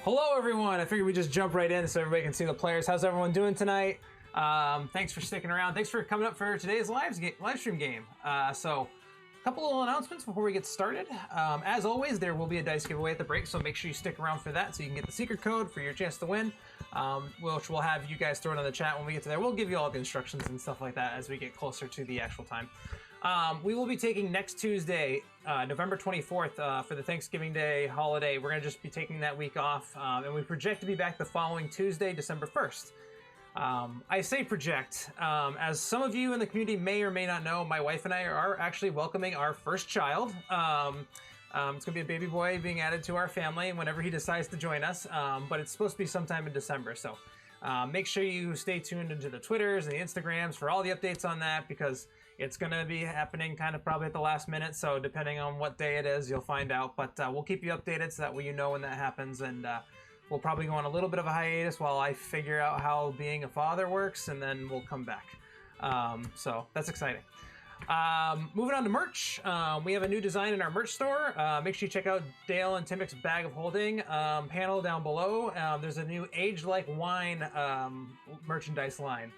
Hello, everyone. I figured we'd just jump right in so everybody can see the players. How's everyone doing tonight? Thanks for sticking around. Thanks for coming up for today's live stream game. So, a couple little announcements before we get started. As always, there will be a dice giveaway at the break, so make sure you stick around for that so you can get the secret code for your chance to win, which we'll have you guys throw it on the chat when we get to there. We'll give you all the instructions and stuff like that as we get closer to the actual time. We will be taking next Tuesday, November 24th, for the Thanksgiving Day holiday. We're going to just be taking that week off, and we project to be back the following Tuesday, December 1st. I say project, as some of you in the community may or may not know, my wife and I are actually welcoming our first child. It's going to be a baby boy being added to our family whenever he decides to join us, but it's supposed to be sometime in December, so make sure you stay tuned into the Twitters and the Instagrams for all the updates on that, because it's going to be happening kind of probably at the last minute, so depending on what day it is, you'll find out. But we'll keep you updated so that way you know when that happens, and we'll probably go on a little bit of a hiatus while I figure out how being a father works, and then we'll come back. So that's exciting. Moving on to merch. We have a new design in our merch store. Make sure you check out Dale and Timmick's Bag of Holding panel down below. There's a new Age Like Wine merchandise line.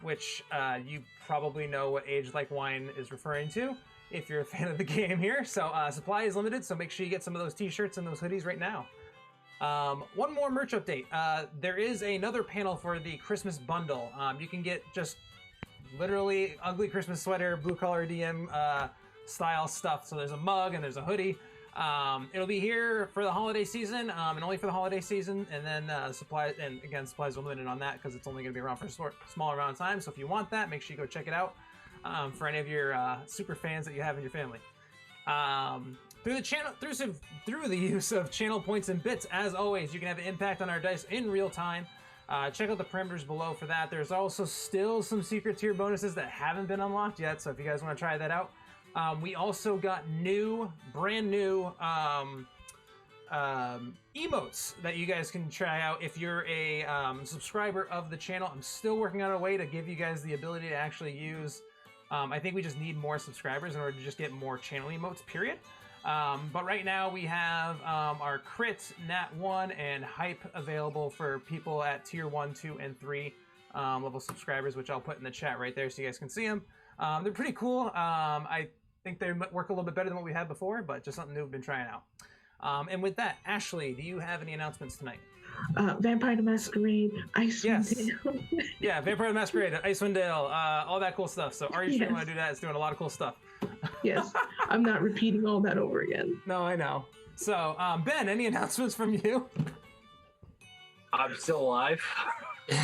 Which you probably know what Age Like Wine is referring to if you're a fan of the game here. So supply is limited, so make sure you get some of those t-shirts and those hoodies right now. One more merch update. There is another panel for the Christmas bundle. You can get just literally ugly Christmas sweater, blue collar DM style stuff. So there's a mug and there's a hoodie. It'll be here for the holiday season, and only for the holiday season, and then supplies are limited on that because it's only going to be around for a small amount of time. So if you want that, make sure you go check it out for any of your super fans that you have in your family. Through the use of channel points and bits, as always, you can have an impact on our dice in real time. Check out the parameters below for that. There's also still some secret tier bonuses that haven't been unlocked yet, so if you guys want to try that out. We also got brand new emotes that you guys can try out if you're a subscriber of the channel. I'm still working on a way to give you guys the ability to actually use, I think we just need more subscribers in order to just get more channel emotes, period. But right now we have our crit, nat 1, and hype available for people at tier 1, 2, and 3 level subscribers, which I'll put in the chat right there so you guys can see them. They're pretty cool. I think they work a little bit better than what we had before, but just something new we've been trying out. And with that, Ashley, do you have any announcements tonight? Vampire the Masquerade, Icewind Dale. Yeah, Vampire the Masquerade, Icewind Dale, all that cool stuff. So are you sure you want to do that? It's doing a lot of cool stuff. Yes, I'm not repeating all that over again. No, I know. So, Ben, any announcements from you? I'm still alive.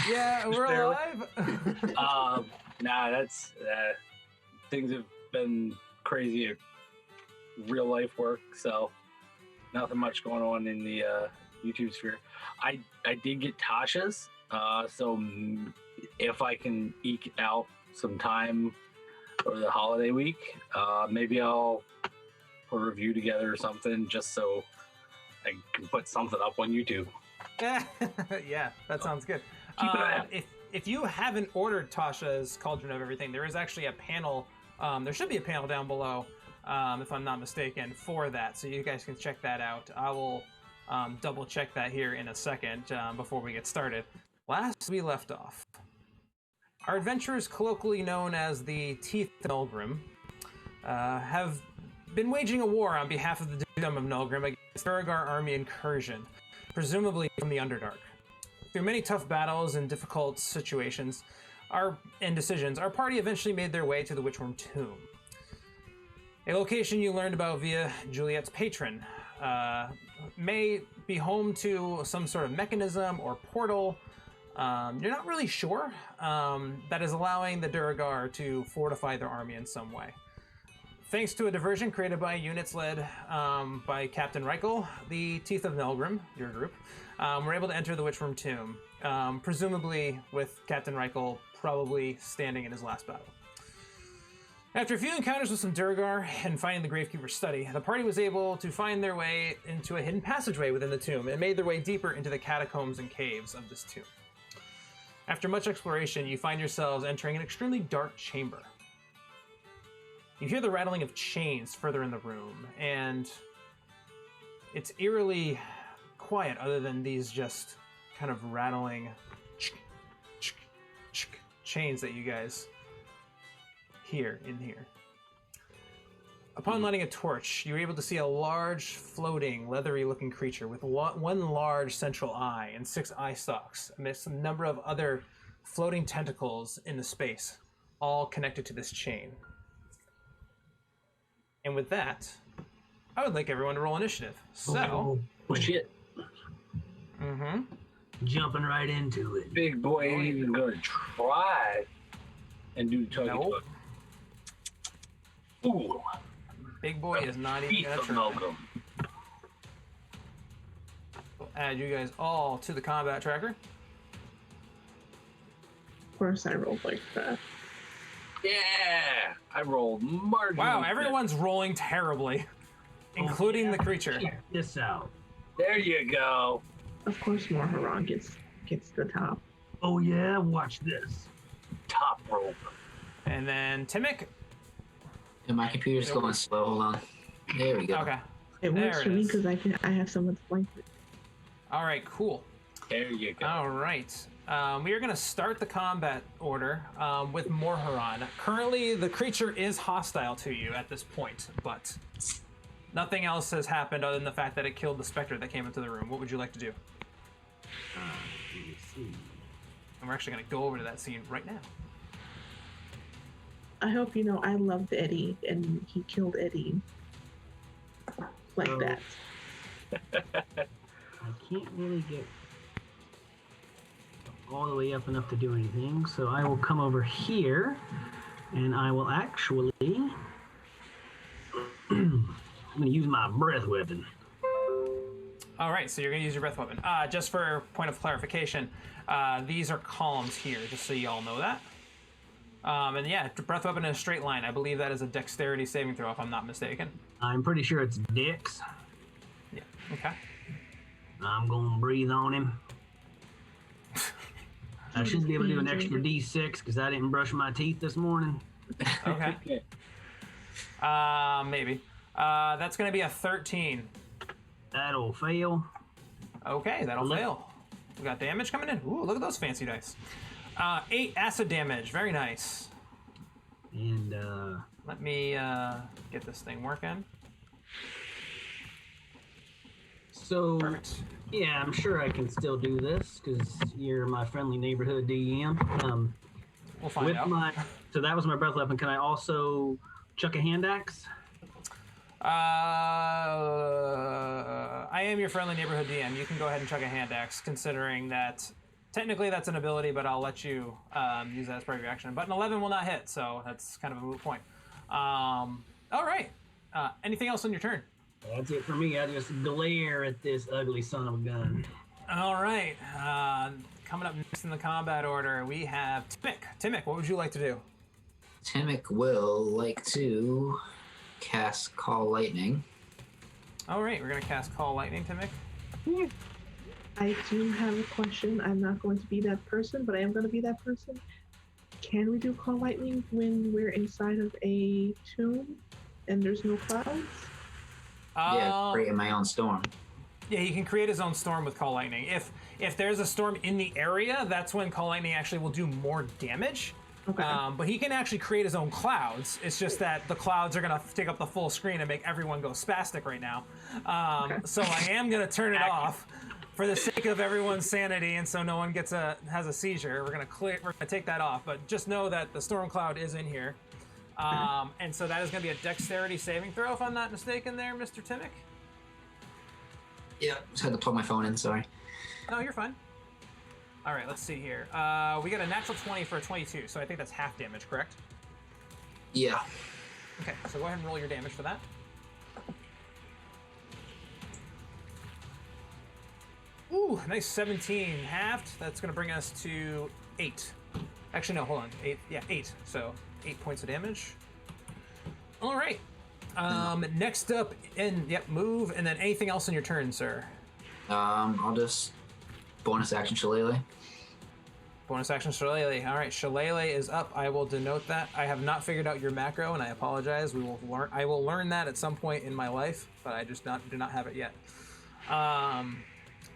Yeah, we're alive. That's things have been crazy at real life work, so nothing much going on in the YouTube sphere. I did get Tasha's, so if I can eke out some time over the holiday week, maybe I'll put a review together or something just so I can put something up on YouTube. Yeah, that sounds good. Keep it up. If you haven't ordered Tasha's Cauldron of Everything, there is actually a panel. There should be a panel down below, if I'm not mistaken, for that. So you guys can check that out. I will double check that here in a second before we get started. Last we left off, our adventurers, colloquially known as the Teeth of Nulgrim, have been waging a war on behalf of the Dukedom of Nulgrim against Duergar Army Incursion, presumably from the Underdark. Through many tough battles and difficult situations and decisions, our party eventually made their way to the Witchworm Tomb, a location you learned about via Juliet's patron. May be home to some sort of mechanism or portal. You're not really sure, that is allowing the Duergar to fortify their army in some way. Thanks to a diversion created by units led by Captain Reichel, the Teeth of Nulgrim, your group, were able to enter the Witchworm Tomb, presumably with Captain Reichel probably standing in his last battle. After a few encounters with some Duergar and finding the Gravekeeper's study, the party was able to find their way into a hidden passageway within the tomb and made their way deeper into the catacombs and caves of this tomb. After much exploration, you find yourselves entering an extremely dark chamber. You hear the rattling of chains further in the room, and it's eerily quiet other than these just kind of rattling chains that you guys hear in here. Upon lighting a torch, you're able to see a large, floating, leathery-looking creature with one large central eye and 6 eye stalks amidst a number of other floating tentacles in the space, all connected to this chain. And with that, I would like everyone to roll initiative. So... Oh, shit. Mm-hmm. Jumping right into it. Big boy ain't even going to try and do tuggy Nope. tug. Ooh. Big boy is not even going to try. We'll add you guys all to the combat tracker. Of course, I rolled like that. Yeah! I rolled marginally. Wow, everyone's rolling terribly, including the creature. Check this out. There you go. Of course, more Haran gets the top. Oh yeah, watch this. Top rope. And then Timic. And my computer's going slow. Hold on. There we go. Okay. It There works it for me is. because I have someone to flank it. All right, cool. There you go. All right. We are going to start the combat order with Morharon. Currently, the creature is hostile to you at this point, but nothing else has happened other than the fact that it killed the specter that came into the room. What would you like to do? Let me see. And we're actually going to go over to that scene right now. I hope you know I loved Eddie, and he killed Eddie. Like Oh. that. I can't really get all the way up enough to do anything, so I will come over here, and I will actually... I'm going to use my breath weapon. All right, so you're going to use your breath weapon. Just for point of clarification, these are columns here, just so you all know that. And yeah, breath weapon in a straight line. I believe that is a dexterity saving throw, if I'm not mistaken. I'm pretty sure it's Dix. Yeah, okay. I'm going to breathe on him. I should be able to do an extra D6 because I didn't brush my teeth this morning. Okay. Maybe. That's going to be a 13. That'll fail. Okay, that'll fail. We got damage coming in. Ooh, look at those fancy dice. 8 acid damage. Very nice. And Let me get this thing working. so, Perfect. yeah, I'm sure I can still do this because you're my friendly neighborhood DM. We'll find With out. so that was my breath weapon. Can I also chuck a hand axe? I am your friendly neighborhood DM. You can go ahead and chuck a hand axe, considering that technically that's an ability, but I'll let you use that as part of your action. But an 11 will not hit, so that's kind of a moot point. All right. Anything else on your turn? That's it for me. I just glare at this ugly son of a gun. All right. Coming up next in the combat order, we have Timic. Timic, what would you like to do? Timic will like to cast Call Lightning. All right, we're going to cast Call Lightning, Timic. I do have a question. I'm not going to be that person, but I am going to be that person. Can we do Call Lightning when we're inside of a tomb and there's no clouds? Yeah, creating my own storm. Yeah, he can create his own storm with Call Lightning. If there's a storm in the area, that's when Call Lightning actually will do more damage. Okay. But he can actually create his own clouds. It's just that the clouds are going to take up the full screen and make everyone go spastic right now. So I am going to turn it off for the sake of everyone's sanity, and so no one has a seizure. We're going to take that off. But just know that the storm cloud is in here. And so that is going to be a dexterity saving throw, if I'm not mistaken there, Mr. Timic. Yeah, just had to plug my phone in, sorry. No, you're fine. All right, let's see here. We got a natural 20 for a 22, so I think that's half damage, correct? Yeah. Okay, so go ahead and roll your damage for that. Ooh, nice 17 halved. That's going to bring us to 8. Actually, no, hold on. 8. Yeah, 8. So 8 points of damage. All right. Next up, move, and then anything else in your turn, sir. I'll just bonus action Shillelagh. Bonus action Shillelagh. All right, Shillelagh is up. I will denote that. I have not figured out your macro, and I apologize. I will learn that at some point in my life, but I just do not have it yet.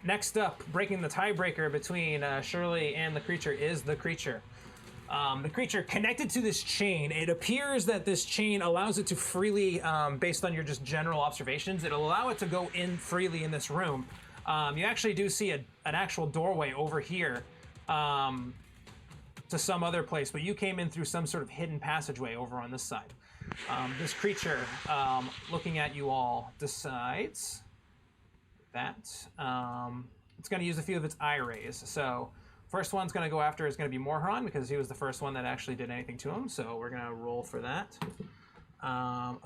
next up, breaking the tiebreaker between Shirley and the creature is the creature. The creature connected to this chain. It appears that this chain allows it to freely, based on your just general observations, it'll allow it to go in freely in this room. You actually do see an actual doorway over here to some other place, but you came in through some sort of hidden passageway over on this side. This creature, looking at you all, decides that it's going to use a few of its eye rays. So first one's going to go after is going to be Morharon, because he was the first one that actually did anything to him, so we're going to roll for that.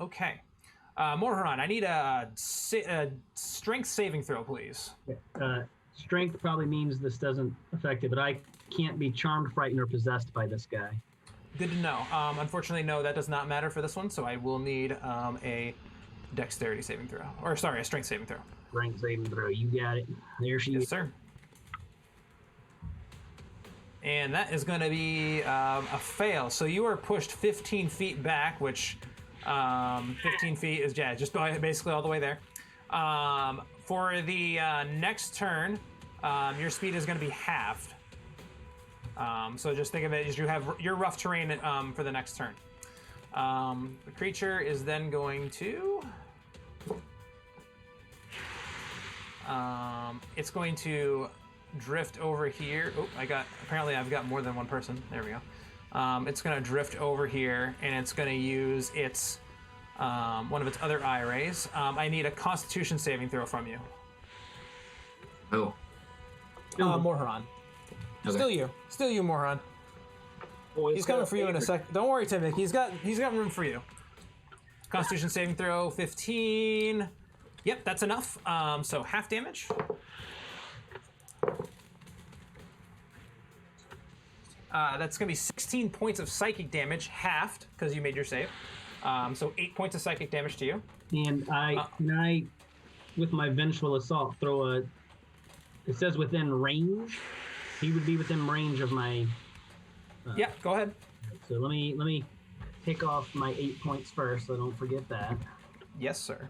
Okay. Morharon, I need a strength saving throw, please. Strength probably means this doesn't affect it, but I can't be charmed, frightened, or possessed by this guy. Good to know. Unfortunately, no, that does not matter for this one, so I will need a dexterity saving throw. Or, sorry, a strength saving throw. Strength saving throw, you got it. There she Yes, is. sir. And that is going to be a fail. So you are pushed 15 feet back, which 15 feet is just basically all the way there. For the next turn, your speed is going to be halved. So just think of it as you have your rough terrain for the next turn. The creature is then going to... it's going to drift over here. Oh, apparently I've got more than one person. There we go. It's going to drift over here, and it's going to use its one of its other eye rays. I need a Constitution saving throw from you. Oh. Morharon. Okay. Still you, Morharon. He's coming for you in a sec. Don't worry, Timmy. He's got room for you. Constitution saving throw, 15. Yep, that's enough. So half damage. That's going to be 16 points of psychic damage, halved, because you made your save. So 8 points of psychic damage to you. And can I, with my Vengeful Assault, throw a... It says within range. He would be within range of my... Yeah, go ahead. So let me pick off my 8 points first, so I don't forget that. Yes, sir.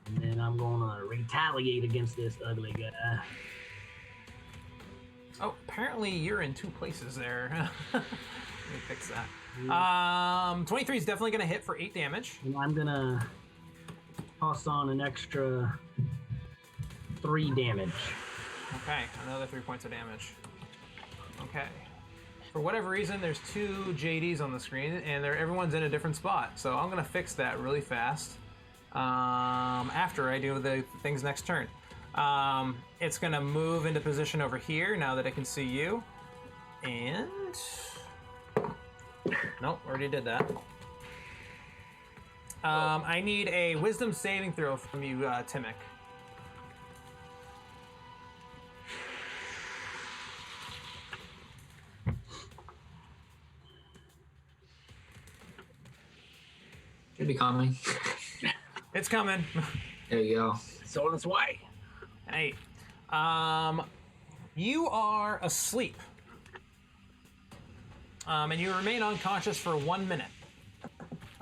And then I'm going to retaliate against this ugly guy. Oh, apparently you're in two places there. Let me fix that. 23 is definitely going to hit for 8 damage. And I'm going to toss on an extra 3 damage. Okay, another 3 points of damage. Okay. For whatever reason, there's 2 JDs on the screen, and everyone's in a different spot. So I'm going to fix that really fast after I do the things next turn. It's going to move into position over here now that it can see you. And... Nope, already did that. I need a wisdom saving throw from you, Timic. Should be coming. It's coming. There you go. It's on its way. Hey. You are asleep. And you remain unconscious for 1 minute.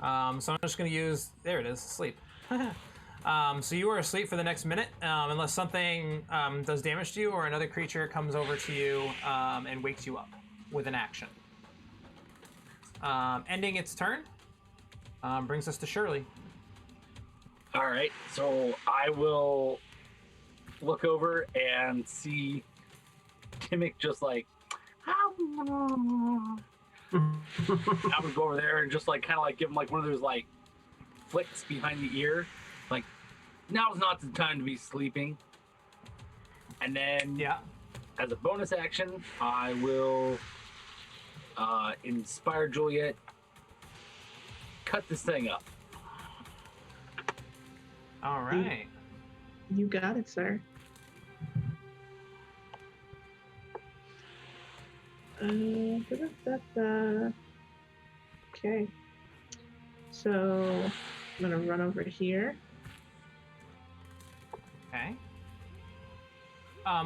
So I'm just going to use... There it is, sleep. So you are asleep for the next minute, unless something does damage to you or another creature comes over to you and wakes you up with an action. Ending its turn brings us to Shirley. All right, so I will look over and see Timic just like... I would go over there and just like kind of like give him like one of those like flicks behind the ear, like now's not the time to be sleeping. And then as a bonus action, I will inspire Juliet, cut this thing up. All right. You got it, sir. Okay. So I'm gonna run over here. Okay.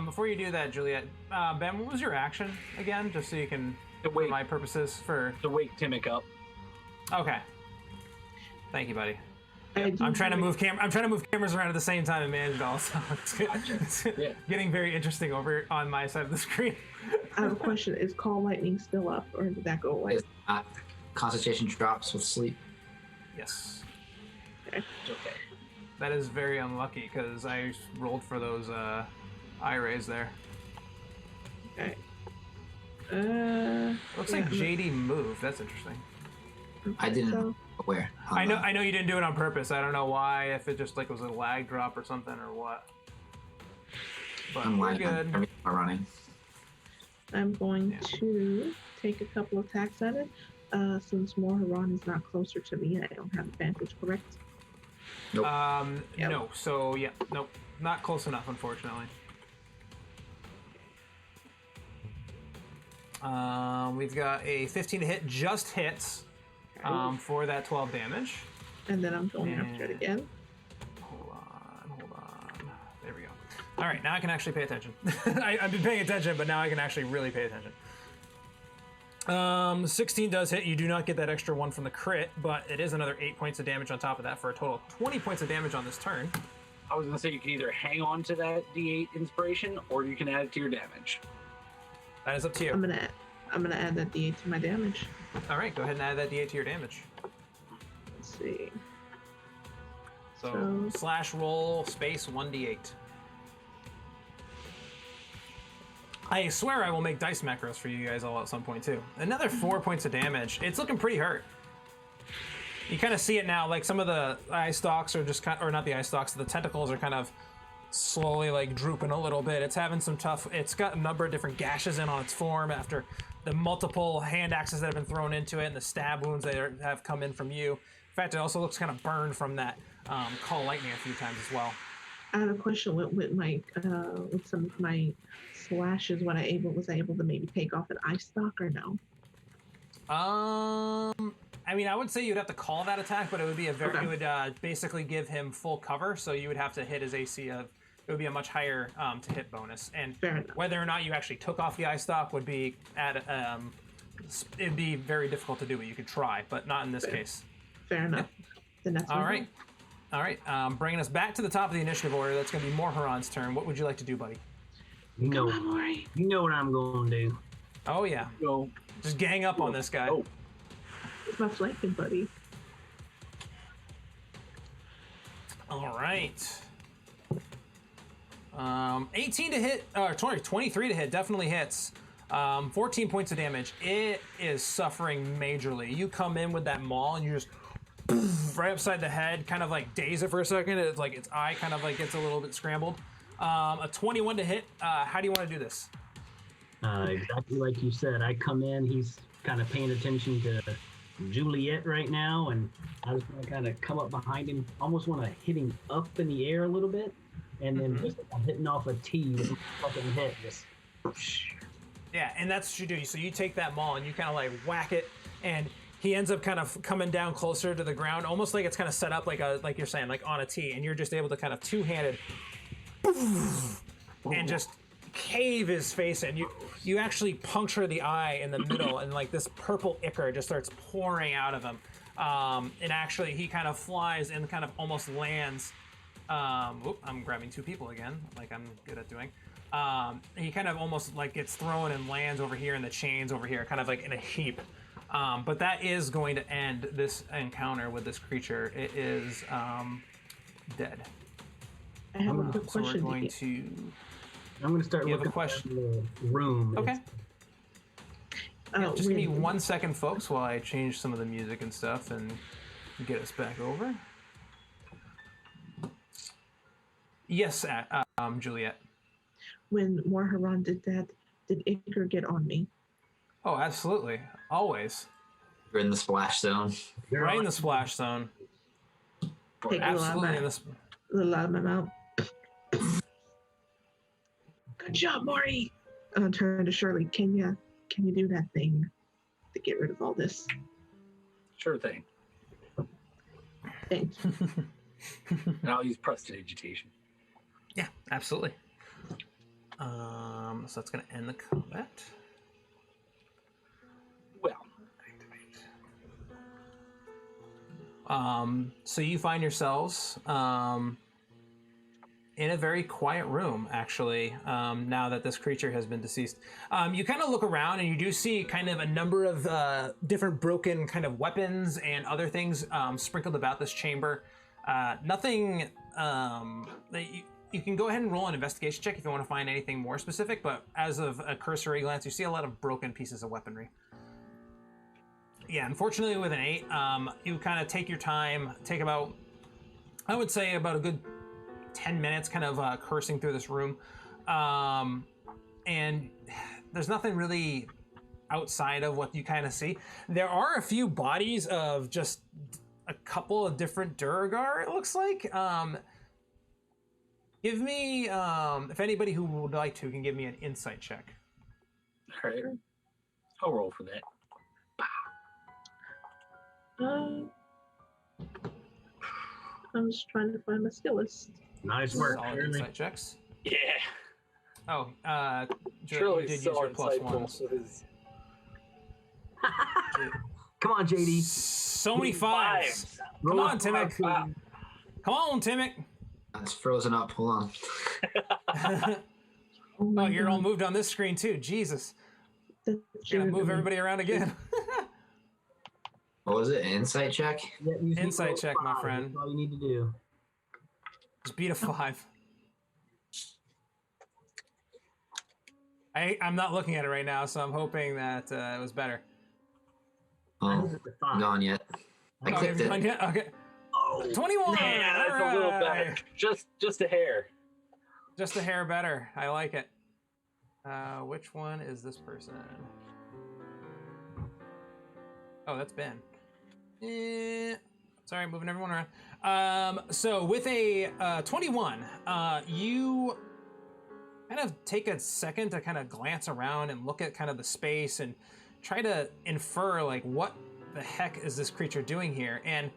Before you do that, Juliet, Ben, what was your action again? Just so you can, for my purposes, for... To wake Timic up. Okay. Thank you, buddy. I'm trying to move cameras around at the same time and manage it all, so it's Yeah. getting very interesting over on my side of the screen. I have a question. Is Call Lightning still up, or did that go away? It's not. Concentration drops with sleep. Yes. Okay. Okay. That is very unlucky because I rolled for those eye rays there. Okay. Looks like JD moved. That's interesting. I didn't So, aware. I know you didn't do it on purpose. I don't know why. If it just like was a lag drop or something or what. But I'm we're lagging. good. Everything running. I'm going to take a couple of attacks at it. Since Moharan is not closer to me, I don't have advantage, correct? Nope. Yep. No. So yeah, nope, not close enough, unfortunately. We've got a 15 to hit, just hits, for that 12 damage. And then I'm going after it again. Hold on. There we go. All right, now I can actually pay attention. I've been paying attention, but now I can actually really pay attention. 16 does hit. You do not get that extra one from the crit, but it is another 8 points of damage on top of that for a total of 20 points of damage on this turn. I was gonna say you can either hang on to that D8 inspiration or you can add it to your damage. That is up to you. I'm gonna add that D8 to my damage. All right, go ahead and add that D8 to your damage. Let's see. So slash roll space 1d8. I swear I will make dice macros for you guys all at some point too. Another 4 points of damage. It's looking pretty hurt. You kind of see it now, like some of the eye stalks are just kind, or not the eye stalks, the tentacles are kind of slowly like drooping a little bit. It's having some tough, it's got a number of different gashes in on its form after the multiple hand axes that have been thrown into it and the stab wounds that have come in from you. In fact, it also looks kind of burned from that Call Lightning a few times as well. I have a question with my with some of my slashes. Was I able to maybe take off an eye stalk or no? I mean, I would say you'd have to call that attack, but it would be it would basically give him full cover, so you would have to hit his AC of, it would be a much higher to hit bonus. And whether or not you actually took off the eye stalk would be it'd be very difficult to do, but you could try, but not in this case. Fair enough. Then that's All right. Bringing us back to the top of the initiative order, that's going to be Moharan's turn. What would you like to do, buddy? You know what I'm going to do. Oh, yeah. Go. Just gang up on this guy. Oh. It's my flanking buddy. All right. 18 to hit, 23 to hit, definitely hits. 14 points of damage. It is suffering majorly. You come in with that maul and you just right upside the head, kind of like daze it for a second. It's like its eye kind of like gets a little bit scrambled. A 21 to hit. How do you want to do this? Exactly like you said. I come in. He's kind of paying attention to Juliet right now, and I just want to kind of come up behind him. Almost want to hit him up in the air a little bit, and then just I'm hitting off a T with a fucking hit. Just. Yeah, and that's what you do. So you take that maul and you kind of like whack it, and he ends up kind of coming down closer to the ground, almost like it's kind of set up like you're saying, like on a T, and you're just able to kind of two-handed and just cave his face in. You actually puncture the eye in the middle, and like this purple ichor just starts pouring out of him. And actually, he kind of flies and kind of almost lands. I'm grabbing two people again, like I'm good at doing. He kind of almost like gets thrown and lands over here in the chains over here, kind of like in a heap. But that is going to end this encounter with this creature. It is dead. I have a quick So we're question. going to... I'm going to start You have a looking question? around the room. Okay. Yeah, just give me When- 1 second, folks, while I change some of the music and stuff and get us back over. Yes, Juliet. When Moharan did that, did Iker get on me? Oh, absolutely. Always. You're in the splash zone. Right in the splash zone. Take a Absolutely in the... little out of my mouth. Good job, Maury. I'll turn to Shirley. Can you do that thing to get rid of all this? Sure thing. Thanks. And I'll use prestidigitation. Yeah, absolutely. So that's going to end the combat. Well, Activate. So you find yourselves in a very quiet room, actually, now that this creature has been deceased. You kind of look around and you do see kind of a number of different broken kind of weapons and other things sprinkled about this chamber. Nothing that you can go ahead and roll an investigation check if you want to find anything more specific, but as of a cursory glance, you see a lot of broken pieces of weaponry. Yeah, unfortunately with an 8, you kind of take your time, take about, I would say about a good 10 minutes kind of cursing through this room. And there's nothing really outside of what you kind of see. There are a few bodies of just a couple of different Duergar, it looks like. Give me, if anybody who would like to can give me an insight check. All right. I'll roll for that. I'm just trying to find my skill list. Nice work, Solid Shirley. insight checks. Yeah. Oh, Shirley you did use so your plus insightful ones. with his Come on, JD. So many fives. Come on, Timmick. Come on, Timmick. It's frozen up. Hold on. Oh, my Oh, you're all God. moved on this screen too. Jesus. That's You're gonna move Germany. everybody around again. What was it? An insight check? Yeah, you just Insight roll check, my 5. friend. That's all you need to do. Just beat a 5. I'm not looking at it right now, so I'm hoping that it was better. I Oh, was at the 5. gone yet. I Oh, clicked you've it. gone yet? Okay. Oh, 21! Yeah, that's All a little right. better. Just a hair. Just a hair better. I like it. Which one is this person? Oh, that's Ben. Sorry, moving everyone around. So with a 21, you kind of take a second to kind of glance around and look at kind of the space and try to infer like what the heck is this creature doing here. And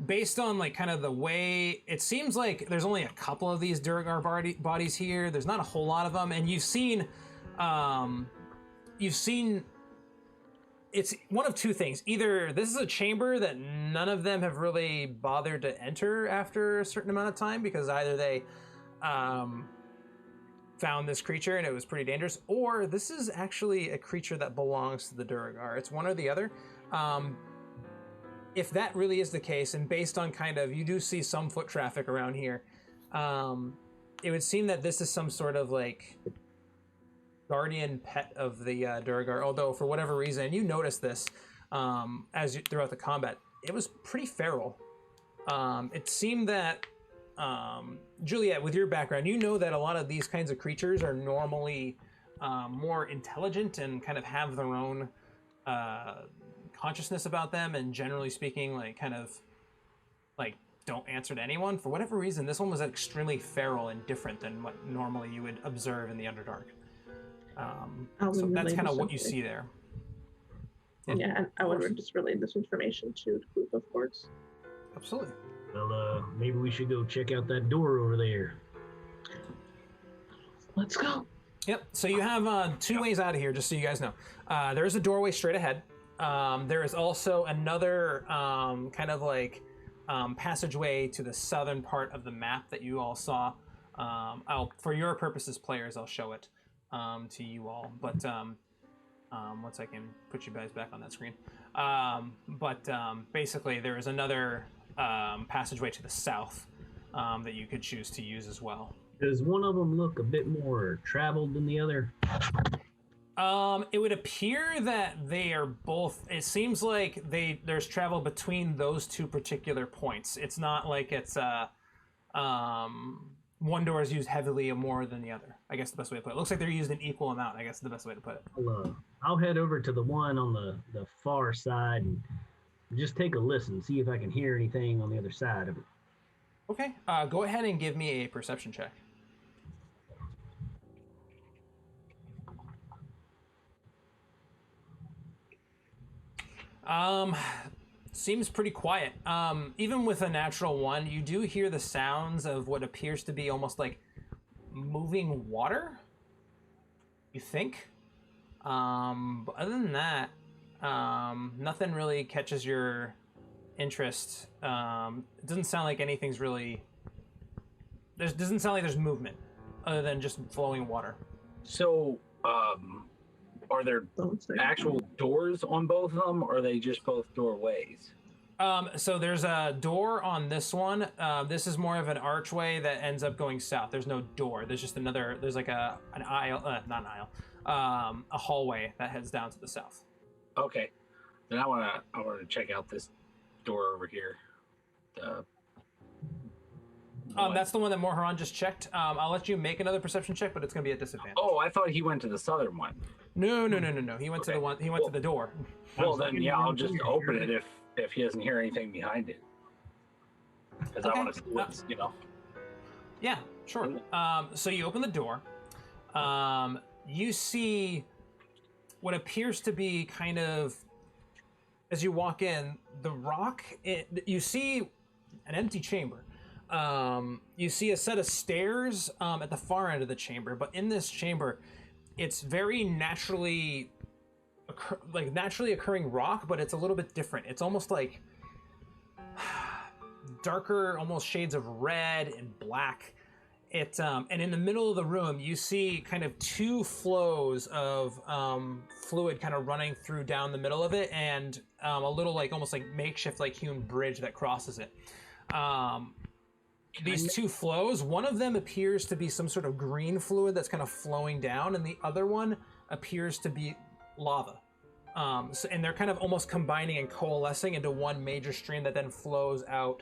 based on like kind of the way it seems like there's only a couple of these Duergar bodies here. There's not a whole lot of them, and you've seen it's one of two things. Either this is a chamber that none of them have really bothered to enter after a certain amount of time because either they found this creature and it was pretty dangerous, or this is actually a creature that belongs to the Duergar. It's one or the other. If that really is the case, and based on kind of, you do see some foot traffic around here, it would seem that this is some sort of like guardian pet of the Duergar, although for whatever reason, you notice this throughout the combat, it was pretty feral. It seemed that, Juliet, with your background, you know that a lot of these kinds of creatures are normally more intelligent and kind of have their own consciousness about them, and generally speaking, like kind of like don't answer to anyone. For whatever reason, this one was extremely feral and different than what normally you would observe in the Underdark. So that's kind of what you see there. Yeah, and I would just relay this information to the group, of course. Absolutely. Well, maybe we should go check out that door over there. Let's go. Yep. So you have two ways out of here, just so you guys know. There is a doorway straight ahead. There is also another kind of like passageway to the southern part of the map that you all saw. For your purposes, players, I'll show it to you all. But once I can put you guys back on that screen. Basically, there is another passageway to the south that you could choose to use as well. Does one of them look a bit more traveled than the other? It would appear that they are both. It seems like there's travel between those two particular points. It's not like it's one door is used heavily more than the other. I guess the best way to put it. It looks like they're used an equal amount. I guess the best way to put it. I'll head over to the one on the far side and just take a listen, see if I can hear anything on the other side of it. Okay. Go ahead and give me a perception check. Seems pretty quiet. Even with a natural 1, you do hear the sounds of what appears to be almost like moving water, you think. But other than that, nothing really catches your interest. It doesn't sound like anything's really. Doesn't sound like there's movement other than just flowing water. So, are there actual doors on both of them, or are they just both doorways? So there's a door on this one. This is more of an archway that ends up going south. There's no door. There's just another. There's like an aisle, not an aisle, a hallway that heads down to the south. Okay, then I wanna check out this door over here. That's the one that Morharon just checked. I'll let you make another perception check, but it's gonna be at disadvantage. Oh, I thought he went to the southern one. No. He went to the one. He went to the door. Well, then yeah, I'll just open it if he doesn't hear anything behind it, because I want to see what's Yeah, sure. So you open the door. You see what appears to be kind of, as you walk in, the rock. You see an empty chamber. You see a set of stairs at the far end of the chamber, but in this chamber, it's very naturally occurring rock, but it's a little bit different. It's almost like darker, almost shades of red and black. And in the middle of the room, you see kind of two flows of fluid kind of running through down the middle of it, and a little like almost like makeshift like hewn bridge that crosses it. These two flows, one of them appears to be some sort of green fluid that's kind of flowing down, and the other one appears to be lava. And they're kind of almost combining and coalescing into one major stream that then flows out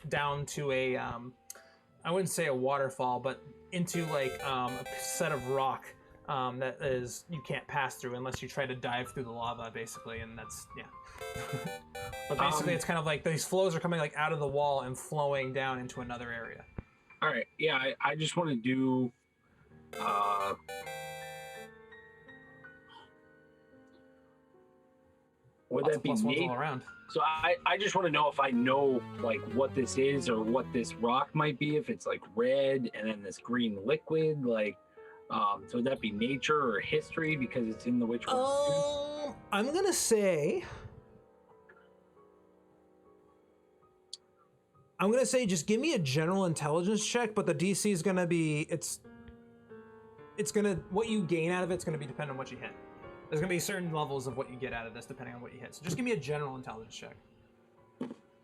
down to a, I wouldn't say a waterfall, but into like a set of rock that is you can't pass through unless you try to dive through the lava, basically, and that's But basically, it's kind of like these flows are coming like out of the wall and flowing down into another area. All right, yeah, I just want to do. Would that be me? All around. So I just want to know if I know like what this is or what this rock might be. If it's like red and then this green liquid, like, so would that be nature or history because it's in the Witchworm Tomb? I'm gonna say just give me a general intelligence check, but the DC is gonna be it's gonna what you gain out of it's gonna be dependent on what you hit. There's gonna be certain levels of what you get out of this depending on what you hit. So just give me a general intelligence check.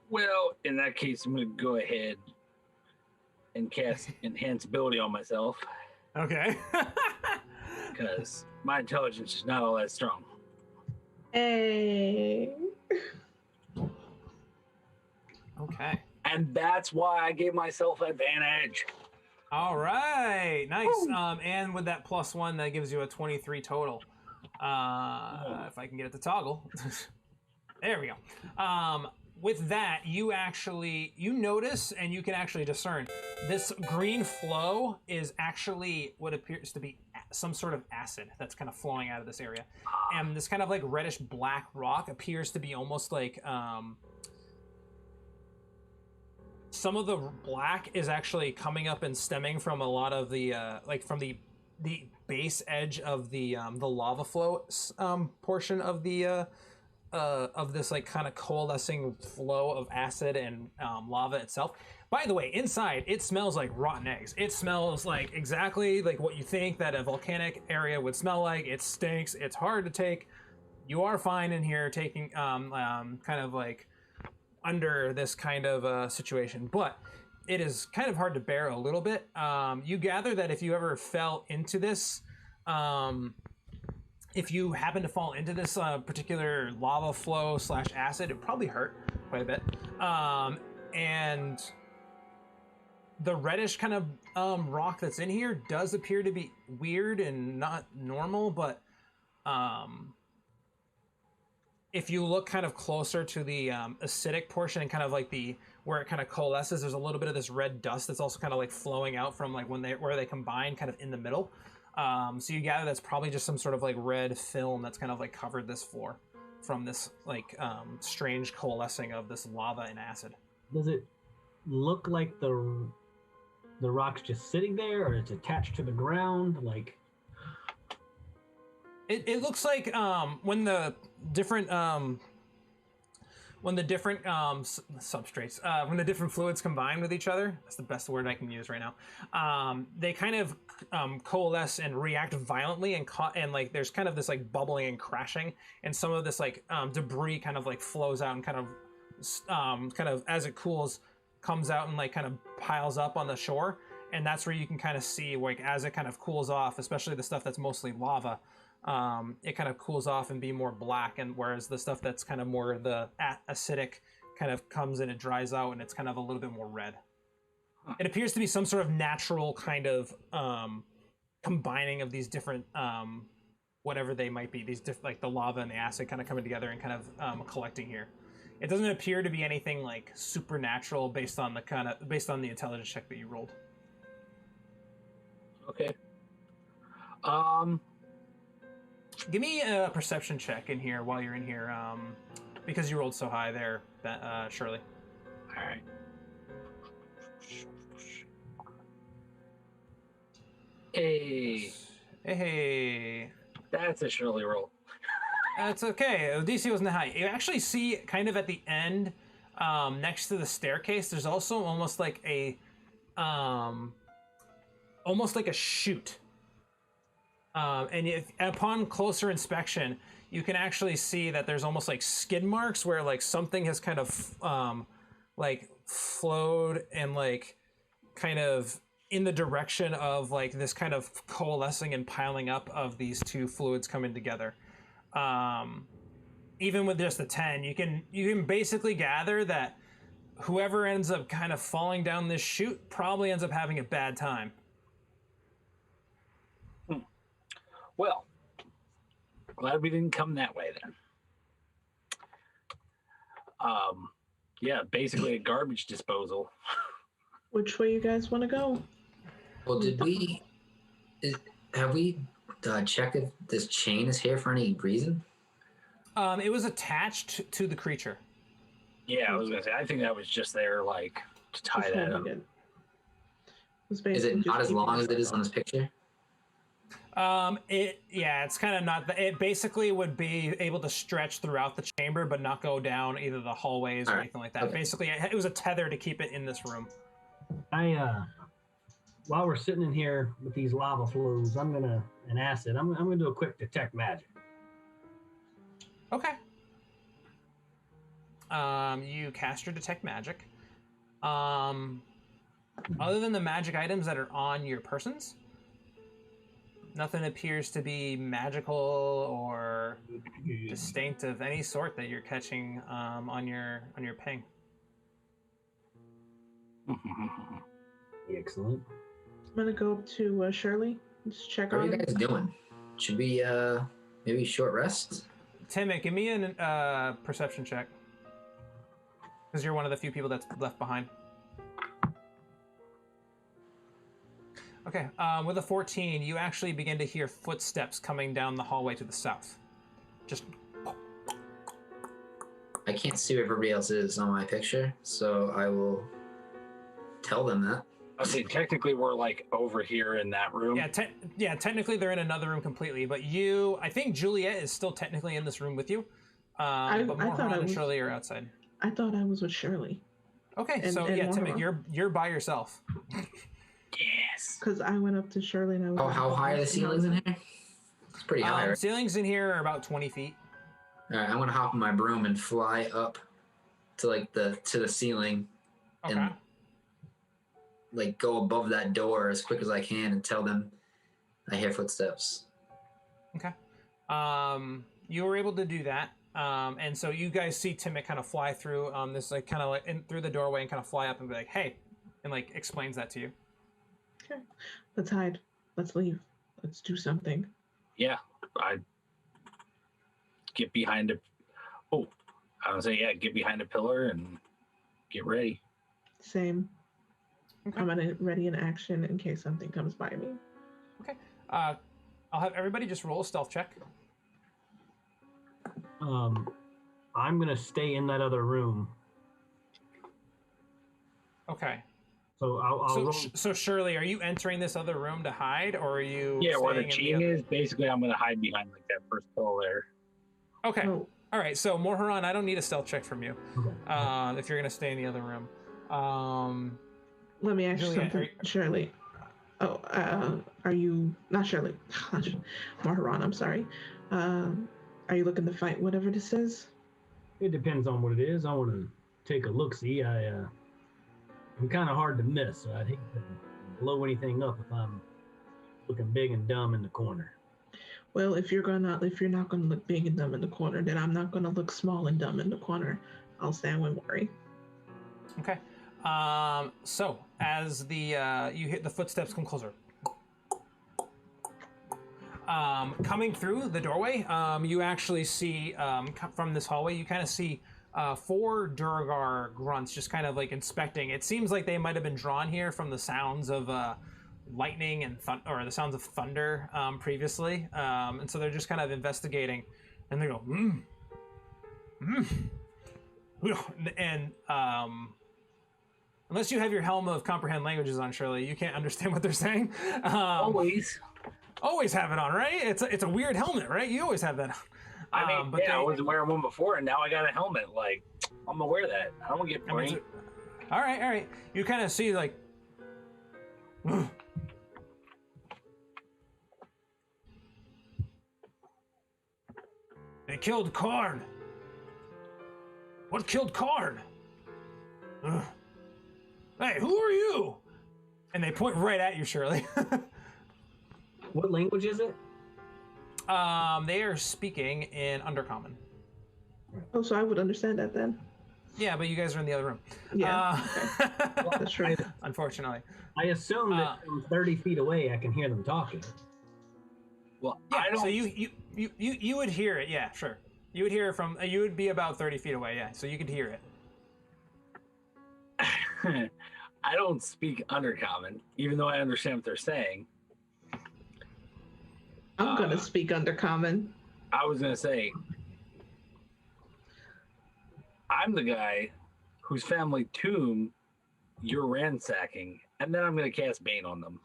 Well, in that case, I'm gonna go ahead and cast enhance ability on myself. Okay. Because my intelligence is not all that strong. Hey. Okay. And that's why I gave myself advantage. All right. Nice. And with that +1, that gives you a 23 total. If I can get it to toggle. There we go. With that, you notice and you can actually discern this green flow is actually what appears to be some sort of acid that's kind of flowing out of this area. And this kind of like reddish black rock appears to be almost like some of the black is actually coming up and stemming from a lot of the like from the base edge of the lava flow portion of the of this like kind of coalescing flow of acid and lava itself. By the way, inside it smells like rotten eggs. It smells like exactly like what you think that a volcanic area would smell like. It stinks. It's hard to take. You are fine in here taking kind of like under this kind of situation, but it is kind of hard to bear a little bit. You gather that if you ever fell into this, if you happen to fall into this particular lava flow / acid, it probably hurt quite a bit. And the reddish kind of rock that's in here does appear to be weird and not normal, but if you look kind of closer to the acidic portion and kind of like where it kind of coalesces, there's a little bit of this red dust that's also kind of like flowing out from like where they combine kind of in the middle. So you gather that's probably just some sort of like red film that's kind of like covered this floor from this like strange coalescing of this lava and acid. Does it look like the rock's just sitting there, or it's attached to the ground? Like it looks like when the different when the different substrates, when the different fluids combine with each other, that's the best word I can use right now. They kind of coalesce and react violently, and like there's kind of this like bubbling and crashing, and some of this like debris kind of like flows out and kind of as it cools, comes out and like kind of piles up on the shore, and that's where you can kind of see like as it kind of cools off, especially the stuff that's mostly lava. It kind of cools off and be more black, and whereas the stuff that's kind of more the acidic kind of comes and it dries out and it's kind of a little bit more red. It appears to be some sort of natural kind of combining of these different whatever they might be, these like the lava and the acid kind of coming together and kind of collecting here. It doesn't appear to be anything like supernatural based on the intelligence check that you rolled. Okay. Give me a perception check in here while you're in here, because you rolled so high there, Shirley. All right. Hey. That's a Shirley roll. That's okay. DC wasn't that high. You actually see kind of at the end, next to the staircase, there's also almost like a chute. And upon closer inspection, you can actually see that there's almost like skid marks where like something has kind of like flowed and like kind of in the direction of like this kind of coalescing and piling up of these two fluids coming together. Even with just the 10, you can basically gather that whoever ends up kind of falling down this chute probably ends up having a bad time. Well, glad we didn't come that way then. Yeah, basically a garbage disposal. Which way you guys want to go? Well, have we checked if this chain is here for any reason? It was attached to the creature. Yeah, I was gonna say, I think that was just there, like, to tie that up. Is it not as long as it is on this picture? It's kind of not. It basically would be able to stretch throughout the chamber, but not go down either the hallways or anything like that. Okay. Basically, it was a tether to keep it in this room. While we're sitting in here with these lava flows, I'm gonna do a quick detect magic. Okay. You cast your detect magic. Other than the magic items that are on your persons, nothing appears to be magical or distinct of any sort that you're catching on your ping. Excellent. I'm gonna go up to Shirley. Just check on. What are you guys doing? Should we maybe short rest? Timmy, give me a perception check, because you're one of the few people that's left behind. Okay, with a 14, you actually begin to hear footsteps coming down the hallway to the south. Just. I can't see where everybody else is on my picture, so I will tell them that. I see. Technically, we're like over here in that room. Yeah, technically they're in another room completely, but I think Juliet is still technically in this room with you. But Mohan and Shirley are outside. I thought I was with Shirley. Okay, Timmy, you're by yourself. Yes. Because I went up to Shirley and I was. Oh, how high are the ceilings in here? It's pretty high. Right? Ceilings in here are about 20 feet. All right, I'm gonna hop on my broom and fly up to the ceiling, and like go above that door as quick as I can and tell them I hear footsteps. Okay. You were able to do that. And so you guys see Timmy kind of fly through this like kind of like in through the doorway and kind of fly up and be like, "Hey," and like explains that to you. Okay, let's hide. Let's leave. Let's do something. Yeah, I get behind get behind a pillar and get ready. Same. Okay. I'm ready in action in case something comes by me. Okay. I'll have everybody just roll a stealth check. I'm gonna stay in that other room. Okay. So I'll roll. So Shirley, are you entering this other room to hide, or are you? Yeah, where the chain is. Basically, I'm gonna hide behind like that first pillar there. Okay. All right, so Morharon, I don't need a stealth check from you. Okay. If you're gonna stay in the other room. Let me ask you Juliet, something, Shirley. Oh, are you not Shirley? Morharon, I'm sorry. Are you looking to fight whatever this is? It depends on what it is. I want to take a look. See, I'm kind of hard to miss, so I'd hate to blow anything up if I'm looking big and dumb in the corner. Well, if you're not gonna look big and dumb in the corner, then I'm not gonna look small and dumb in the corner. I'll stand with Maury. Okay. So as the you hit the footsteps come closer. Coming through the doorway, you actually see from this hallway, you kind of see 4 Duergar grunts just kind of like inspecting. It seems like they might have been drawn here from the sounds of lightning and or the sounds of thunder previously, and so they're just kind of investigating, and they go, and unless you have your helm of comprehend languages on, Shirley, you can't understand what they're saying. Always have it on, right? It's a weird helmet, right? You always have that on. I mean, but I wasn't wearing one before, and now I got a helmet. Like, I'm gonna wear that. I don't want to get brain. All right. You kind of see like. They killed Karn. What killed Karn? Hey, who are you? And they point right at you, Shirley. What language is it? They are speaking in Undercommon. Oh, so I would understand that then. Yeah, but you guys are in the other room. Yeah. Okay. That's right. Unfortunately. I assume that from 30 feet away I can hear them talking. Well, Yeah, I don't. so you would hear it. Yeah, sure. You would hear it from. You would be about 30 feet away. Yeah, so you could hear it. I don't speak Undercommon, even though I understand what they're saying. I'm gonna speak Undercommon. I was gonna say, I'm the guy whose family tomb you're ransacking, and then I'm gonna cast Bane on them.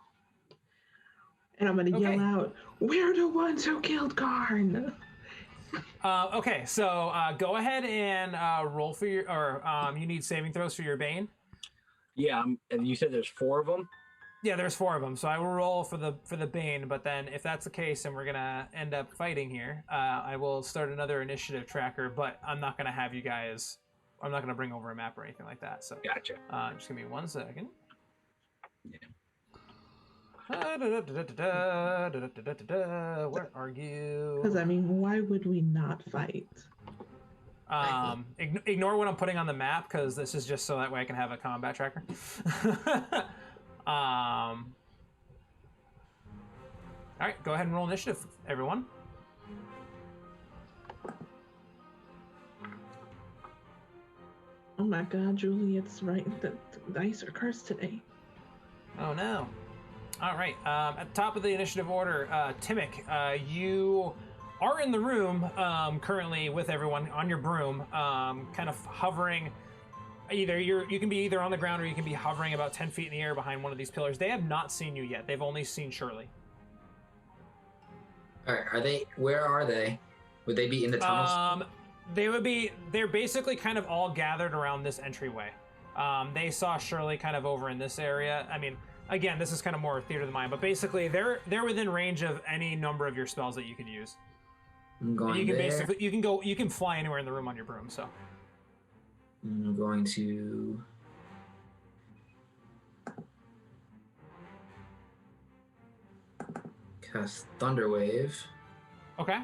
And I'm gonna yell out, "We're the ones who killed Karn!" Okay, so go ahead and roll for your, or you need saving throws for your Bane. Yeah, and you said there's 4 of them? Yeah, there's 4 of them, so I will roll for the Bane, but then if that's the case and we're gonna end up fighting here, I will start another initiative tracker, but I'm not gonna have you guys, I'm not gonna bring over a map or anything like that, so. Gotcha. Just give me 1 second. Yeah. Where are you? Because I mean, why would we not fight? Ignore what I'm putting on the map because this is just so that way I can have a combat tracker. All right, go ahead and roll initiative, everyone. Oh my God, Juliet's right. The dice are cursed today. Oh no. All right, at the top of the initiative order, Timmick, you are in the room currently with everyone on your broom, kind of hovering. Either you can be either on the ground or you can be hovering about 10 feet in the air behind one of these pillars. They have not seen you yet. They've only seen Shirley. All right, where are they? Would they be in the tunnels? They're basically kind of all gathered around this entryway. They saw Shirley kind of over in this area. I mean, again, this is kind of more theater of the mind, but basically they're within range of any number of your spells that you could use. I'm going you can there. you can fly anywhere in the room on your broom, so. I'm going to cast Thunderwave. Okay.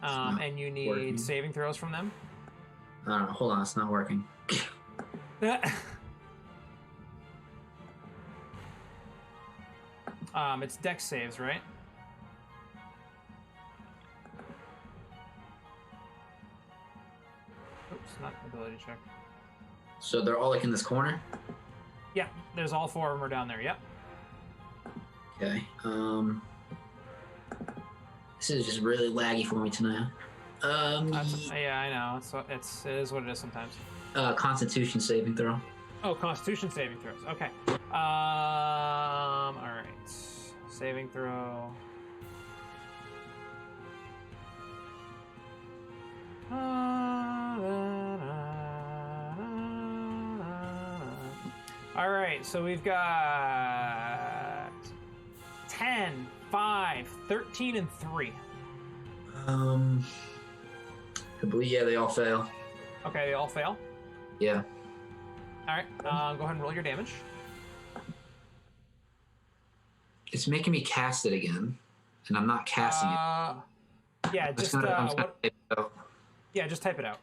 And you need working. saving throws from them. I don't know. Hold on, it's not working. It's dex saves, right? Oops, not ability check. So they're all like in this corner? Yeah, there's all 4 of them are down there. Yep. Okay. This is just really laggy for me tonight. Yeah, I know. It is what it is sometimes. Constitution saving throw. Oh, Constitution saving throws. Okay. All right. Saving throw. right, so we've got 10, 5, 13, and 3. I believe, yeah, they all fail. Okay, they all fail. Yeah. All right, go ahead and roll your damage. It's making me cast it again, and I'm not casting it. Yeah, just yeah, just type it out.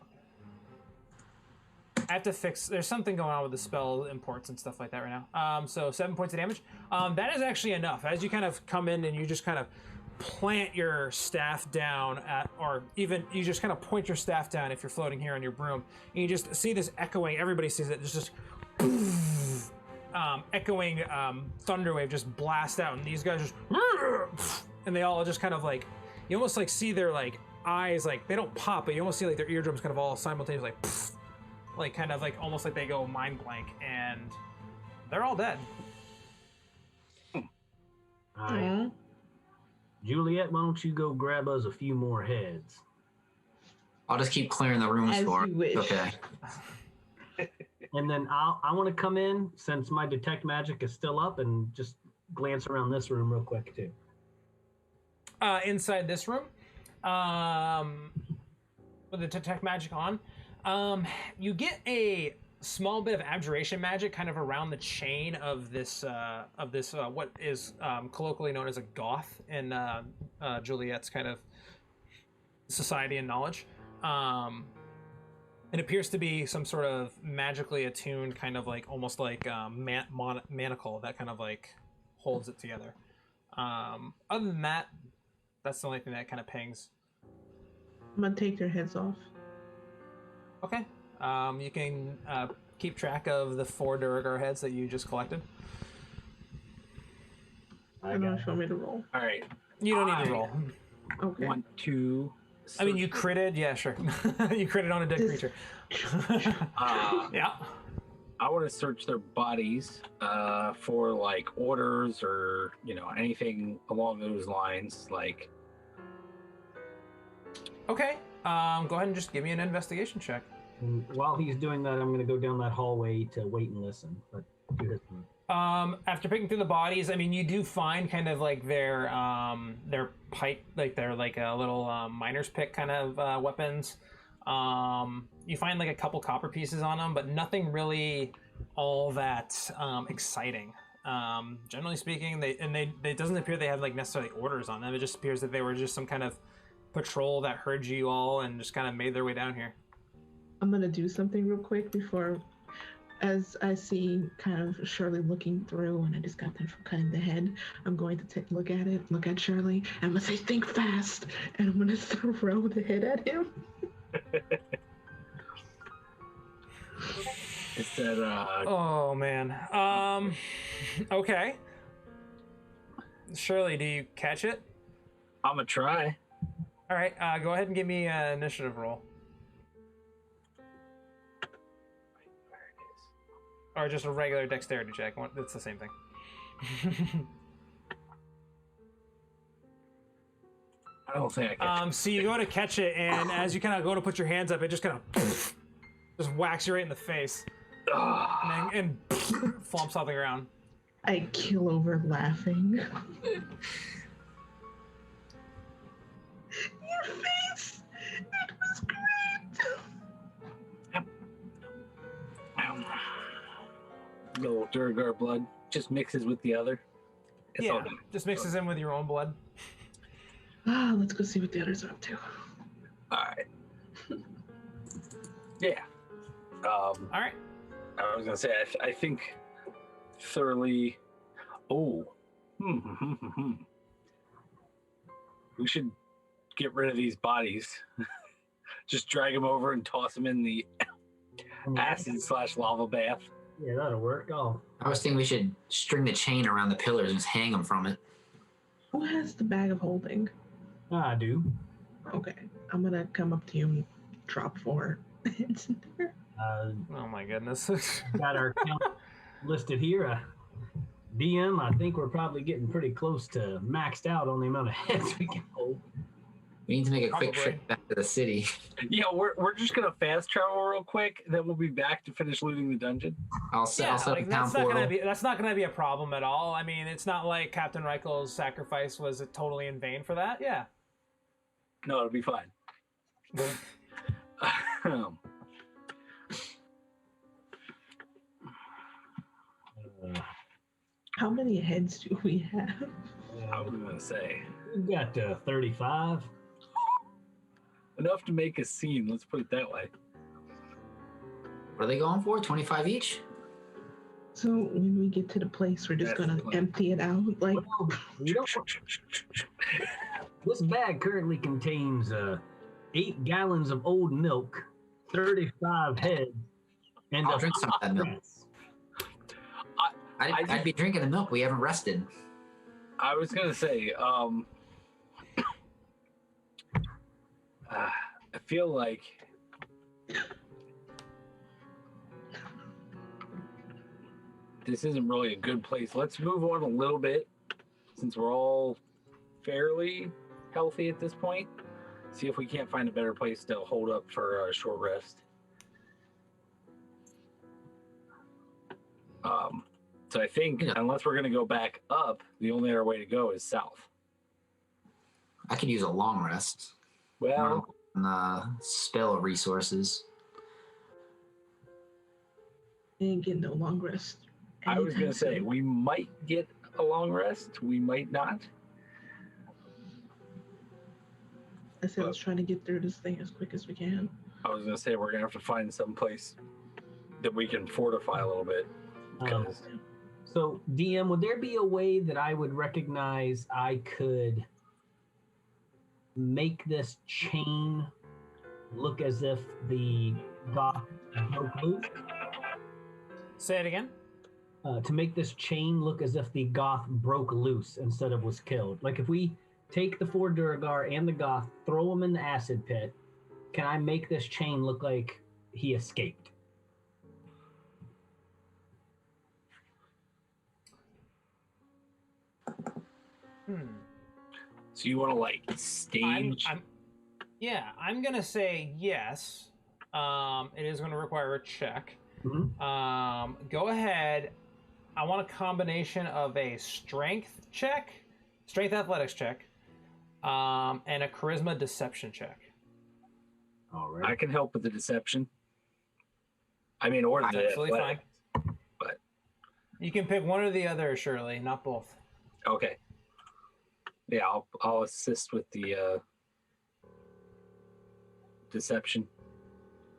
I have to fix. There's something going on with the spell imports and stuff like that right now. So 7 points of damage. That is actually enough. As you kind of come in and you just kind of plant your staff down or even you just kind of point your staff down if you're floating here on your broom, and you just see this echoing. Everybody sees it. Just echoing thunder wave just blast out, and these guys just and they all just kind of like you almost like see their like eyes like they don't pop, but you almost see like their eardrums kind of all simultaneously like kind of like almost like they go mind blank, and they're all dead. All right. Juliet, why don't you go grab us a few more heads? I'll just keep clearing the rooms As for you it. wish. Okay. And then I want to come in, since my detect magic is still up, and just glance around this room real quick too. Inside this room, with the detect magic on, you get a small bit of abjuration magic kind of around the chain of this what is colloquially known as a goth in Juliet's kind of society and knowledge. It appears to be some sort of magically attuned kind of like almost like manacle that kind of like holds it together. Other than that, that's the only thing that kind of pings. I'm gonna take their heads off. Okay. You can keep track of the 4 Duergar heads that you just collected. I don't know if you want me to roll. All right. You don't need to roll. Okay. 1, 2. I mean, you critted. Yeah, sure. You critted on a dead creature. Yeah. I want to search their bodies for like orders or anything along those lines. Like, Okay. Go ahead and just give me an investigation check. And while he's doing that, I'm going to go down that hallway to wait and listen. But do his thing. After picking through the bodies, I mean, you do find kind of like their pipe, like their like a little miner's pick kind of weapons. You find like a couple copper pieces on them, but nothing really all that exciting. Generally speaking, it doesn't appear they have like necessarily orders on them. It just appears that they were just some kind of patrol that heard you all and just kind of made their way down here. I'm gonna do something real quick before, as I see kind of Shirley looking through, and I just got them from cutting the head. I'm going to take a look at it, look at Shirley, and I'm gonna say, "Think fast," and I'm gonna throw the head at him. It's that. Oh man. Okay. Shirley, do you catch it? I'm gonna try. All right. Go ahead and give me an initiative roll. Or just a regular dexterity check. It's the same thing. I don't think I can. So you go to catch it, and as you kind of go to put your hands up, it just kind of just whacks you right in the face, and flumps off the ground. I kill over laughing. Your face! It was great! Little Duergar blood just mixes with the other. It's all Yeah, good. just mixes in with your own blood. Let's go see what the others are up to. All right. Yeah. All right. I was gonna say I think thoroughly. Oh. We should get rid of these bodies. Just drag them over and toss them in the acid/lava bath. Yeah, that'll work. Oh, I was thinking we should string the chain around the pillars and just hang them from it. Who has the bag of holding? I do. Okay, I'm gonna come up to you and drop 4 heads in there. Oh my goodness. Got our count listed here. DM, I think we're probably getting pretty close to maxed out on the amount of heads we can hold. We need to make a quick Probably. trip back to the city. Yeah, we're just gonna fast travel real quick, then we'll be back to finish looting the dungeon. I'll set Yeah, a town that's not portal. gonna be a problem at all. I mean, it's not like Captain Reichel's sacrifice was totally in vain for that. Yeah. No, it'll be fine. How many heads do we have? I was gonna say We've got 35. enough to make a scene. Let's put it that way. What are they going for? 25 each? So when we get to the place, we're just That's the gonna plan. empty it out. Like, Well, you don't- this bag currently contains 8 gallons of old milk, 35 heads, and I'll a drink some of that milk. press. I'd be drinking the milk. We haven't rested. I was gonna say, I feel like this isn't really a good place. Let's move on a little bit, since we're all fairly healthy at this point. See if we can't find a better place to hold up for a short rest. So I think, unless we're gonna go back up, the only other way to go is south. I could use a long rest. Well, Spell resources. ain't getting no long rest. I was gonna anytime say soon. we might get a long rest. We might not. I said let's try to get through this thing as quick as we can. I was gonna say we're gonna have to find some place that we can fortify a little bit. Because So, DM, would there be a way that I would recognize I could make this chain look as if the goth broke loose? Say it again. To make this chain look as if the goth broke loose instead of was killed. Like if we take the 4 Duergar and the goth, throw them in the acid pit, can I make this chain look like he escaped? so you want to like stage? I'm gonna say yes. It is going to require a check. Mhm. Go ahead. I want a combination of a strength athletics check, and a charisma deception check. All I right. can help with the deception. I mean, or the Absolutely athletic. But You can pick one or the other, surely, not both. okay. Yeah, I'll assist with the deception.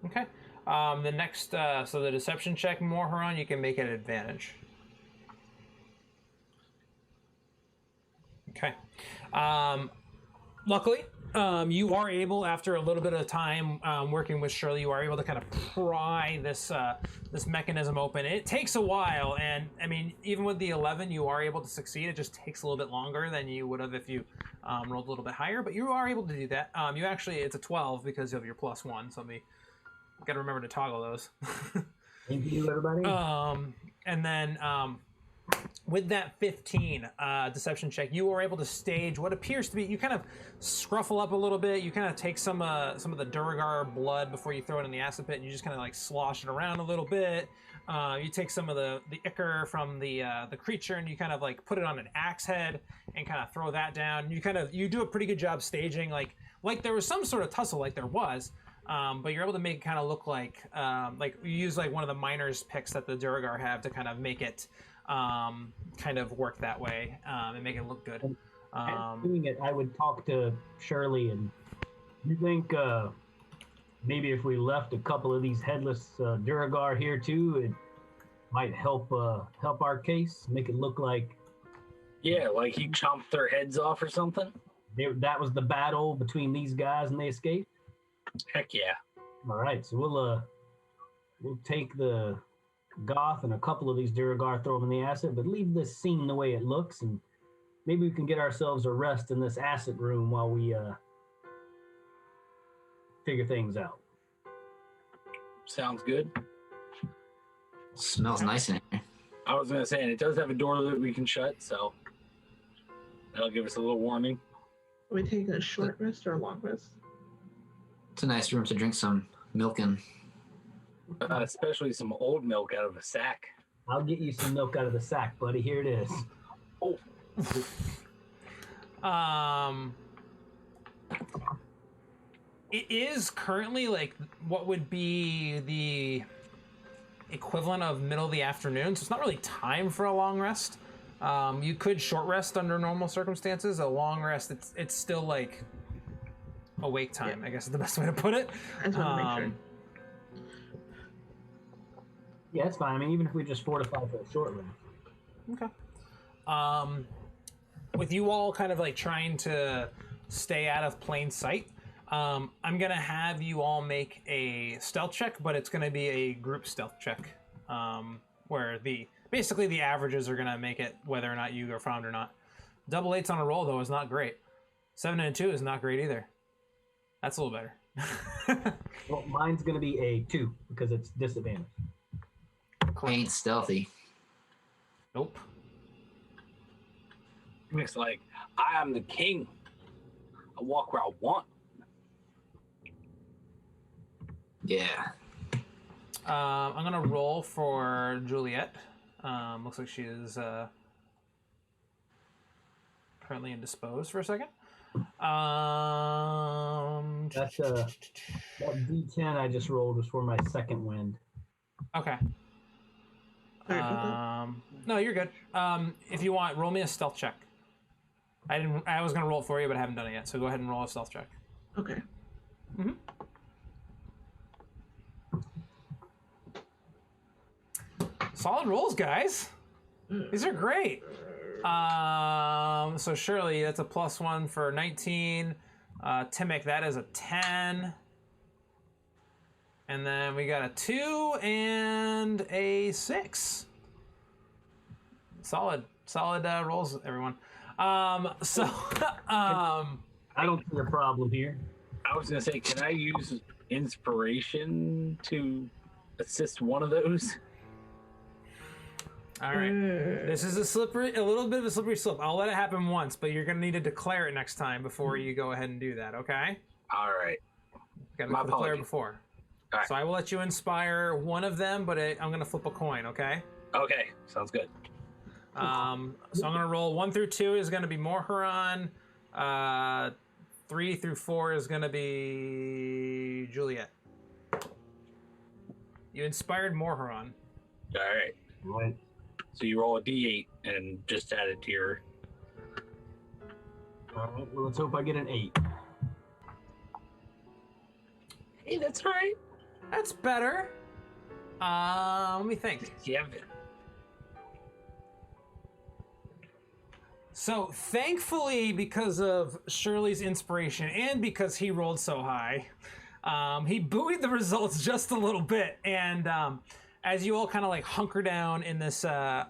Okay. The next, so the deception check, Morharon, you can make it advantage. Okay. Luckily, you are able, after a little bit of time working with Shirley, you are able to kind of pry this this mechanism open. It takes a while, and I mean, even with the 11, you are able to succeed. It just takes a little bit longer than you would have if you rolled a little bit higher, but you are able to do that. You actually, it's a 12 because of your +1, so got to remember to toggle those. Thank you, everybody. And then with that 15 deception check, you are able to stage what appears to be, you kind of scruffle up a little bit, you kind of take some of the Duergar blood before you throw it in the acid pit, and you just kind of like slosh it around a little bit. You take some of the ichor from the creature, and you kind of like put it on an axe head and kind of throw that down. You do a pretty good job staging, like there was some sort of tussle, like there was. But you're able to make it kind of look like you use like one of the miner's picks that the Duergar have to kind of make it kind of work that way and make it look good. As doing it, I would talk to Shirley, and you think maybe if we left a couple of these headless Duergar here too, it might help our case, make it look like Yeah, like he chomped their heads off or something. that was the battle between these guys and they escaped. Heck yeah. All right, so we'll take the goth and a couple of these Duergar, throw them in the acid, but leave this scene the way it looks, and maybe we can get ourselves a rest in this acid room while we figure things out. Sounds good. Smells nice in here. I was gonna say, and it does have a door that we can shut, so that'll give us a little warning. Are we taking a short rest or a long rest? It's a nice room to drink some milk in. Especially some old milk out of a sack. I'll get you some milk out of the sack, buddy. Here it is. Oh. It is currently like what would be the equivalent of middle of the afternoon, so it's not really time for a long rest. You could short rest under normal circumstances. A long rest, it's still like awake time, I guess is the best way to put it. I just want to make sure. Yeah, it's fine. I mean, even if we just fortify for a short rest. Okay. With you all kind of like trying to stay out of plain sight, I'm gonna have you all make a stealth check, but it's gonna be a group stealth check, where basically the averages are gonna make it whether or not you are found or not. Double 8s on a roll though is not great. 7 and a 2 is not great either. That's a little better. Well, mine's going to be a 2 because it's disadvantage. I ain't stealthy. Nope. It's like, I am the king. I walk where I want. Yeah. I'm gonna roll for Juliet. Looks like she is currently indisposed for a second. That's that D10 I just rolled was for my second wind. Okay. Sorry about No, you're good. If you want, roll me a stealth check. I was gonna roll it for you, but I haven't done it yet. So go ahead and roll a stealth check. that. Okay. Mm-hmm. Solid rolls, guys. These are great. So Shirley, that's a +1 for 19. Timic, that is a 10. And then we got a 2 and a 6. Solid rolls, everyone. I don't see a problem here. I was going to say, can I use inspiration to assist one of those? All right. This is a little bit of a slippery slope. I'll let it happen once, but you're going to need to declare it next time before you go ahead and do that, okay? All right. Got to My declare apologies. before. All right. So I will let you inspire one of them, but I'm going to flip a coin, okay? Okay, sounds good. So I'm going to roll 1 through 2 is going to be Morharon. 3 through 4 is going to be Juliet. You inspired Morharon. All right. Right. So you roll a d8 and just add it to your... All right. Well, let's hope I get an 8. Hey, that's all right. That's better. Let me think. Yeah. So thankfully, because of Shirley's inspiration and because he rolled so high, he buoyed the results just a little bit. And as you all kind of like hunker down in this area,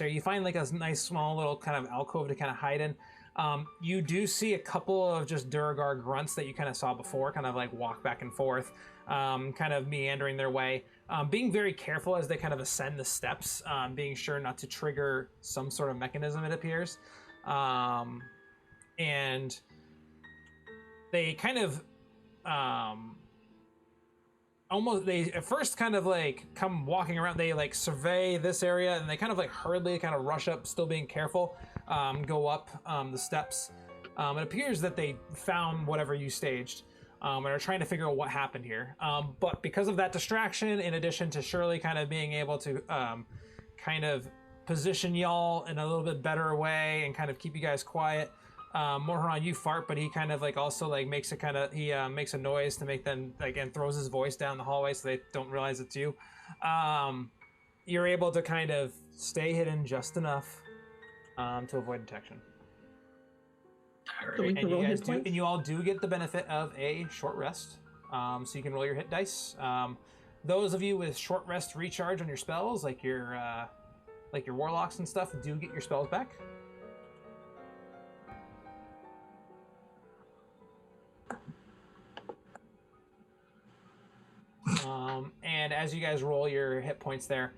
you find like a nice small little kind of alcove to kind of hide in. You do see a couple of just Duergar grunts that you kind of saw before, kind of like walk back and forth, kind of meandering their way, being very careful as they kind of ascend the steps, being sure not to trigger some sort of mechanism, it appears. And they kind of they at first kind of like come walking around, they like survey this area, and they kind of like hurriedly kind of rush up, still being careful, go up the steps. It appears that they found whatever you staged, and are trying to figure out what happened here. But because of that distraction, in addition to Shirley kind of being able to kind of position y'all in a little bit better way and kind of keep you guys quiet, Morharon, you fart, but he kind of like also like makes a noise to make them like, and throws his voice down the hallway so they don't realize it's you. You're able to kind of stay hidden just enough to avoid detection. So we can roll hit points? And you all do get the benefit of a short rest, so you can roll your hit dice. Those of you with short rest recharge on your spells, like your warlocks and stuff, do get your spells back. And as you guys roll your hit points there,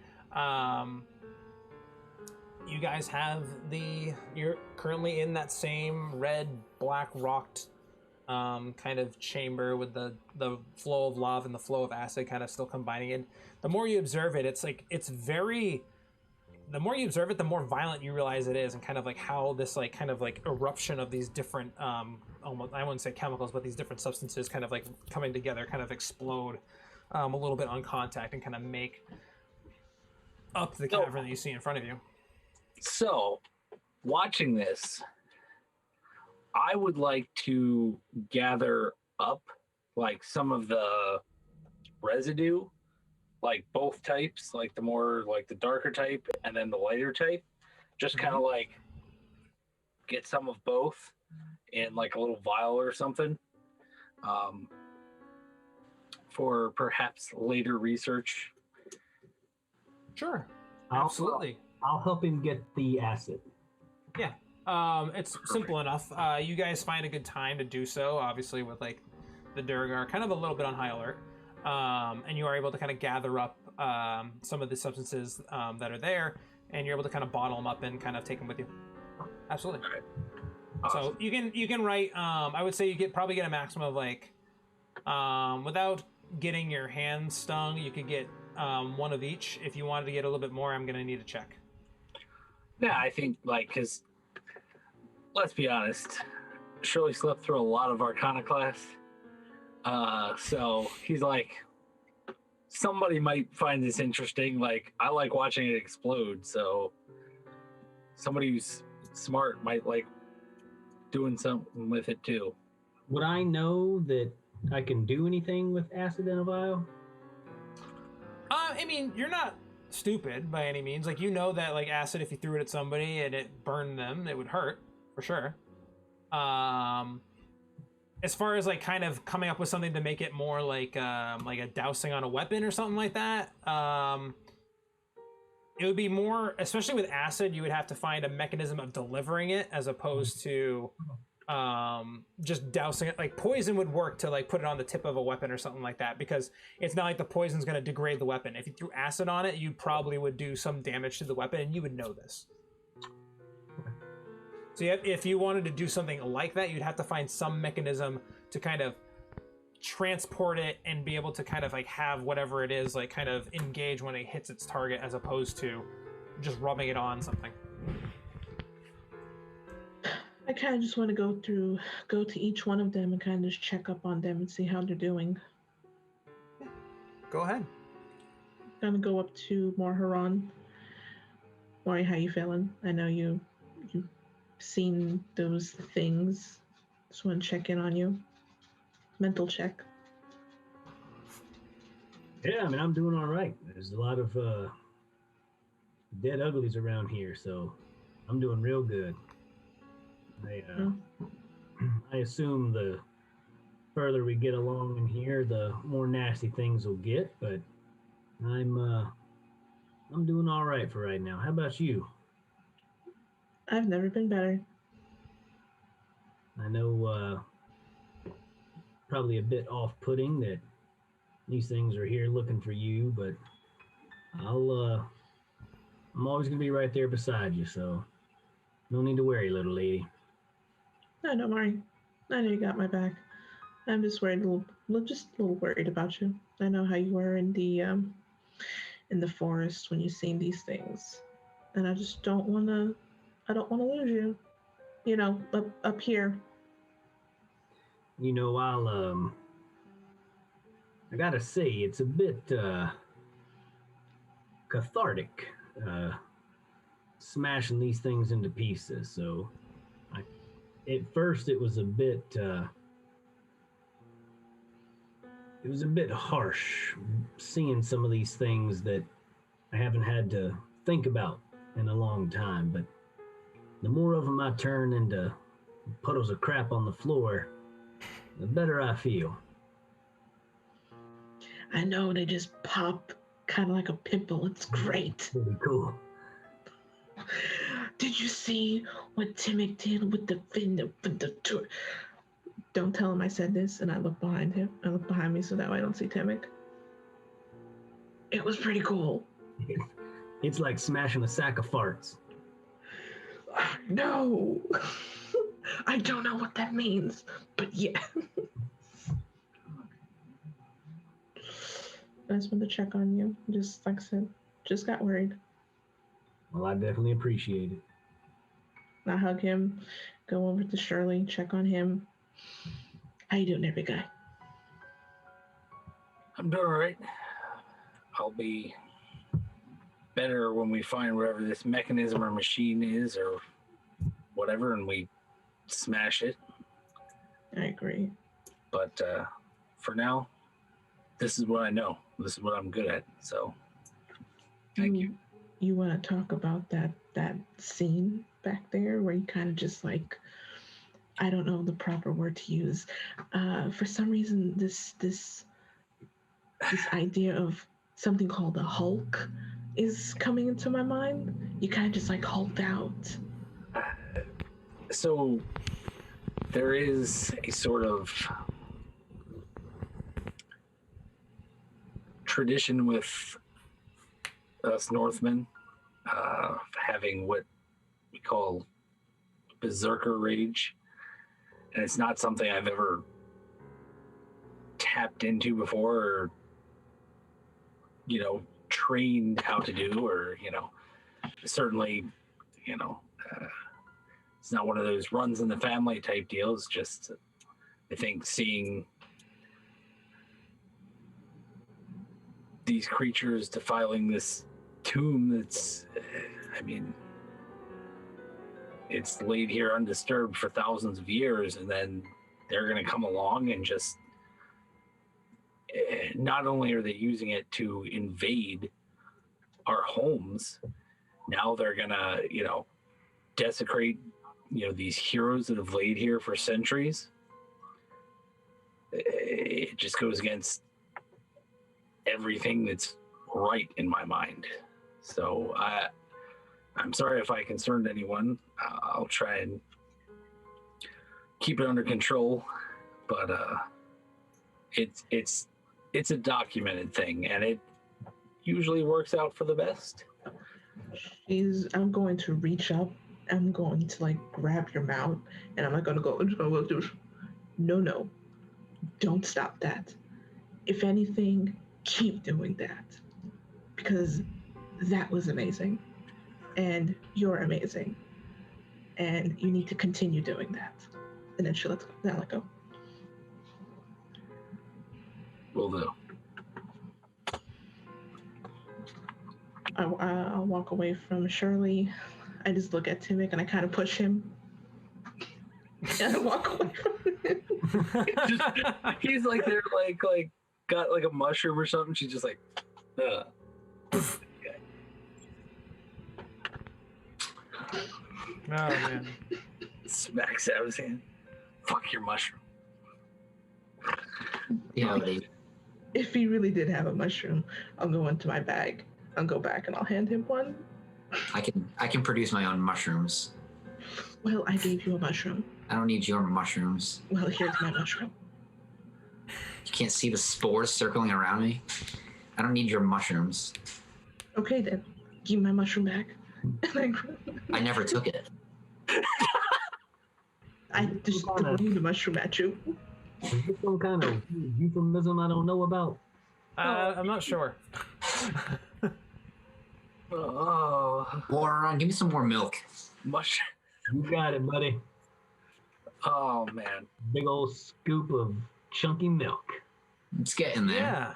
you guys have you're currently in that same red, black rocked kind of chamber with the flow of lava and the flow of acid kind of still combining in. The more you observe it, the more you observe it, the more violent you realize it is, and kind of like how this like kind of like eruption of these different almost, I wouldn't say chemicals, but these different substances kind of like coming together kind of explode a little bit on contact and kind of make up the cavern that you see in front of you. So, watching this, I would like to gather up like some of the residue, like both types, like the more like the darker type and then the lighter type, just kind of like get some of both in like a little vial or something, for perhaps later research. Sure, absolutely. I'll help him get the acid. Yeah, it's simple enough. You guys find a good time to do so, obviously with like the Duergar kind of a little bit on high alert, and you are able to kind of gather up some of the substances that are there, and you're able to kind of bottle them up and kind of take them with you. Absolutely. All right. Awesome. So you can write. I would say you probably get a maximum of like, without getting your hands stung, you could get one of each. If you wanted to get a little bit more, I'm gonna need a check. Yeah, I think like because let's be honest, Shirley slept through a lot of Arcana class, so he's like, somebody might find this interesting. Like, I like watching it explode, so somebody who's smart might like doing something with it too. Would I know that I can do anything with acid in a vial? I mean, you're not stupid by any means. Like, you know that like acid, if you threw it at somebody and it burned them, it would hurt for sure. As far as like kind of coming up with something to make it more like a dousing on a weapon or something like that, it would be more, especially with acid, you would have to find a mechanism of delivering it as opposed to just dousing it. Like poison would work to like put it on the tip of a weapon or something like that, because it's not like the poison's going to degrade the weapon. If you threw acid on it, you probably would do some damage to the weapon, and you would know this. So if you wanted to do something like that, you'd have to find some mechanism to kind of transport it and be able to kind of like have whatever it is like kind of engage when it hits its target, as opposed to just rubbing it on something. I kind of just want to go to each one of them and kind of just check up on them and see how they're doing. Go ahead. Gonna go up to Morharon. Mori, how you feeling? I know you've seen those things. Just want to check in on you. Mental check. Yeah, I mean, I'm doing all right. There's a lot of dead uglies around here, so I'm doing real good. I assume the further we get along in here, the more nasty things will get, but I'm doing all right for right now. How about you? I've never been better. I know probably a bit off-putting that these things are here looking for you, but I'm always gonna be right there beside you, so no need to worry, little lady. No, don't worry. I know you got my back. I'm just worried, just a little worried about you. I know how you were in the forest when you seen these things, and I just don't want to. I don't want to lose you. You know, up here. You know, I gotta say, it's a bit cathartic, smashing these things into pieces. So, at first, it was a bit harsh seeing some of these things that I haven't had to think about in a long time. But the more of them I turn into puddles of crap on the floor, the better I feel. I know, they just pop kind of like a pimple. It's great. Pretty cool. Did you see what Timmick did with the tour? Don't tell him I said this, and I look behind him. I look behind me so that way I don't see Timmick. It was pretty cool. It's like smashing a sack of farts. No. I don't know what that means, but yeah. I just wanted to check on you. Just like I said, just got worried. Well, I definitely appreciate it. I hug him, go over to Shirley, check on him. How you doing there, big guy? I'm doing all right. I'll be better when we find wherever this mechanism or machine is or whatever, and we smash it. I agree. But for now, this is what I know. This is what I'm good at. So, thank you. You want to talk about that scene back there where you kind of just like, I don't know the proper word to use. For some reason, this idea of something called a Hulk is coming into my mind. You kind of just like hulked out. So there is a sort of tradition with us Northmen having what we call berserker rage, and it's not something I've ever tapped into before or trained how to do, or certainly it's not one of those runs in the family type deals. Just I think seeing these creatures defiling this tomb that's it's laid here undisturbed for thousands of years, and then they're going to come along and just not only are they using it to invade our homes, now they're going to desecrate these heroes that have laid here for centuries. It just goes against everything that's right in my mind. So I'm sorry if I concerned anyone. I'll try and keep it under control, but it's a documented thing, and it usually works out for the best. I'm going to reach up. I'm going to like grab your mouth, and I'm not going to go. I'm just going to go. No, don't stop that. If anything, keep doing that, because that was amazing, and you're amazing, and you need to continue doing that. And then she let go. Will do. I'll walk away from Shirley. I just look at Timmick and I kind of push him. And I walk away from him. He's like they're like got like a mushroom or something. She's just like, okay. Oh man. Smacks out of his hand. Fuck your mushroom. Yeah, buddy. If he really did have a mushroom, I'll go into my bag. I'll go back and I'll hand him one. I can produce my own mushrooms. Well, I gave you a mushroom. I don't need your mushrooms. Well, here's my mushroom. You can't see the spores circling around me? I don't need your mushrooms. Okay then, give me my mushroom back. I never took it. I just threw the mushroom at you. Is this some kind of euphemism I don't know about? I'm not sure. Oh, Warlord, give me some more milk. mushroom. You got it, buddy. Oh man. Big old scoop of chunky milk. It's getting there. Yeah.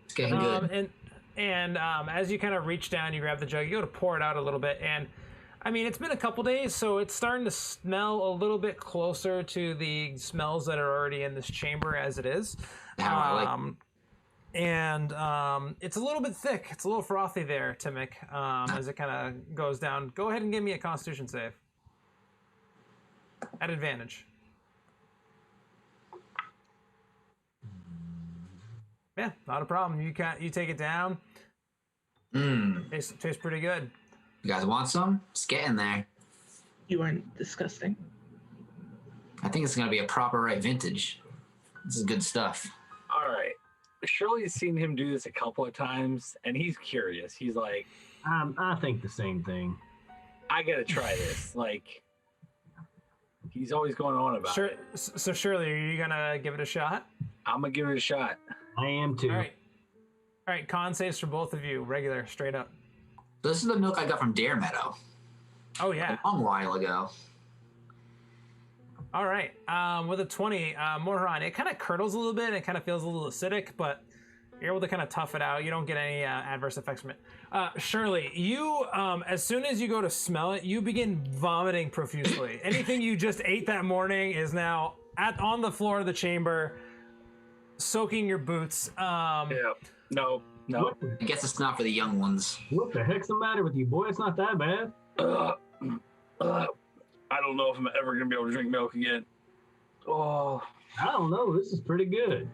It's getting good. And as you kind of reach down, you grab the jug, you go to pour it out a little bit, and I mean, it's been a couple days, so it's starting to smell a little bit closer to the smells that are already in this chamber as it is. It's a little bit thick. It's a little frothy there, Timmick, as it kind of goes down. Go ahead and give me a Constitution save. At advantage. Yeah, not a problem. You take it down. Tastes pretty good. You guys want some? It's getting there. You aren't disgusting. I think it's going to be a proper right vintage. This is good stuff. All right. Shirley's seen him do this a couple of times, and he's curious. He's like, I think the same thing. I gotta try this. Like, he's always going on about Sure. it. So Shirley, are you gonna give it a shot? I'm gonna give it a shot. I am too. All right. Con saves for both of you, regular, straight up. This is the milk I got from Dare Meadow Oh yeah. a long while ago. All right. With a 20, Moran, it kind of curdles a little bit. It kind of feels a little acidic, but you're able to kind of tough it out. You don't get any adverse effects from it. Shirley, you, as soon as you go to smell it, you begin vomiting profusely. Anything you just ate that morning is now on the floor of the chamber, soaking your boots. Yeah. No. I guess it's not for the young ones. What the heck's the matter with you, boy? It's not that bad. I don't know if I'm ever gonna be able to drink milk again. Oh, I don't know. This is pretty good.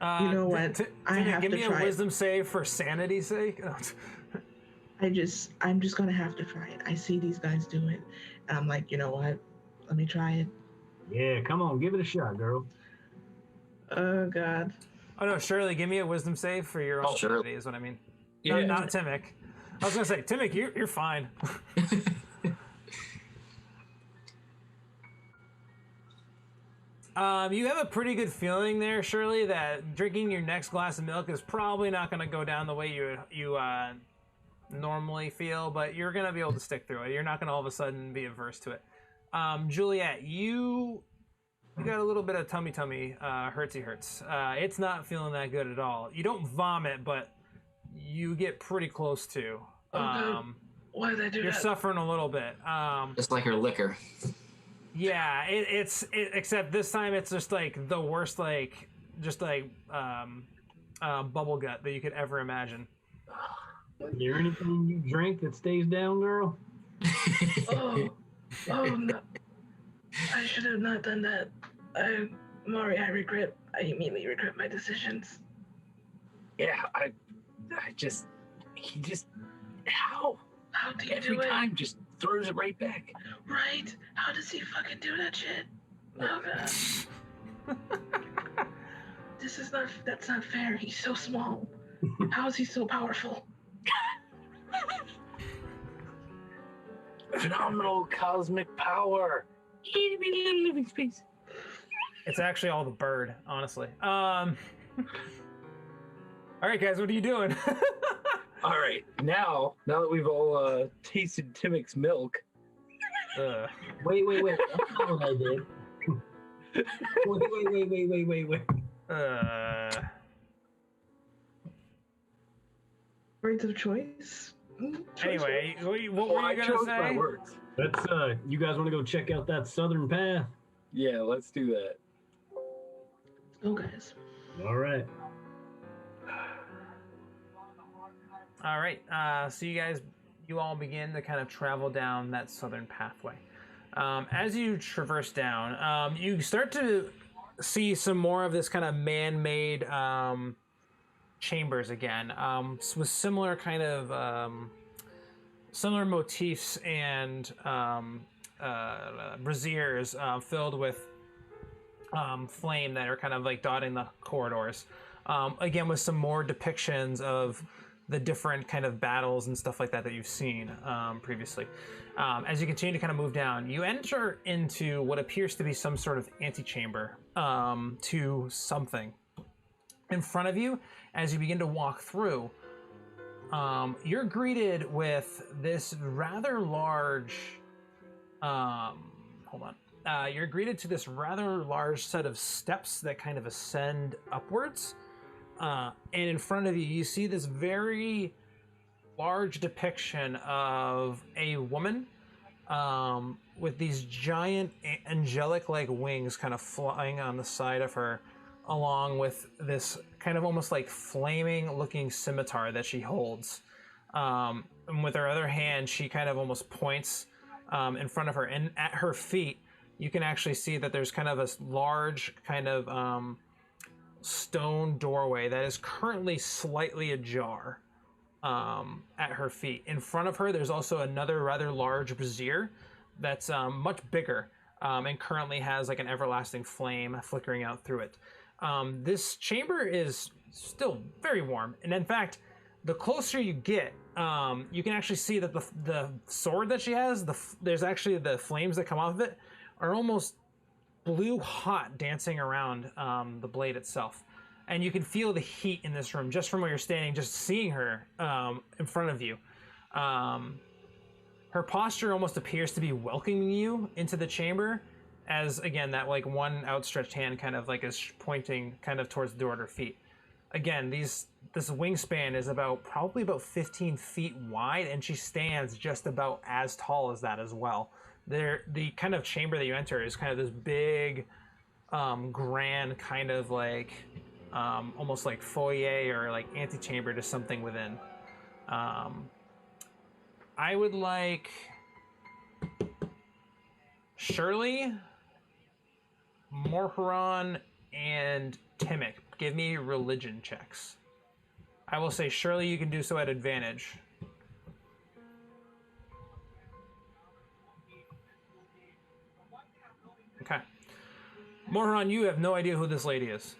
You know what? I have give to me try a it. wisdom save for sanity's sake. I'm just gonna have to try it. I see these guys do it, and I'm like, you know what? Let me try it. Yeah, come on, give it a shot, girl. Oh God. Oh no, Shirley, give me a wisdom save for your own Oh, sure. sanity is what I mean. yeah. No, not Timic. I was gonna say, Timic, you're fine. You have a pretty good feeling there, Shirley, that drinking your next glass of milk is probably not going to go down the way you normally feel, but you're going to be able to stick through it. You're not going to all of a sudden be averse to it. Juliet, you got a little bit of tummy hurtsy hurts. It's not feeling that good at all. You don't vomit, but you get pretty close to. Why did I do You're that? suffering a little bit. Just like her liquor. Yeah, except this time it's just like the worst, like just like bubble gut that you could ever imagine. Is there anything you drink that stays down, girl? Oh no! I should have not done that. Maury, I immediately regret my decisions. Yeah, he just, how? How do you Every do it? time just throws it right back. Right? How does he fucking do that shit? Oh God. That's not fair. He's so small. How is he so powerful? Phenomenal cosmic power. Itty bitty little living space. It's actually all the bird, honestly. All right, guys, what are you doing? All right, now that we've all tasted Timic's milk, Wait. That's not what I did. Wait. Words of choice? Anyway, what were I you gonna chose my say? words. Let's you guys want to go check out that southern path? Yeah, let's do that. Go, guys. All right. All right, so you all begin to kind of travel down that southern pathway. As you traverse down, you start to see some more of this kind of man-made chambers again, with similar kind of similar motifs and braziers filled with flame that are kind of like dotting the corridors. Again, with some more depictions of the different kind of battles and stuff like that you've seen previously. As you continue to kind of move down, you enter into what appears to be some sort of antechamber to something. In front of you, as you begin to walk through, you're greeted with this rather large, you're greeted to this rather large set of steps that kind of ascend upwards. And in front of you, you see this very large depiction of a woman with these giant angelic-like wings kind of flying on the side of her, along with this kind of almost like flaming-looking scimitar that she holds. And with her other hand, she kind of almost points in front of her. And at her feet, you can actually see that there's kind of a large kind of stone doorway that is currently slightly ajar at her feet. In front of her, there's also another rather large brazier that's much bigger and currently has like an everlasting flame flickering out through it. This chamber is still very warm, and in fact, the closer you get, you can actually see that the sword that she has, there's actually the flames that come off of it are almost blue hot dancing around the blade itself. And you can feel the heat in this room just from where you're standing, just seeing her in front of you. Her posture almost appears to be welcoming you into the chamber, as again that like one outstretched hand kind of like is pointing kind of towards the door at her feet. Again, this wingspan is probably about 15 feet wide, and she stands just about as tall as that as well. The kind of chamber that you enter is kind of this big, grand kind of like almost like foyer or like antechamber to something within. I would like Shirley, Morharon, and Timic. Give me religion checks. I will say, Shirley, you can do so at advantage. Okay. Morharon, you have no idea who this lady is.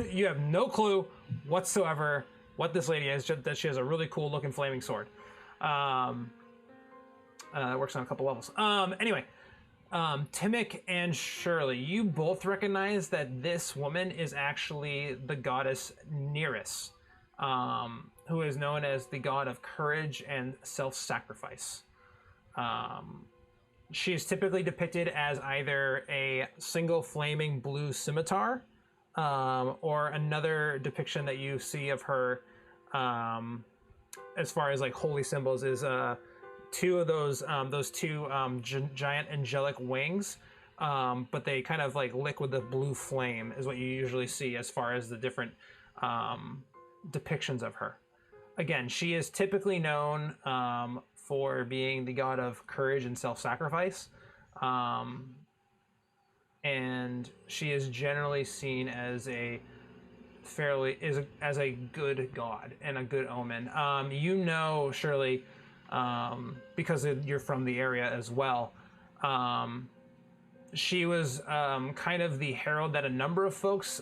You have no clue whatsoever what this lady is, just that she has a really cool looking flaming sword. That works on a couple levels. Anyway, Timic and Shirley, you both recognize that this woman is actually the goddess Nereus, who is known as the god of courage and self-sacrifice. She is typically depicted as either a single flaming blue scimitar, or another depiction that you see of her, as far as like holy symbols, is two of those two giant angelic wings, but they kind of like liquid the blue flame is what you usually see as far as the different depictions of her. Again, she is typically known for being the god of courage and self-sacrifice, and she is generally seen as a good god and a good omen. You know, Shirley, because you're from the area as well. She was kind of the herald that a number of folks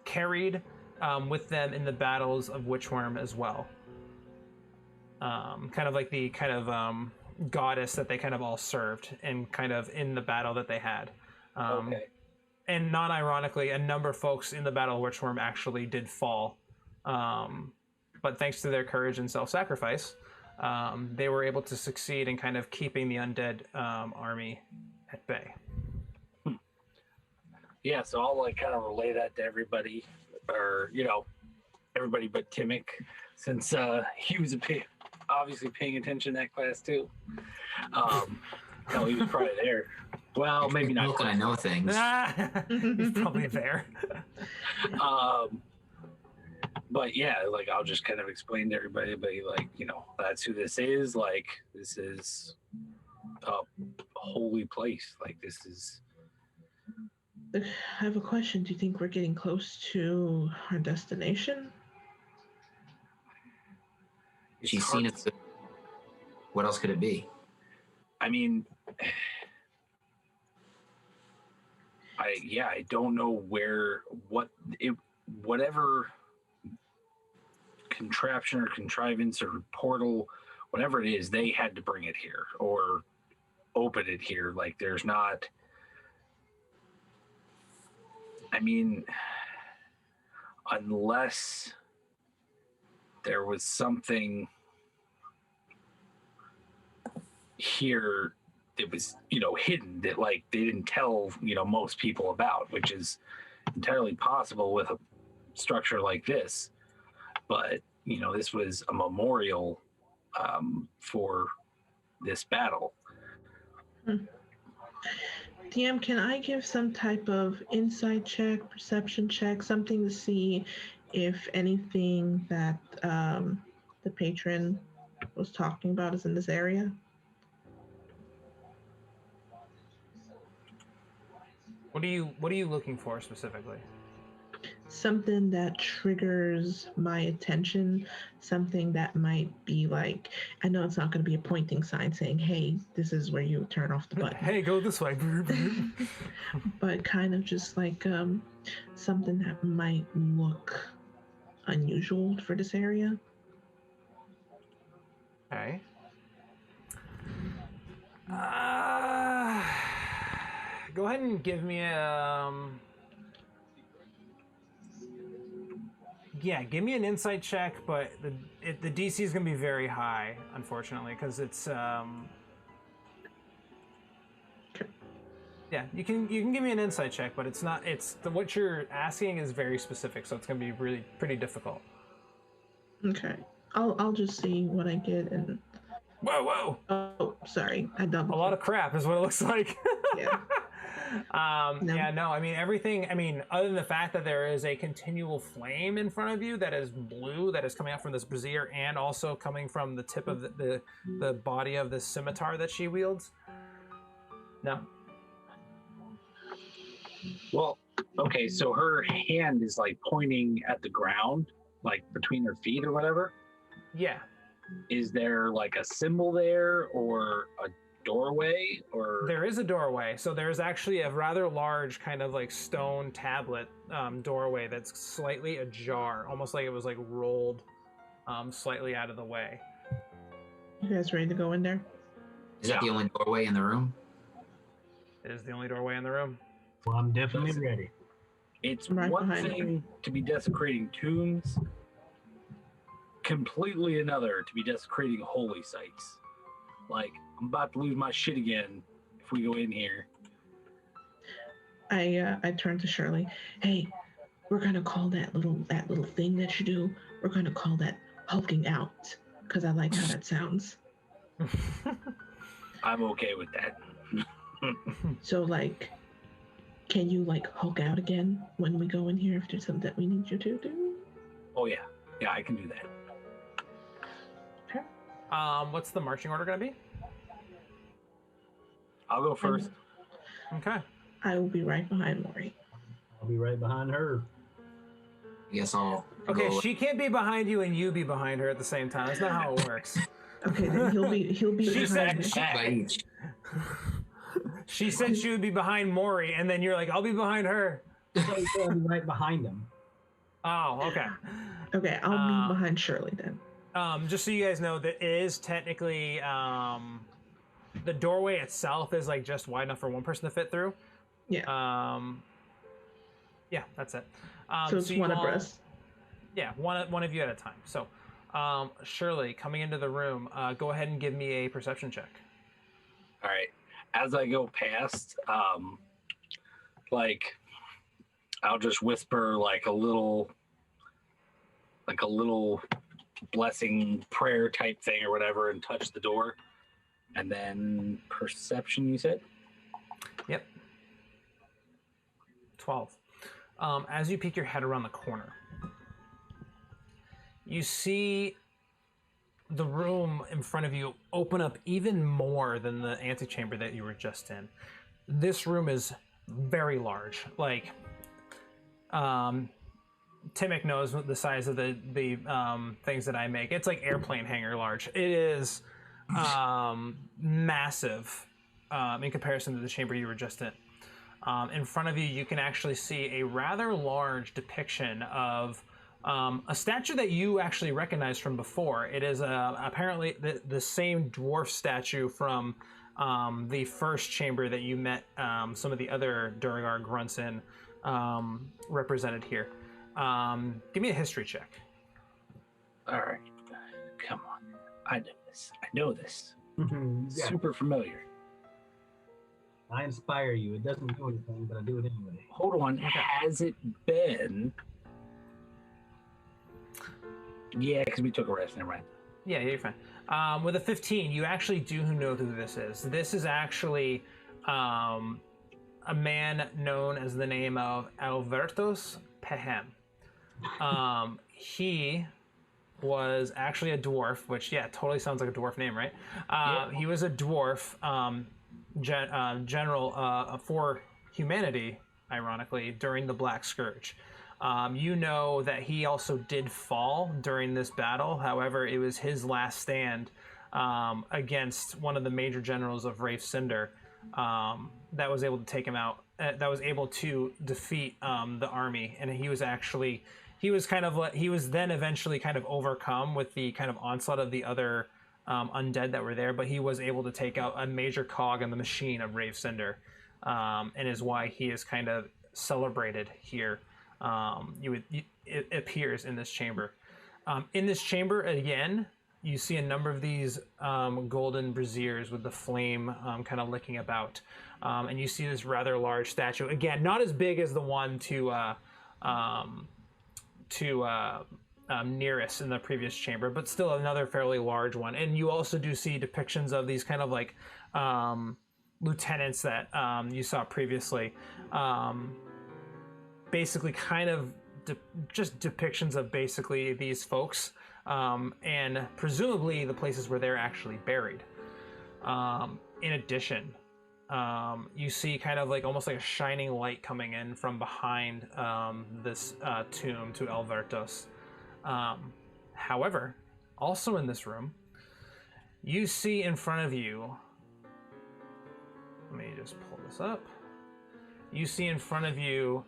carried with them in the battles of Witchworm as well. Kind of like the kind of goddess that they kind of all served and kind of in the battle that they had. Okay. And not ironically, a number of folks in the Battle of Witchworm actually did fall. But thanks to their courage and self-sacrifice, they were able to succeed in kind of keeping the undead army at bay. Yeah, so I'll like kind of relay that to everybody, or everybody but Timic, since he was obviously paying attention to that class too. No, he was probably there. Well, maybe not. How can I know things? He's probably there. But yeah, like I'll just kind of explain to everybody, like, that's who this is. Like, this is a holy place. Like, this is. I have a question. Do you think we're getting close to our destination? She's seen it. What else could it be? I mean, I don't know whatever contraption or contrivance or portal, whatever it is, they had to bring it here or open it here. Like, there's not. I mean, unless there was something here that was, hidden that like they didn't tell, most people about, which is entirely possible with a structure like this. But, this was a memorial for this battle. DM, can I give some type of insight check, perception check, something to see if anything that the patron was talking about is in this area? What are you looking for specifically? Something that triggers my attention, something that might be like, I know it's not going to be a pointing sign saying, hey, this is where you turn off the button. Hey, go this way. But kind of just like something that might look unusual for this area. Okay. Go ahead and give me a. Yeah, give me an insight check, but the DC is going to be very high, unfortunately, because it's. Yeah, you can give me an insight check, but it's not. What you're asking is very specific, so it's going to be really pretty difficult. Okay. I'll just see what I get and. Whoa! Oh, sorry. I doubled. A lot of crap is what it looks like. Yeah. No. Yeah, no, I mean, everything, other than the fact that there is a continual flame in front of you that is blue, that is coming out from this brazier, and also coming from the tip of the body of this scimitar that she wields. No. Well, okay, so her hand is like pointing at the ground, like between her feet or whatever. Yeah. Is there like a symbol there or a doorway or? There is a doorway. So there's actually a rather large kind of like stone tablet doorway that's slightly ajar, almost like it was like rolled slightly out of the way. You guys ready to go in there? Is that the only doorway in the room? It is the only doorway in the room. Well, I'm definitely ready. It's Right one behind thing to be desecrating tombs, completely another to be desecrating holy sites. Like, I'm about to lose my shit again if we go in here. I turn to Shirley. Hey, we're gonna call that little thing that you do. We're gonna call that hulking out because I like how that sounds. I'm okay with that. So like, can you like hulk out again when we go in here if there's something that we need you to do? Oh yeah, I can do that. Okay. What's the marching order gonna be? I'll go first. Okay. I will be right behind Maury. I'll be right behind her. I guess I'll Okay, go. she can't be behind you and you be behind her at the same time. That's not how it works. Okay, then he'll be She behind said- me. By each. She said she would be behind Maury, and then you're like, I'll be behind her. So I'll be right behind them. Oh, okay. Okay, I'll be behind Shirley then. Just so you guys know, that is technically the doorway itself is like just wide enough for one person to fit through. Yeah. Yeah, that's it. So it's you one all- abreast. Yeah, one of you at a time. So, Shirley, coming into the room, go ahead and give me a perception check. All right. As I go past, like, I'll just whisper like a little blessing prayer type thing or whatever, and touch the door, and then perception. You said? Yep. 12. As you peek your head around the corner, you see the room in front of you open up even more than the antechamber that you were just in. This room is very large. Like, Timic knows the size of the things that I make. It's like airplane hangar large. It is massive in comparison to the chamber you were just in. In front of you, you can actually see a rather large depiction of a statue that you actually recognize from before. It is apparently the same dwarf statue from the first chamber that you met some of the other Duergar grunts in, represented here. Give me a history check. All right. Come on. I know this. Yeah. Super familiar. I inspire you. It doesn't do anything, but I do it anyway. Hold on. Has it been? Yeah, because we took a rest. Never mind. Yeah, you're fine. With a 15, you actually do know who this is. This is actually a man known as the name of Albertos Pehem. He was actually a dwarf, which, yeah, totally sounds like a dwarf name, right? He was a dwarf general for humanity, ironically, during the Black Scourge. You know that he also did fall during this battle. However, it was his last stand against one of the major generals of Wraith Cinder that was able to take him out. That was able to defeat the army, and he was then eventually kind of overcome with the kind of onslaught of the other undead that were there, but he was able to take out a major cog in the machine of Rave Cinder, and is why he is kind of celebrated here. It appears in this chamber. In this chamber, again, you see a number of these golden braziers with the flame kind of licking about. And you see this rather large statue. Again, not as big as the one to nearest in the previous chamber, but still another fairly large one. And you also do see depictions of these kind of like lieutenants that you saw previously. Basically kind of just depictions of basically these folks and presumably the places where they're actually buried. In addition, you see kind of like almost like a shining light coming in from behind this tomb to Albertos. However, also in this room, you see in front of you, let me just pull this up. You see in front of you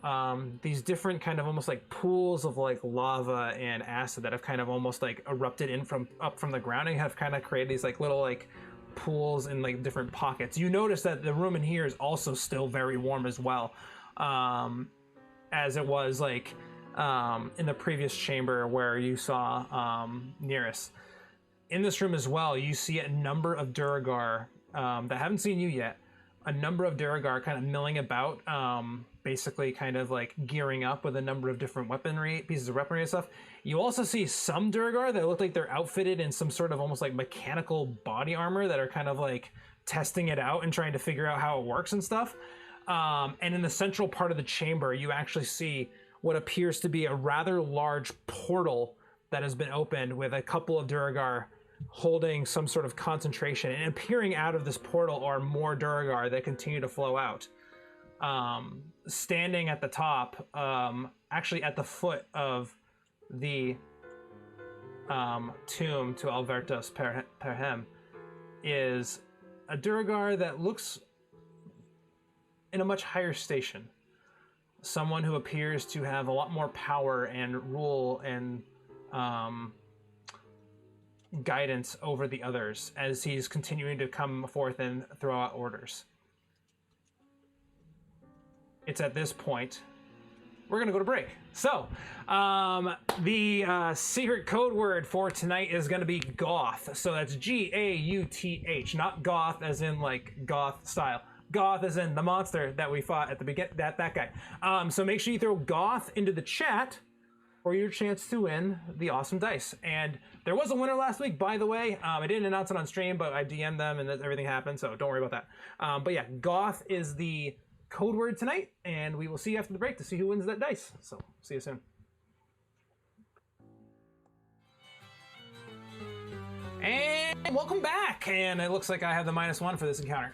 these different kind of almost like pools of like lava and acid that have kind of almost like erupted up from the ground and have kind of created these like little like pools in like different pockets. You notice that the room in here is also still very warm as well, as it was like in the previous chamber where you saw Nearest. In this room as well, you see a number of Duergar that haven't seen you yet. A number of Duergar kind of milling about, basically kind of like gearing up with a number of different pieces of weaponry and stuff. You also see some Duergar that look like they're outfitted in some sort of almost like mechanical body armor that are kind of like testing it out and trying to figure out how it works and stuff. And in the central part of the chamber, you actually see what appears to be a rather large portal that has been opened with a couple of Duergar holding some sort of concentration, and appearing out of this portal are more Duergar that continue to flow out. Standing at the top, actually at the foot of the tomb to Albertos Perhem, is a Duergar that looks in a much higher station. Someone who appears to have a lot more power and rule and guidance over the others as he's continuing to come forth and throw out orders. It's at this point we're gonna go to break. So the secret code word for tonight is gonna be goth. So that's G-A-U-T-H, not goth as in like goth style. Goth as in the monster that we fought at the beginning, that guy. So make sure you throw goth into the chat for your chance to win the awesome dice. And there was a winner last week, by the way. I didn't announce it on stream, but I DM'd them and everything happened, so don't worry about that. But yeah, goth is the code word tonight, and we will see you after the break to see who wins that dice. So see you soon. And welcome back. And it looks like I have the -1 for this encounter.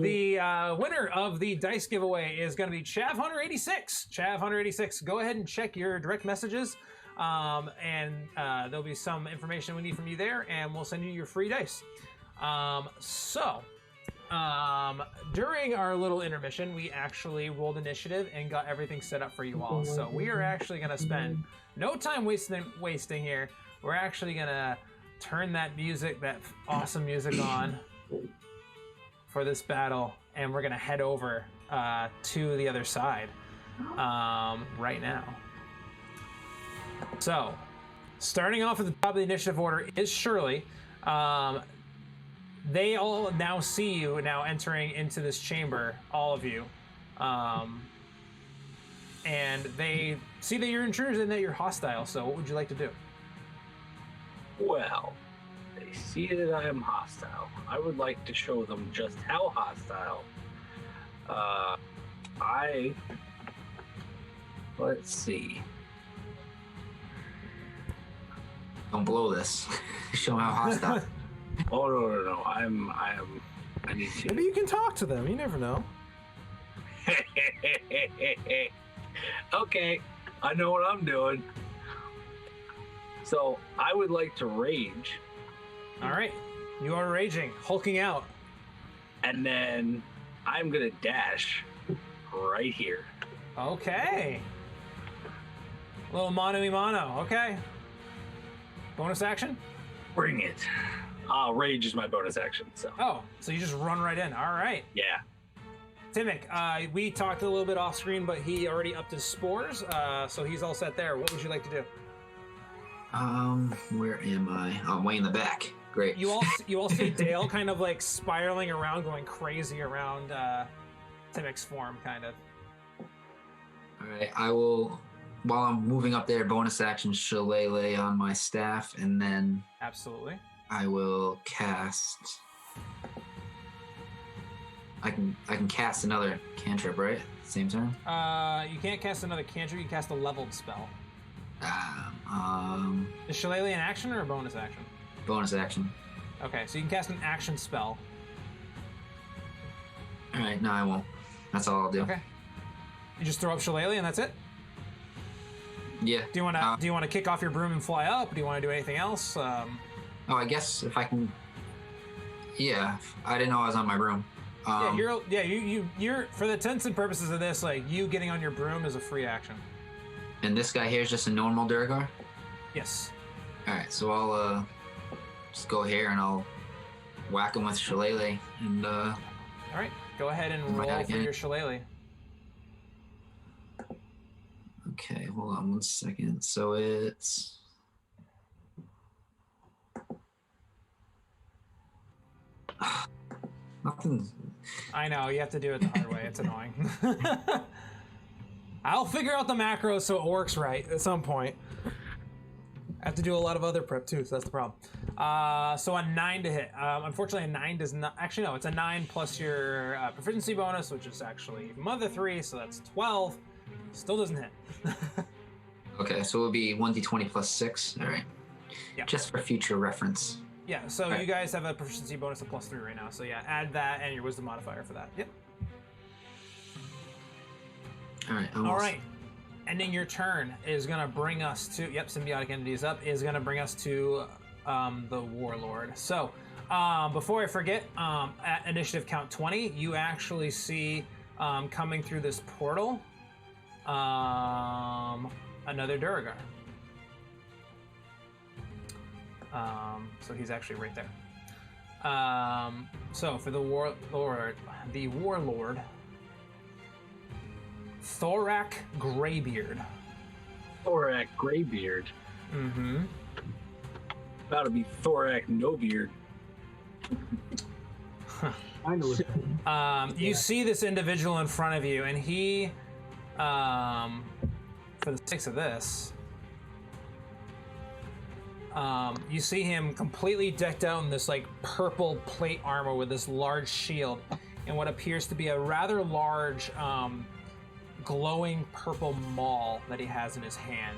The winner of the dice giveaway is going to be Chav Hunter 86. Chav Hunter 86. Go ahead and check your direct messages, and there'll be some information we need from you there, and we'll send you your free dice. During our little intermission, we actually rolled initiative and got everything set up for you all. So we are actually going to spend no time wasting here. We're actually gonna turn that music, that awesome music on for this battle, and we're gonna head over to the other side right now. So, starting off at the top of the initiative order is Shirley. They all now see you now entering into this chamber, all of you. And they see that you're intruders and that you're hostile, so what would you like to do? Well, they see that I am hostile. I would like to show them just how hostile. Let's see. Don't blow this. Show how hostile. Oh no! I need to. Maybe you can talk to them. You never know. Okay, I know what I'm doing. So I would like to rage. All right, you are raging, hulking out, and then I'm gonna dash right here. Okay. A little mano a mano. Okay. Bonus action. Bring it. Rage is my bonus action. So. Oh, so you just run right in. All right. Yeah. Timic, we talked a little bit off screen, but he already upped his spores, so he's all set there. What would you like to do? Where am I? I'm way in the back. Great. You all see Dale kind of like spiraling around, going crazy around Timic's form, kind of. All right, I will, while I'm moving up there, bonus action Shillelagh on my staff, and then Absolutely. I will cast. I can cast another cantrip, right? Same turn. You can't cast another cantrip. You can cast a leveled spell. Is Shillelagh an action or a bonus action? Bonus action. Okay, so you can cast an action spell. All right, no, I won't. That's all I'll do. Okay. You just throw up Shillelagh and that's it. Yeah. Do you want to kick off your broom and fly up? Do you want to do anything else? Oh, I guess if I can. Yeah, I didn't know I was on my broom. You're for the intents and purposes of this, like you getting on your broom is a free action. And this guy here is just a normal Duergar? Yes. All right, so I'll just go here and I'll whack him with Shillelagh and All right, go ahead and roll for your Shillelagh. Okay, hold on 1 second. So it's nothing. I know, you have to do it the hard way. It's annoying. I'll figure out the macros so it works right at some point. I have to do a lot of other prep too, so that's the problem. So a 9 to hit. Unfortunately, a 9 does not. Actually, no, it's a 9 plus your proficiency bonus, which is actually mother 3, so that's 12. Still doesn't hit. Okay, so it'll be 1d20 plus 6. All right. Yeah. Just for future reference. Yeah, so All right. you guys have a proficiency bonus of plus 3 right now. So yeah, add that and your wisdom modifier for that. Yep. All right. All right. Ending your turn is going to bring us to, symbiotic entities up, is going to bring us to the Warlord. So before I forget, at initiative count 20, you actually see coming through this portal another Duergar. So he's actually right there. So for the Warlord, Thorac Greybeard. Thorac Greybeard. Mm-hmm. About to be Thorac No Beard. I know it. You see this individual in front of you, and he, for the sake of this, you see him completely decked out in this like purple plate armor with this large shield, and what appears to be a rather large, glowing purple maul that he has in his hand.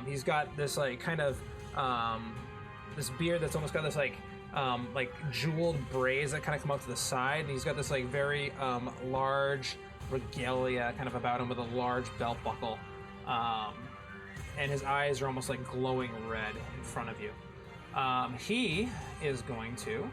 He's got this like kind of this beard that's almost got this like jeweled braids that kind of come out to the side, and he's got this like very large regalia kind of about him with a large belt buckle, and his eyes are almost like glowing red in front of you. He is going to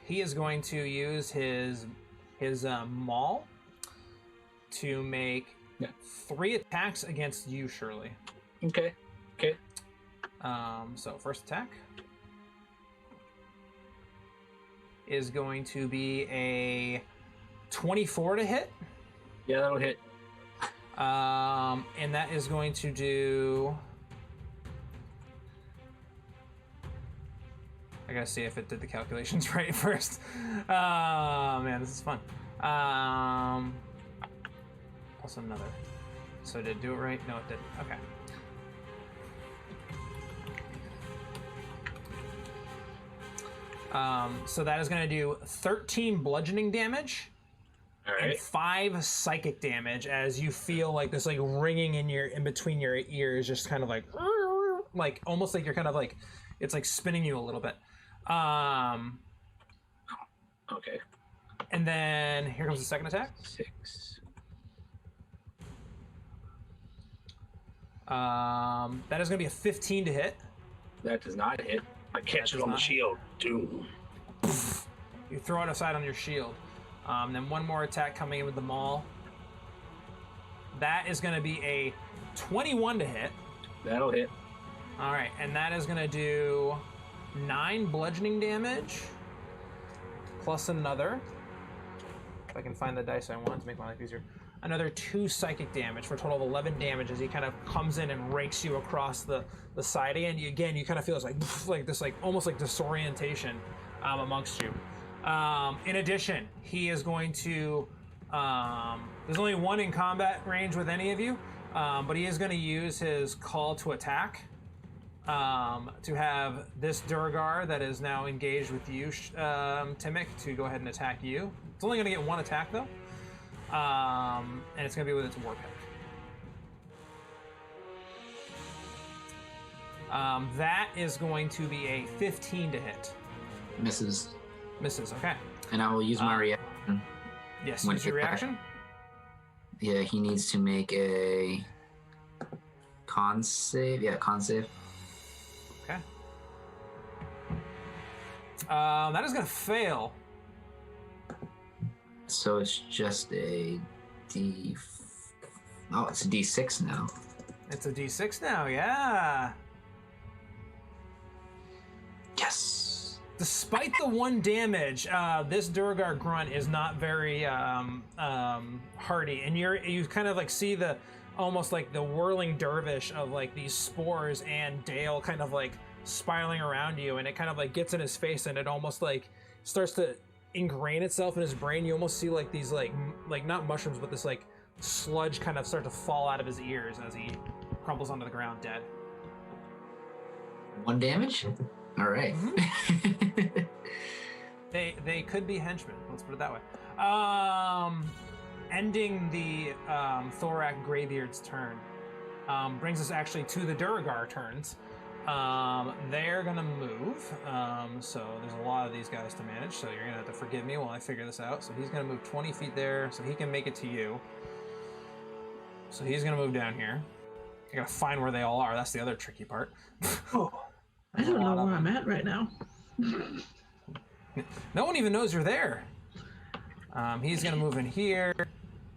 he is going to use his maul to make 3 attacks against you, Shirley. Okay. So first attack is going to be a 24 to hit. Yeah, that'll hit. And that is going to do... I gotta see if it did the calculations right first. Man, this is fun. Also another. So did it do it right? No, it didn't. Okay. So that is going to do 13 bludgeoning damage. All right. And 5 psychic damage as you feel like this like ringing in between your ears, just kind of like almost like you're kind of like it's like spinning you a little bit. Okay. And then here comes the second attack. 6. That is going to be a 15 to hit. That does not hit. I catch it on the shield. Doom. You throw it aside on your shield. Then one more attack coming in with the maul. That is going to be a 21 to hit. That'll hit. All right, and that is going to do 9 bludgeoning damage, plus another. If I can find the dice I want to make my life easier. Another 2 psychic damage for a total of 11 damage as he kind of comes in and rakes you across the side. And you kind of feel this almost like disorientation amongst you. In addition, he is going to. There's only one in combat range with any of you, but he is going to use his call to attack to have this Duergar that is now engaged with you, Timic, to go ahead and attack you. It's only going to get 1 attack though. And it's going to be with its war pick. That is going to be a 15 to hit. Misses. Misses, okay. And I will use my reaction. Yes, When use your hit reaction. Yeah, he needs to make a con save. Yeah, con save. Okay. That is going to fail. So it's just a D. Oh, it's a D6 now. It's a D6 now, yeah. Yes. Despite the 1 damage, this Duergar grunt is not very hardy, and you kind of like see the almost like the whirling dervish of like these spores and Dale kind of like spiraling around you, and it kind of like gets in his face, and it almost like starts to ingrain itself in his brain. You almost see like these like not mushrooms, but this like sludge kind of start to fall out of his ears as he crumples onto the ground dead. 1 damage. All right. Mm-hmm. They could be henchmen. Let's put it that way. Ending the Thorac Greybeard's turn brings us actually to the Duergar turns. They're gonna move. So there's a lot of these guys to manage. So you're gonna have to forgive me while I figure this out. So he's gonna move 20 feet there, so he can make it to you. So he's gonna move down here. I gotta find where they all are. That's the other tricky part. I don't know where I'm at right now. No one even knows you're there. He's gonna move in here.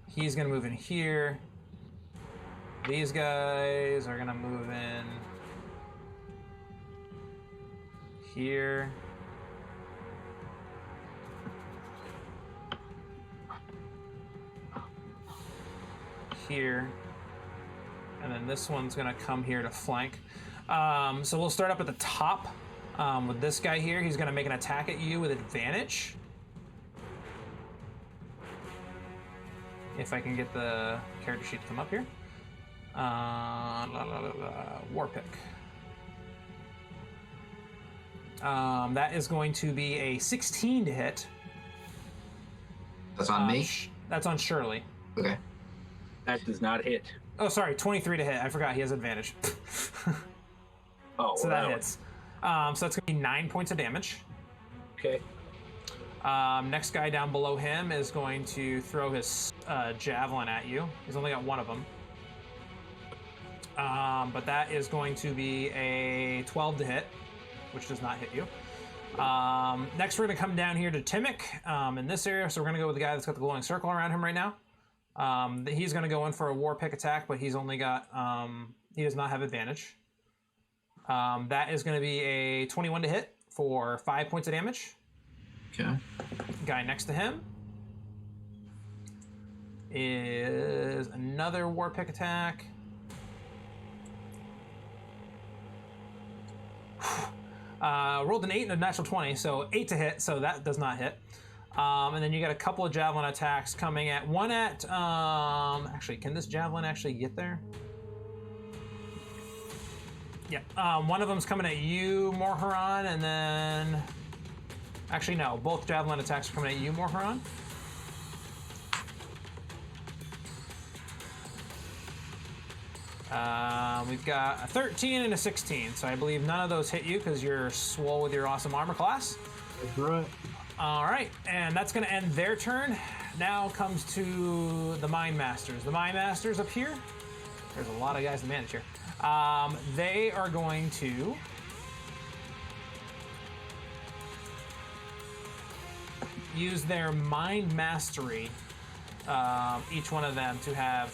He's gonna move in here. These guys are gonna move in here. Here. And then this one's gonna come here to flank. So we'll start up at the top with this guy here. He's gonna make an attack at you with advantage. If I can get the character sheet to come up here. War pick. That is going to be a 16 to hit. That's on me? That's on Shirley. Okay. That does not hit. Oh, sorry, 23 to hit. I forgot he has advantage. Oh, so that hits. So that's going to be 9 points of damage. Okay. Next guy down below him is going to throw his javelin at you. He's only got 1 of them. But that is going to be a 12 to hit, which does not hit you. Next, we're going to come down here to Timic in this area. So we're going to go with the guy that's got the glowing circle around him right now. He's going to go in for a war pick attack, but he's only got, he does not have advantage. That is going to be a 21 to hit for 5 points of damage. Okay. Guy next to him is another war pick attack. Rolled an 8 and a natural 20, so 8 to hit, so that does not hit. And then you got a couple of javelin attacks coming at one at actually, can this javelin actually get there? Yeah, one of them's coming at you, Morharon, and then actually no, both javelin attacks are coming at you, Morharon. We've got a 13 and a 16, so I believe none of those hit you because you're swole with your awesome armor class. That's right. All right, and that's going to end their turn. Now comes to the Mind Masters. The Mind Masters up here. There's a lot of guys to manage here. They are going to use their mind mastery. Each one of them to have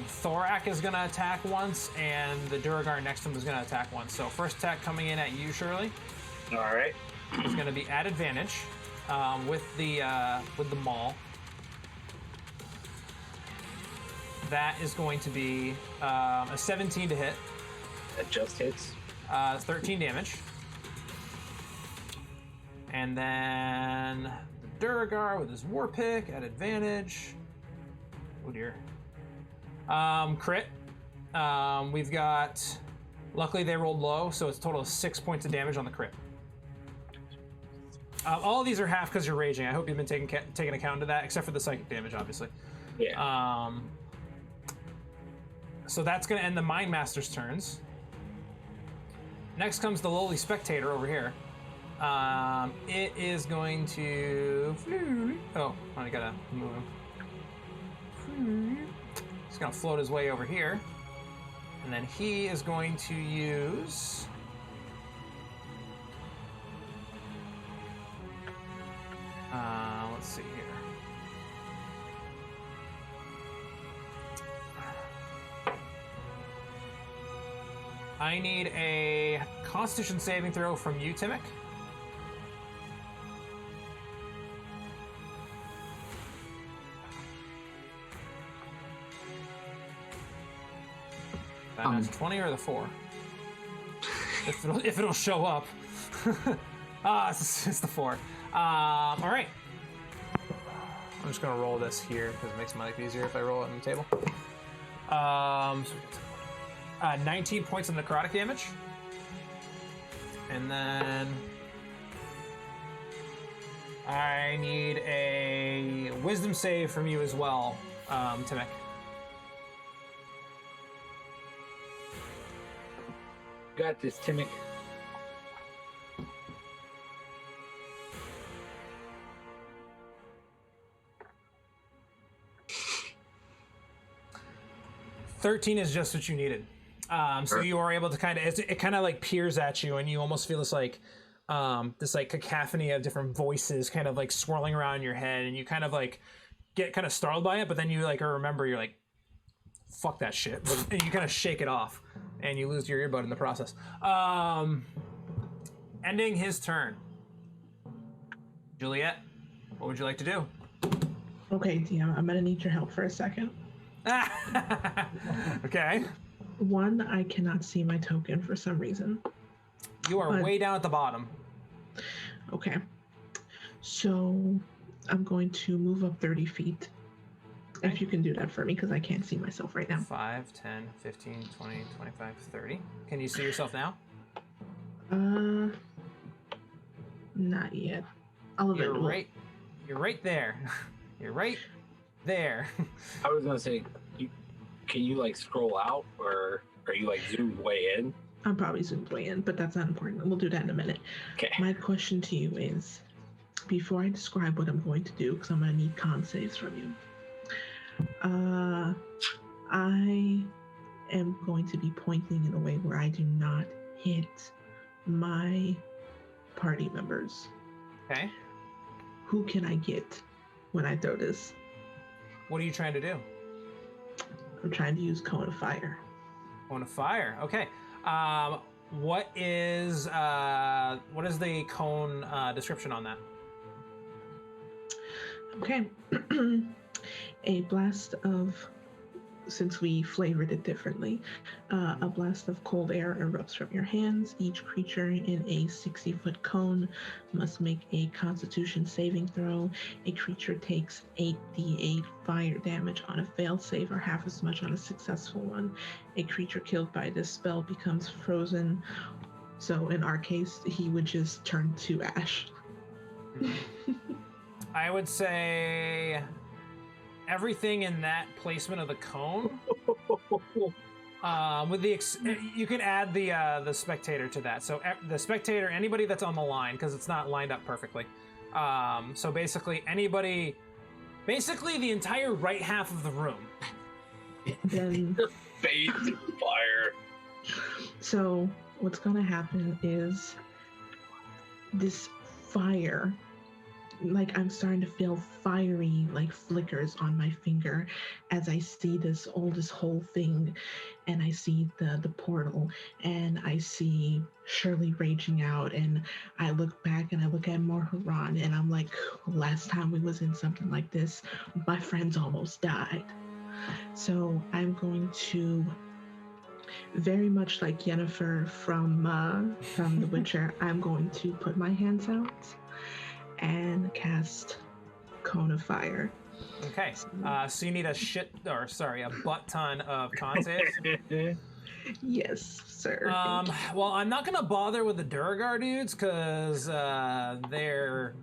Thorac is going to attack once, and the Duergar next to him is going to attack once. So first attack coming in at you, Shirley. All right. Is going to be at advantage with the maul. That is going to be a 17 to hit. That just hits. 13 damage. And then the Duergar with his war pick at advantage. Oh dear. Crit. We've got. Luckily they rolled low, so it's a total of 6 points of damage on the crit. All of these are half because you're raging. I hope you've been taking account of that, except for the psychic damage, obviously. Yeah. So that's going to end the Mind Master's turns. Next comes the lowly spectator over here. It is going to... Oh, I gotta move him. He's going to float his way over here. And then he is going to use... let's see here. I need a Constitution saving throw from you, Timic. That's 20 or the 4? if it'll show up. It's the 4. All right. I'm just gonna roll this here because it makes my life easier if I roll it on the table. So 19 points of necrotic damage, and then I need a Wisdom save from you as well, Timic. Got this, Timic. $13 is just what you needed. So you are able to kind of, it kind of like peers at you, and you almost feel this like cacophony of different voices kind of like swirling around in your head, and you kind of like get kind of startled by it, but then you like remember, you're like, fuck that shit, and you kind of shake it off, and you lose your earbud in the process. Ending his turn. Juliet, what would you like to do? Okay, DM, I'm gonna need your help for a second. Okay. One, I cannot see my token for some reason. You are way down at the bottom. Okay. So I'm going to move up 30 feet. If you can do that for me, because I can't see myself right now. 5, 10, 15, 20, 25, 30. Can you see yourself now? Not yet. I'll You're right there. You're right there. I was gonna say, can you like scroll out, or are you like zoomed way in? I'm probably zoomed way in, but that's not important. We'll do that in a minute. Okay. My question to you is, before I describe what I'm going to do, because I'm going to need con saves from you, I am going to be pointing in a way where I do not hit my party members. Okay. Who can I get when I throw this? What are you trying to do? I'm trying to use Cone of Fire. Cone of Fire. Okay. What is the cone description on that? Okay. A blast of, since we flavored it differently, a blast of cold air erupts from your hands. Each creature in a 60-foot cone must make a Constitution saving throw. A creature takes 8d8 fire damage on a failed save, or half as much on a successful one. A creature killed by this spell becomes frozen. So in our case, he would just turn to ash. I would say everything in that placement of the cone. With the you can add the spectator to that. So the spectator, anybody that's on the line, because it's not lined up perfectly. So basically anybody, basically the entire right half of the room. Then Bathed in fire. So what's going to happen is this fire like I'm starting to feel fiery like flickers on my finger as I see this whole thing, and I see the portal, and I see Shirley raging out, and I look back and I look at Morharan, and I'm like, last time we was in something like this, my friends almost died. So I'm going to, very much like Yennefer from The Witcher, I'm going to put my hands out and cast Cone of Fire. Okay, so you need a butt ton of con saves. Yes, sir. Well, I'm not gonna bother with the Duergar dudes because they're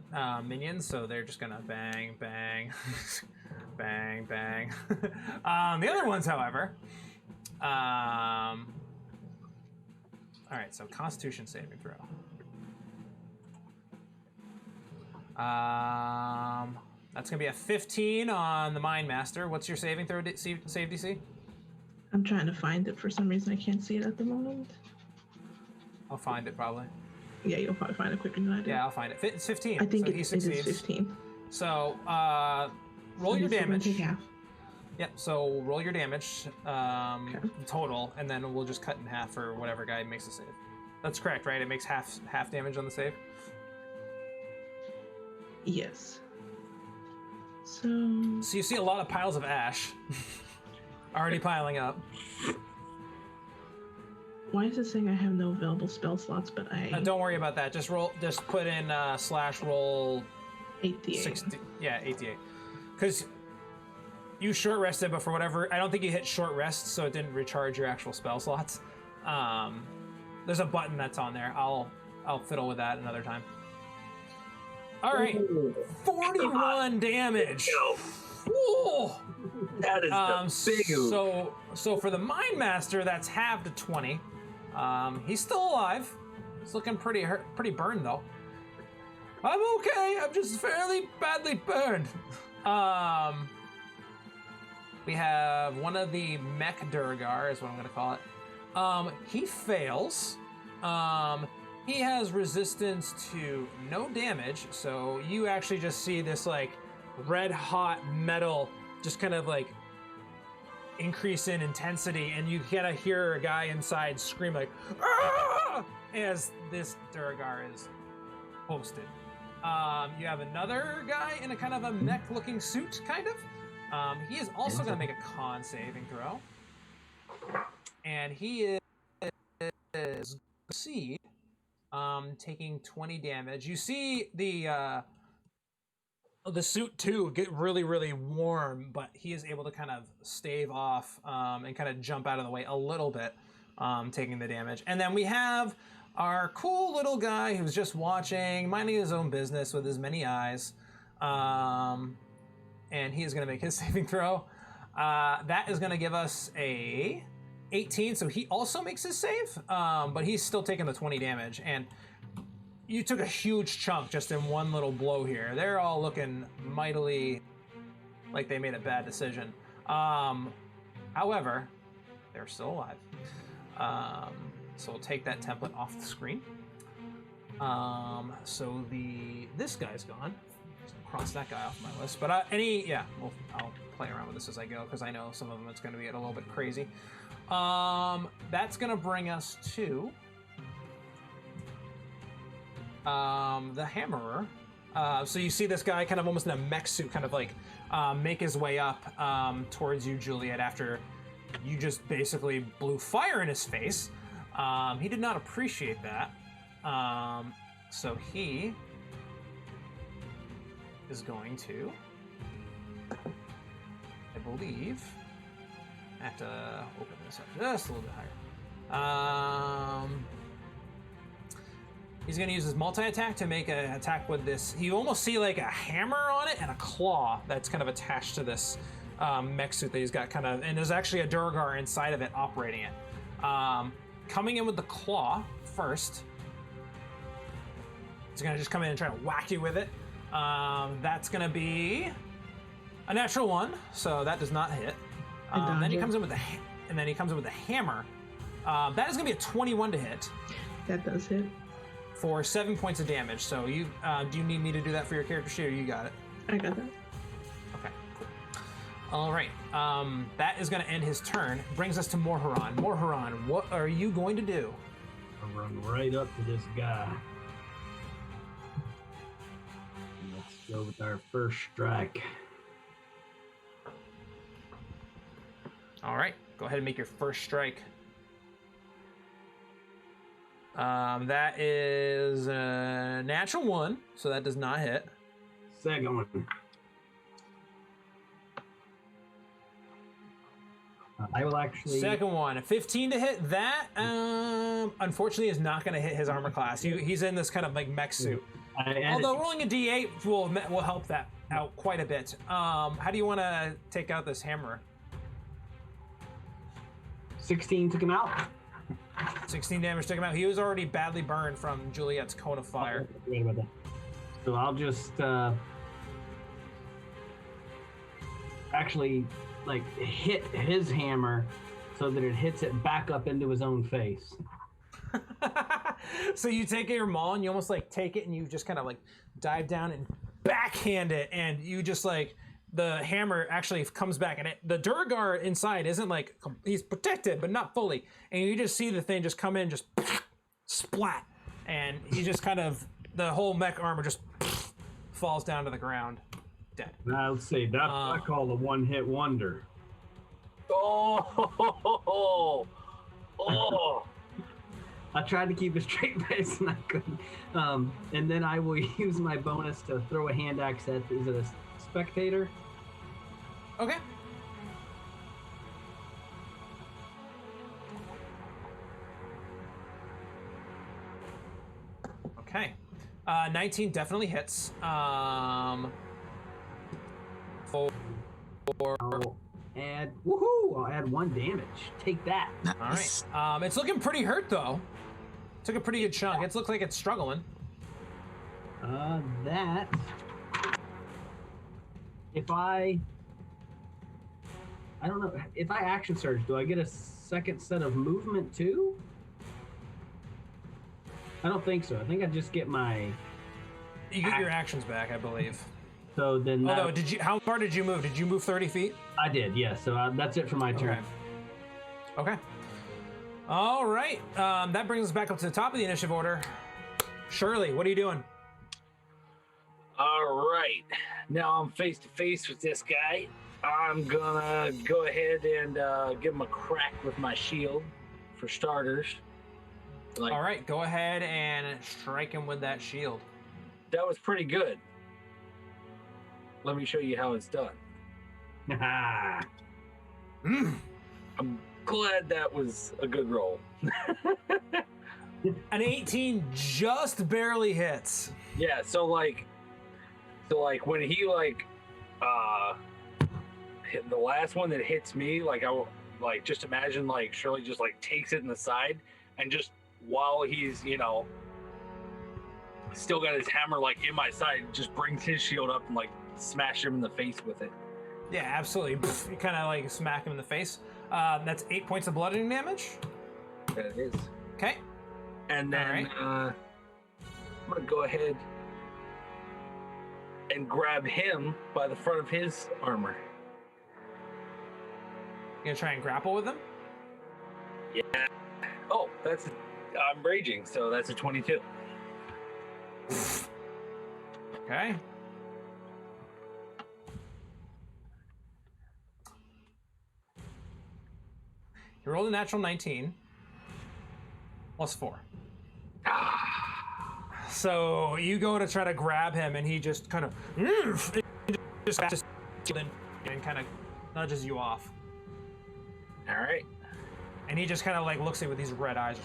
minions, so they're just gonna bang, bang, bang, bang. The other ones, however, all right. So Constitution saving throw. That's gonna be a 15 on the Mind Master. What's your saving throw save DC? I'm trying to find it. For some reason, I can't see it at the moment. I'll find it probably. Yeah, you'll probably find it quicker than I do. Yeah, I'll find it. It's 15. I think so he it succeeds. is 15. So roll your damage. Take half. Yep. So roll your damage total, and then we'll just cut in half for whatever guy makes a save. That's correct, right? It makes half damage on the save. Yes. So you see a lot of piles of ash already piling up. Why is it saying I have no available spell slots, but I... Don't worry about that. Just put in /roll 8d8. 60, yeah, 8d8. Because you short rested, but for whatever... I don't think you hit short rest, so it didn't recharge your actual spell slots. There's a button that's on there. I'll fiddle with that another time. All right, 41 damage. Whoa! That is the big oof. So for the Mind Master, that's halved to 20. He's still alive. He's looking pretty hurt, pretty burned though. I'm okay. I'm just fairly badly burned. We have one of the mech Duergar, is what I'm gonna call it. He fails. He has resistance to no damage, so you actually just see this like red hot metal just kind of like increase in intensity, and you kind of hear a guy inside scream like "Ah!" as this Duergar is posted. You have another guy in a kind of a mech looking suit, kind of. He is also going to make a con saving throw, and he is succeed. Taking 20 damage. You see the suit too get really, really warm, but he is able to kind of stave off and kind of jump out of the way a little bit, taking the damage. And then we have our cool little guy who's just watching, minding his own business with his many eyes, and he is going to make his saving throw. That is going to give us a 18, so he also makes his save, but he's still taking the 20 damage, and you took a huge chunk just in one little blow here. They're all looking mightily like they made a bad decision. However, they're still alive. So we'll take that template off the screen. So this guy's gone. So cross that guy off my list. But I'll play around with this as I go, because I know some of them it's going to be a little bit crazy. That's gonna bring us to the Hammerer. So you see this guy kind of almost in a mech suit kind of like make his way up towards you, Juliet, after you just basically blew fire in his face. He did not appreciate that. So he is going to, I believe, I have to open this up just a little bit higher. He's going to use his multi-attack to make an attack with this. You almost see like a hammer on it and a claw that's kind of attached to this mech suit that he's got kind of, and there's actually a Duergar inside of it operating it. Coming in with the claw first. He's going to just come in and try to whack you with it. That's going to be a natural 1, so that does not hit. Then he comes in with the hammer. That is going to be a 21 to hit. That does hit. for 7 points of damage. So you do you need me to do that for your character sheet, or you got it? I got that. Okay, cool. All right, that is going to end his turn. Brings us to Morharon. Morharon, what are you going to do? I'll run right up to this guy. Let's go with our first strike. All right, go ahead and make your first strike. That is a natural 1, so that does not hit. Second one. I will actually. Second one, a 15 to hit. That unfortunately is not going to hit his armor class. He's in this kind of like mech suit. Although rolling a d8 will help that out quite a bit. How do you want to take out this hammer? 16 took him out. 16 damage took him out. He was already badly burned from Juliet's cone of fire. Forget about that. So I'll just actually like hit his hammer so that it hits it back up into his own face. So you take your maul and you almost like take it and you just kind of like dive down and backhand it, and you just like the hammer actually comes back, and the Duergar inside isn't like he's protected but not fully, and you just see the thing just come in, just splat, and he just kind of the whole mech armor just falls down to the ground, dead. Now let's see, that's what I call a one-hit wonder. Oh, I tried to keep a straight face and I couldn't. And then I will use my bonus to throw a hand axe at, is it a spectator? Okay. Okay. 19 definitely hits. I'll add 1 damage. Take that. All right. It's looking pretty hurt though. Took a pretty good chunk. It looks like it's struggling. That. If I don't know, if I action surge, do I get a second set of movement too? I don't think so. I think I just get my. You get your actions back, I believe. So then. Although, how far did you move? Did you move 30 feet? I did, yes. So that's it for my turn. Okay. All right. That brings us back up to the top of the initiative order. Shirley, what are you doing? all right. Now I'm face to face with this guy. I'm gonna go ahead and give him a crack with my shield, for starters. Like, all right, go ahead and strike him with that shield. that was pretty good. Let me show you how it's done. I'm glad that was a good roll. An 18 just barely hits. Yeah, so when he hit the last one that hits me, just imagine Shirley just takes it in the side, and just while he's still got his hammer in my side, just brings his shield up and smash him in the face with it. Yeah, absolutely. You kind of smack him in the face. That's 8 points of bludgeoning damage. That it is. Okay. And then right. I'm gonna go ahead and grab him by the front of his armor. You gonna try and grapple with him? Yeah. Oh, I'm raging, so that's a 22. Okay. You rolled a natural 19 plus 4. So you go to try to grab him, and he just kind of just and kind of nudges you off. All right. And he just kind of looks at you with these red eyes.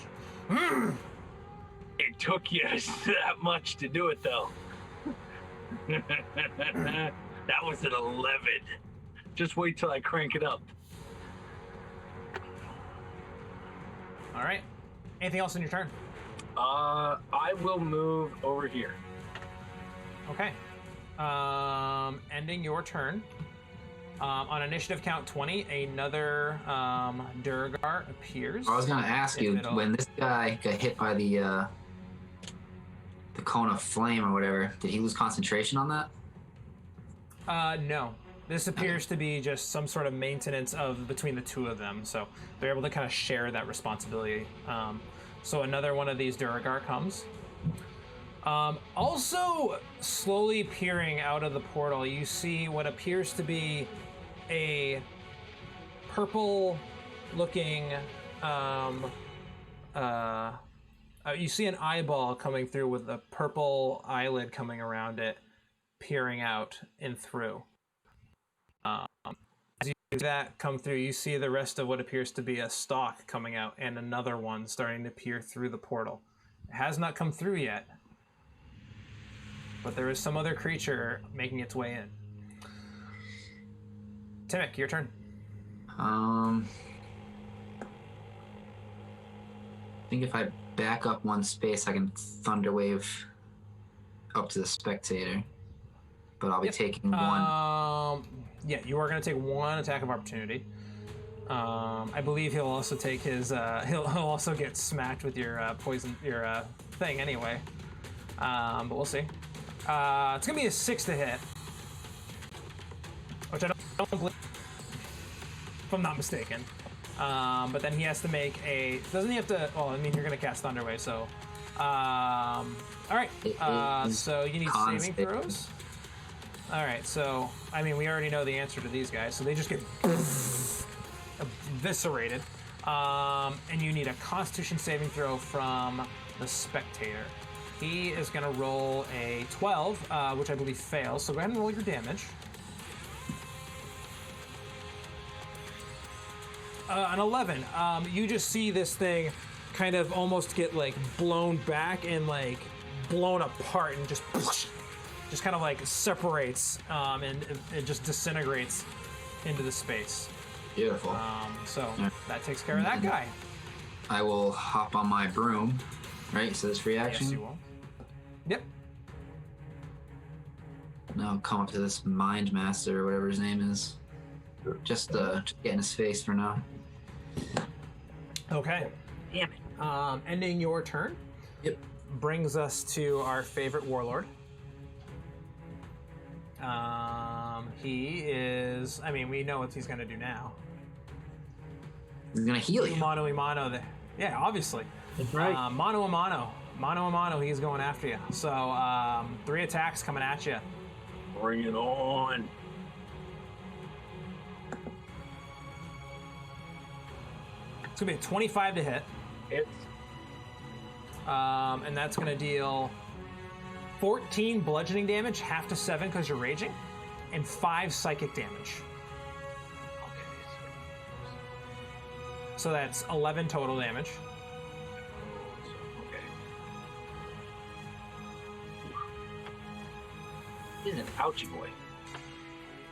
It took you that much to do it, though. That was an 11. Just wait till I crank it up. All right. Anything else in your turn? I will move over here. Okay. Ending your turn. On initiative count 20, another Duergar appears. I was gonna ask you, when this guy got hit by the the cone of flame or whatever, did he lose concentration on that? No. This appears to be just some sort of maintenance of between the two of them, so they're able to kind of share that responsibility. So another one of these Duergar comes. Also, slowly peering out of the portal, you see what appears to be a purple-looking. You see an eyeball coming through with a purple eyelid coming around it, peering out and through. As you see that come through, you see the rest of what appears to be a stalk coming out and another one starting to peer through the portal. It has not come through yet, but there is some other creature making its way in. Timic, your turn. I think if I back up one space, I can Thunderwave up to the spectator. But I'll be taking one. Yeah, you are going to take one attack of opportunity. I believe he'll also take his. He'll also get smacked with your poison, your thing anyway. But we'll see. It's going to be a 6 to hit, which I don't believe, if I'm not mistaken. But then he has to make a. Doesn't he have to? Well, I mean, you're going to cast Thunderwave, so. All right. So you need saving throws. All right, so, I mean, we already know the answer to these guys, so they just get eviscerated. And you need a Constitution saving throw from the spectator. He is going to roll a 12, which I believe fails, so go ahead and roll your damage. An 11. You just see this thing kind of almost get, like, blown back and, like, blown apart and just kind of like separates and it just disintegrates into the space. Beautiful. So that takes care of that guy. I will hop on my broom, right? So this free action. Yes, you will. Yep. Now I'll come up to this Mind Master or whatever his name is. Just get in his face for now. Okay. Damn it. Ending your turn. Yep. Brings us to our favorite Warlord. He is. I mean, we know what he's gonna do now. He's gonna heal you. Mano a mano. Yeah, obviously. That's right. Mano a mano. He's going after you. So 3 attacks coming at you. Bring it on. It's gonna be a 25 to hit. Hits. And that's gonna deal 14 bludgeoning damage, half to 7 because you're raging, and 5 psychic damage. Okay. So that's 11 total damage. Okay. He's an ouchie boy.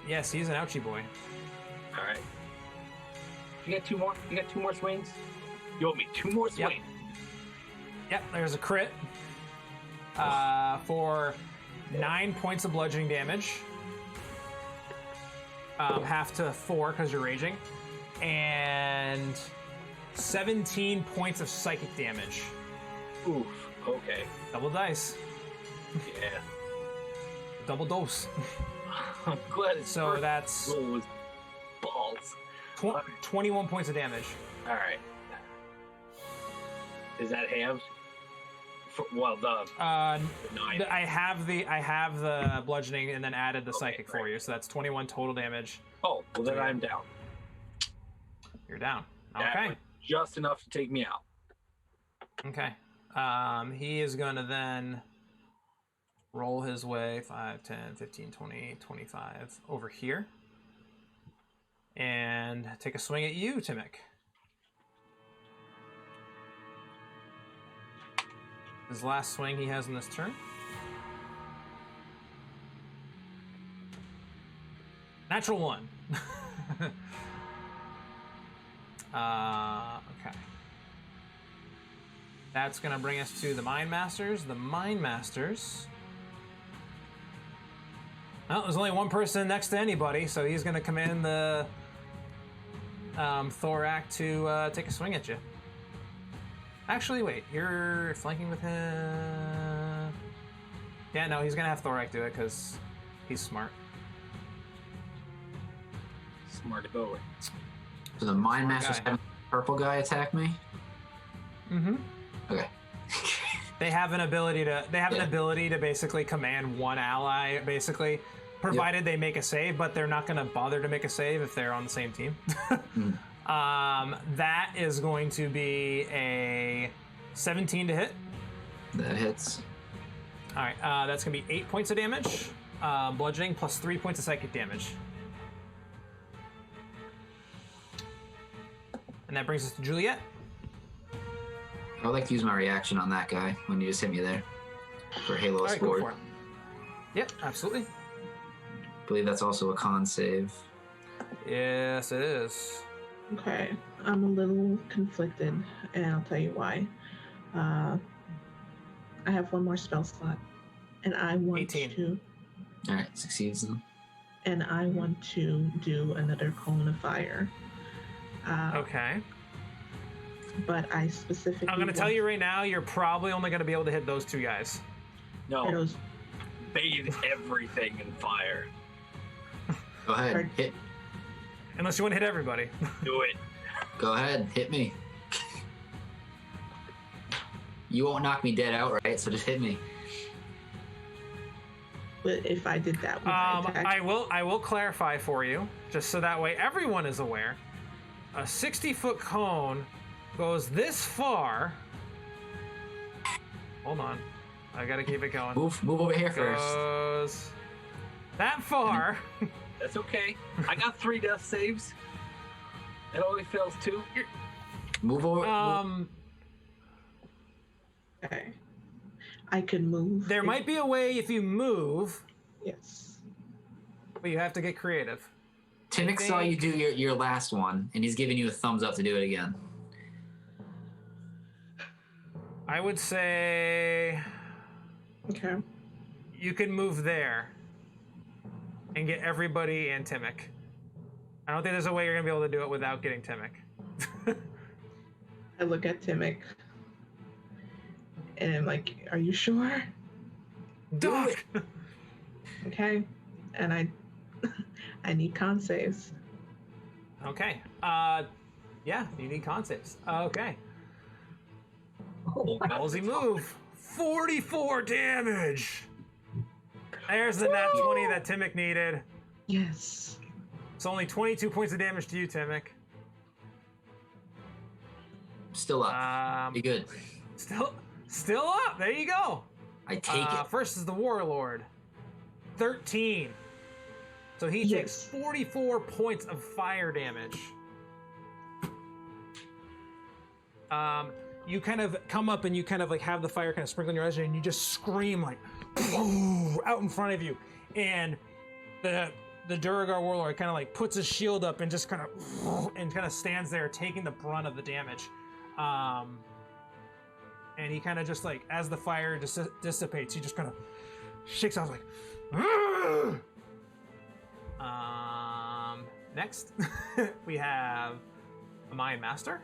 Yes, he's an ouchie boy. All right. You got 2 more? You got 2 more swings? You owe me 2 more swings. Yep, there's a crit for 9 points of bludgeoning damage. Half to 4 because you're raging. And 17 points of psychic damage. Oof. Okay. Double dice. Yeah. Double dose. I'm glad it's So that's roll was balls. 21 points of damage. All right. Is that halved? Well, the 9. I have the bludgeoning and then added the psychic for you, so that's 21 total damage. Oh, well then I'm down. You're down. That Okay. was just enough to take me out. Okay. He is going to then roll his way 5, 10, 15, 20, 25 over here. And take a swing at you, Timic. His last swing he has in this turn. Natural 1. Okay. That's going to bring us to the Mind Masters. The Mind Masters. Well, there's only one person next to anybody, so he's going to command the Thorac to take a swing at you. Actually, wait, you're flanking with him. Yeah, no, he's gonna have Thorac do it because he's smart. Smart boy. So the Mind Smart Master's guy. having the purple guy attack me? Mm-hmm. Okay. They have an ability to. They have an Yeah. ability to basically command one ally, basically, provided they make a save. But they're not gonna bother to make a save if they're on the same team. That is going to be a 17 to hit. That hits. All right, that's gonna be 8 points of damage, bludgeoning plus 3 points of psychic damage. And that brings us to Juliet. I would like to use my reaction on that guy when you just hit me there for Halo All right, go Sword. for it. Yep, absolutely. I believe that's also a con save. Yes, it is. Okay, I'm a little conflicted, and I'll tell you why. I have one more spell slot, and I want 18. to, All right, succeeds then. and I want to do another cone of fire. Okay. But I specifically. I'm gonna tell you right now, you're probably only gonna be able to hit those 2 guys. No, Those, bathe everything in fire. Go ahead, Or- hit. Unless you want to hit everybody. Do it. Go ahead, hit me. You won't knock me dead outright, so just hit me. but if I did that with my attack, I will clarify for you, just so that way everyone is aware. A 60-foot cone goes this far. Hold on, I gotta keep it going. Move over here first. Goes that far. That's okay. I got 3 death saves. It only fails 2. Move over. okay, I could move. There might be a way if you move, Yes. but you have to get creative. Timmick saw you do your last one, and he's giving you a thumbs up to do it again. I would say Okay. you can move there and get everybody and Timmick. I don't think there's a way you're gonna be able to do it without getting Timmick. I look at Timmick, and I'm like, "Are you sure?" Do it. Okay, and I need con saves. Okay. Yeah, you need con saves. Okay. Ballsy move. 44 damage. There's the nat 20 that Timmick needed. Yes. It's only 22 points of damage to you, Timmick. Still up. Be good. Still up. There you go. I take it. First is the Warlord. 13. So he takes 44 points of fire damage. You kind of come up and you kind of like have the fire kind of sprinkle on your eyes and you just scream like out in front of you. And the Duergar Warlord kind of like puts his shield up and just kind of stands there taking the brunt of the damage. And he kind of just like, as the fire dissipates, he just kind of shakes out like, next we have a Mind Master.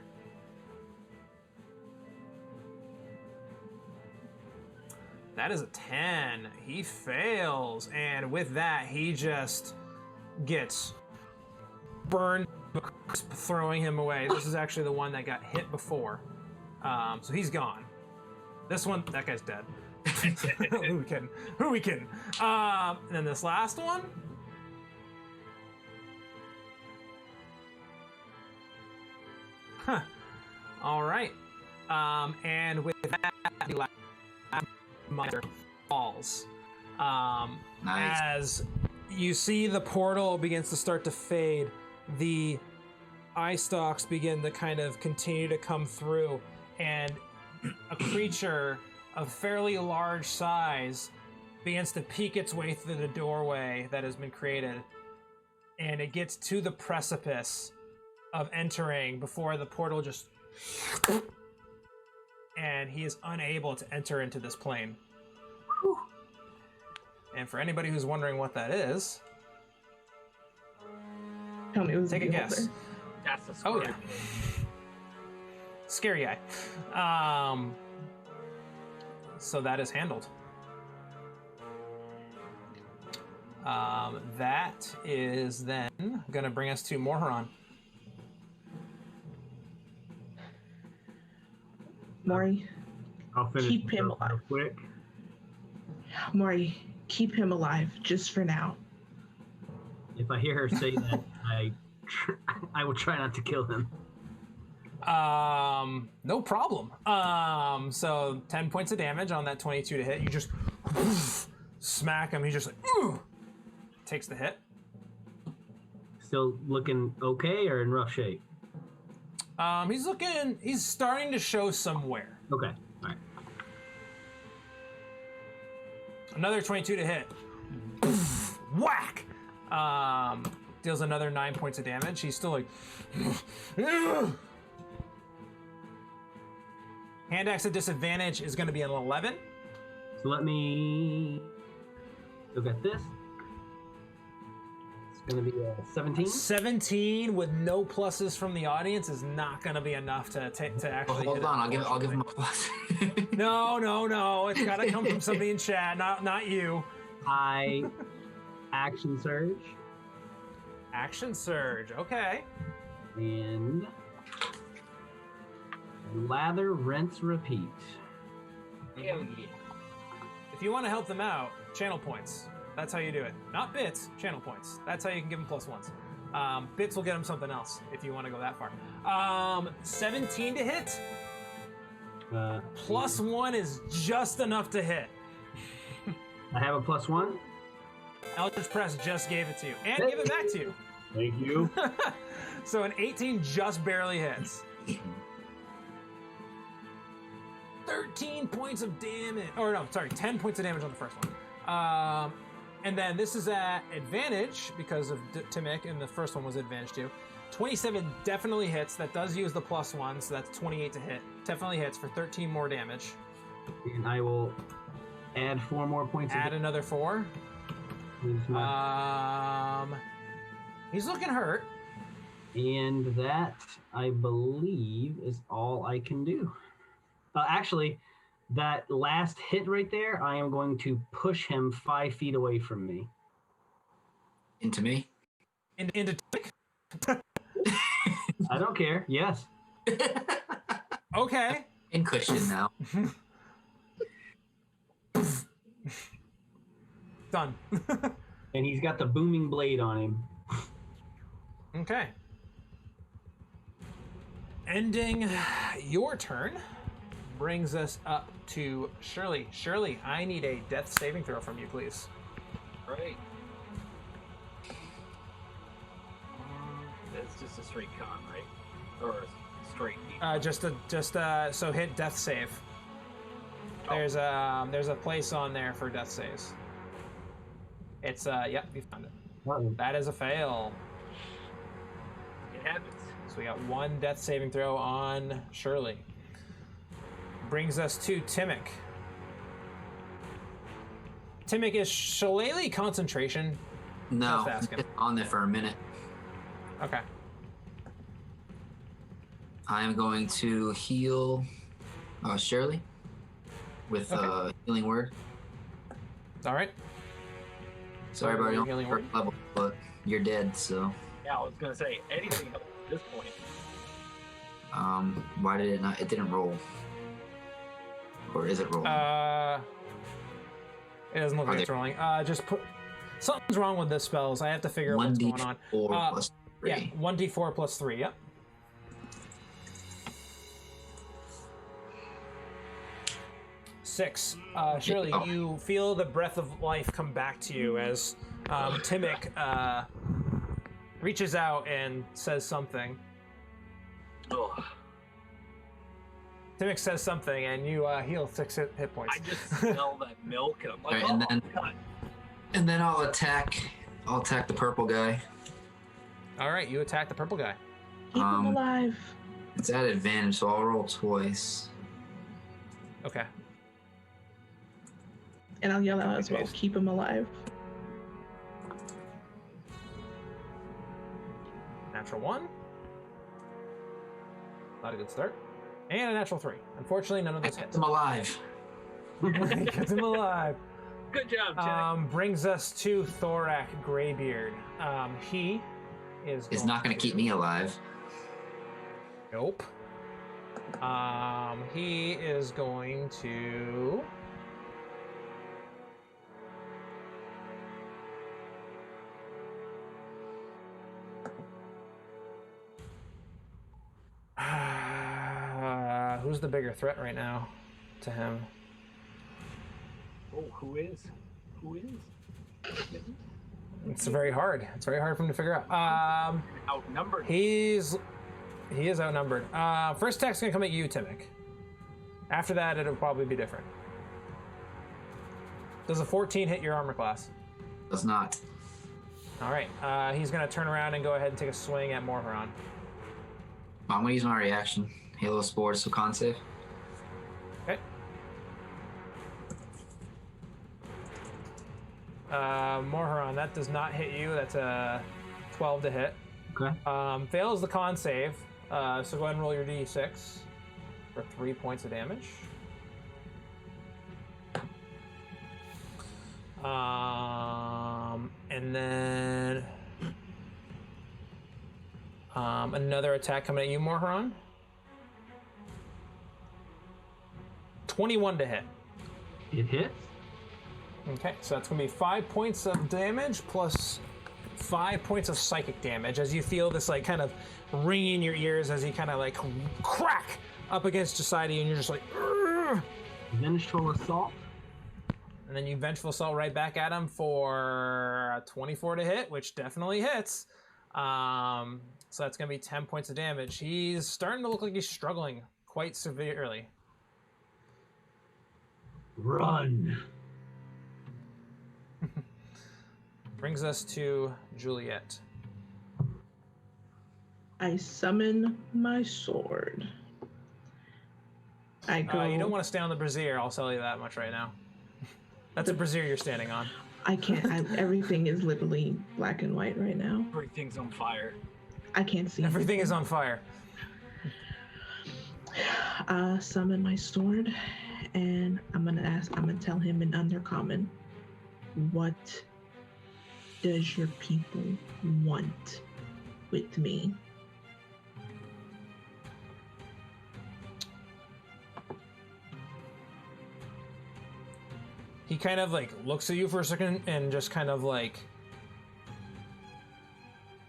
That is a 10. He fails, and with that, he just gets burned, throwing him away. This is actually the one that got hit before, so he's gone. This one, that guy's dead. Who we kidding? Who we kidding? And then this last one. Huh. All right. And with that, the last monster falls. Nice. As you see the portal begins to start to fade, the eye stalks begin to kind of continue to come through, and a creature of fairly large size begins to peek its way through the doorway that has been created, and it gets to the precipice of entering before the portal just, and he is unable to enter into this plane. And for anybody who's wondering what that is, Tell me it was take a the guess. Beholder. That's the Oh squirrel. yeah, scary eye. So that is handled. That is then going to bring us to Morharon. Maury, I'll finish keep him real alive. quick. Maury, keep him alive just for now. If I hear her say that, I will try not to kill him. No problem. So 10 points of damage on that 22 to hit. You just smack him. He just like, takes the hit. Still looking okay or in rough shape? He's starting to show some wear. Okay, all right. Another 22 to hit. Whack! Deals another 9 points of damage. He's still like... Hand axe at disadvantage is going to be an 11. So let me look at this. It's going to be a 17. 17 with no pluses from the audience is not going to be enough to actually. Hold on, I'll give him a plus. No. It's got to come from somebody in chat, not you. I action surge. Action surge. Okay. And lather, rinse, repeat. If you want to help them out, channel points. That's how you do it. Not bits, channel points. That's how you can give them +1s. Bits will get them something else if you want to go that far. 17 to hit. +1 is just enough to hit. I have a +1. Eldritch Press just gave it to you and give it back to you. Thank you. So an 18 just barely hits. 13 points of damage. Or no, sorry, 10 points of damage on the first one. And then this is at advantage because of Timic, and the first one was advantage too. 27 definitely hits. That does use the +1, so that's 28 to hit. Definitely hits for 13 more damage. And I will add 4 more points. Add another 4. He's looking hurt. And that, I believe, is all I can do. Actually, that last hit right there, I am going to push him 5 feet away from me. Into me? Into I don't care. Yes. Okay. In cushion now. Done. And he's got the booming blade on him. Okay. Ending your turn brings us up to Shirley. Shirley, I need a death saving throw from you, please. Right. That's just a straight con, right? Or a straight. So hit death save. Oh. There's a place on there for death saves. It's yep, you found it. Uh-oh. That is a fail. It happens. So we got 1 death saving throw on Shirley. Brings us to Timic. Timic, is Shillelagh concentration? No, Just asking. it's on there for a minute. Okay. I am going to heal Shirley with Okay. healing word. All right. Sorry about your healing first word. level, but you're dead, so. Yeah, I was gonna say anything up at this point. Why did it not? It didn't roll. Or is it rolling? It doesn't look Are like it's there- rolling. Just put something's wrong with the spells. I have to figure out what's going on. 1d4 plus 3. Yeah, 1d4 plus 3. Yep. Six. Shirley, Oh. you feel the breath of life come back to you as Timic reaches out and says something. Ugh. Timic says something, and you heal 6 hit points. I just smell that milk, and I'm like, Alright, and oh, then- God. And then I'll attack the purple guy. All right, you attack the purple guy. Keep him alive. It's at advantage, so I'll roll twice. Okay. And I'll yell out as well. Okay. Keep him alive. Natural 1. Not a good start. And a natural 3. Unfortunately, none of I those kept hits. him alive. Gets him alive. Good job, Jack. Brings us to Thorac Greybeard. He is. It's not going to keep me alive. Nope. He is going to. Who's the bigger threat right now to him? Oh, who is? Who is? It's very hard. It's very hard for him to figure out. Outnumbered. He is outnumbered. First attack's gonna come at you, Timic. After that, it'll probably be different. Does a 14 hit your armor class? Does not. All right. He's gonna turn around and go ahead and take a swing at Morharon. I'm going to use my reaction. Halo Spores, so con save. Okay. Morharon, that does not hit you. That's a 12 to hit. Okay. Fails the con save. So go ahead and roll your d6 for 3 points of damage. And then another attack coming at you, Morharon. 21 to hit. It hits. Okay, so that's going to be 5 points of damage plus 5 points of psychic damage as you feel this like kind of ringing in your ears as he kind of like crack up against Society and you're just like, "Urgh!" Vengeful assault. And then you vengeful assault right back at him for a 24 to hit, which definitely hits. So that's going to be 10 points of damage. He's starting to look like he's struggling quite severely. Run. Brings us to Juliet. I summon my sword. I go. You don't want to stay on the brazier, I'll tell you that much right now. That's a brazier you're standing on. I can't. Everything is literally black and white right now. Everything's on fire. I can't see. Everything is on fire. Summon my sword, and I'm gonna tell him in Undercommon, what does your people want with me? He kind of like looks at you for a second and just kind of like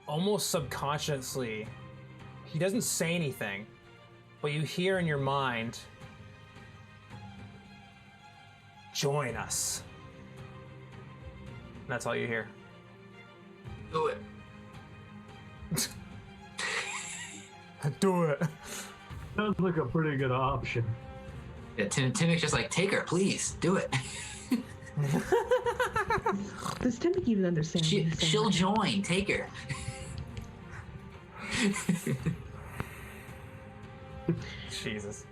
almost subconsciously, he doesn't say anything, but you hear in your mind, join us. And that's all you hear. Do it. Do it. Sounds like a pretty good option. Yeah, Timic's just like, take her, please, do it. Does Timmy even understand? what he's saying? She'll join, take her. Jesus.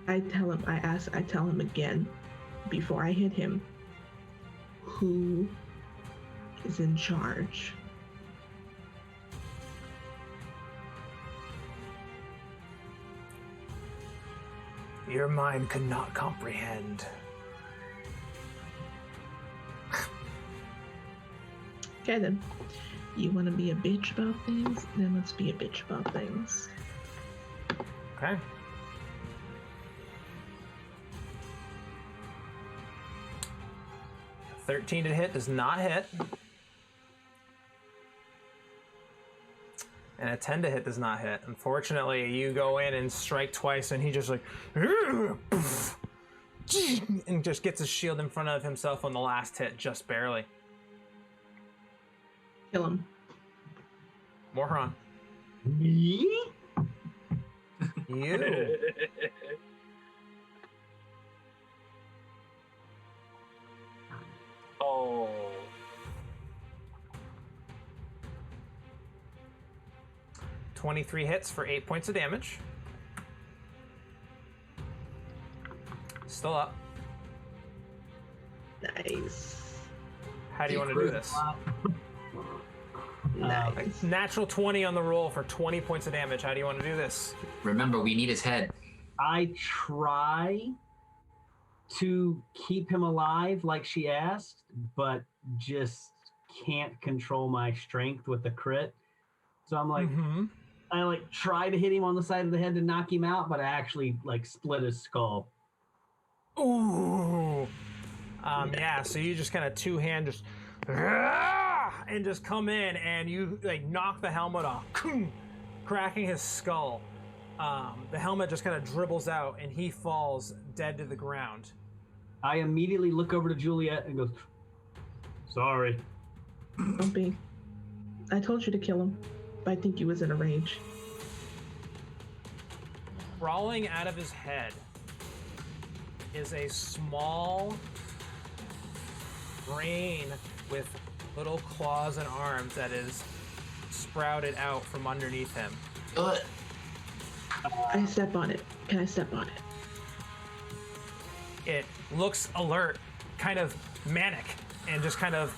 I tell him again, before I hit him, who is in charge? Your mind cannot comprehend. Okay then. You want to be a bitch about things? Then let's be a bitch about things. Okay. A 13 to hit does not hit. And a 10 to hit does not hit. Unfortunately, you go in and strike twice and he just like and just gets his shield in front of himself on the last hit, just barely. Kill him. Morharon. Me? You. Oh. $23 hits for 8 points of damage. Still up. Nice. How do you want to do this? Nice. Natural 20 on the roll for 20 points of damage. How do you want to do this? Remember, we need his head. I try to keep him alive like she asked, but just can't control my strength with the crit. So I'm like, I like try to hit him on the side of the head to knock him out, but I actually like split his skull. Ooh. Yeah, so you just kind of two-hand just and just come in and you like knock the helmet off, cracking his skull. The helmet just kind of dribbles out and he falls dead to the ground. I immediately look over to Juliet and goes, sorry. Don't be. I told you to kill him, but I think he was in a rage. Crawling out of his head is a small brain with little claws and arms that is sprouted out from underneath him. I step on it. Can I step on it? It looks alert, kind of manic, and just kind of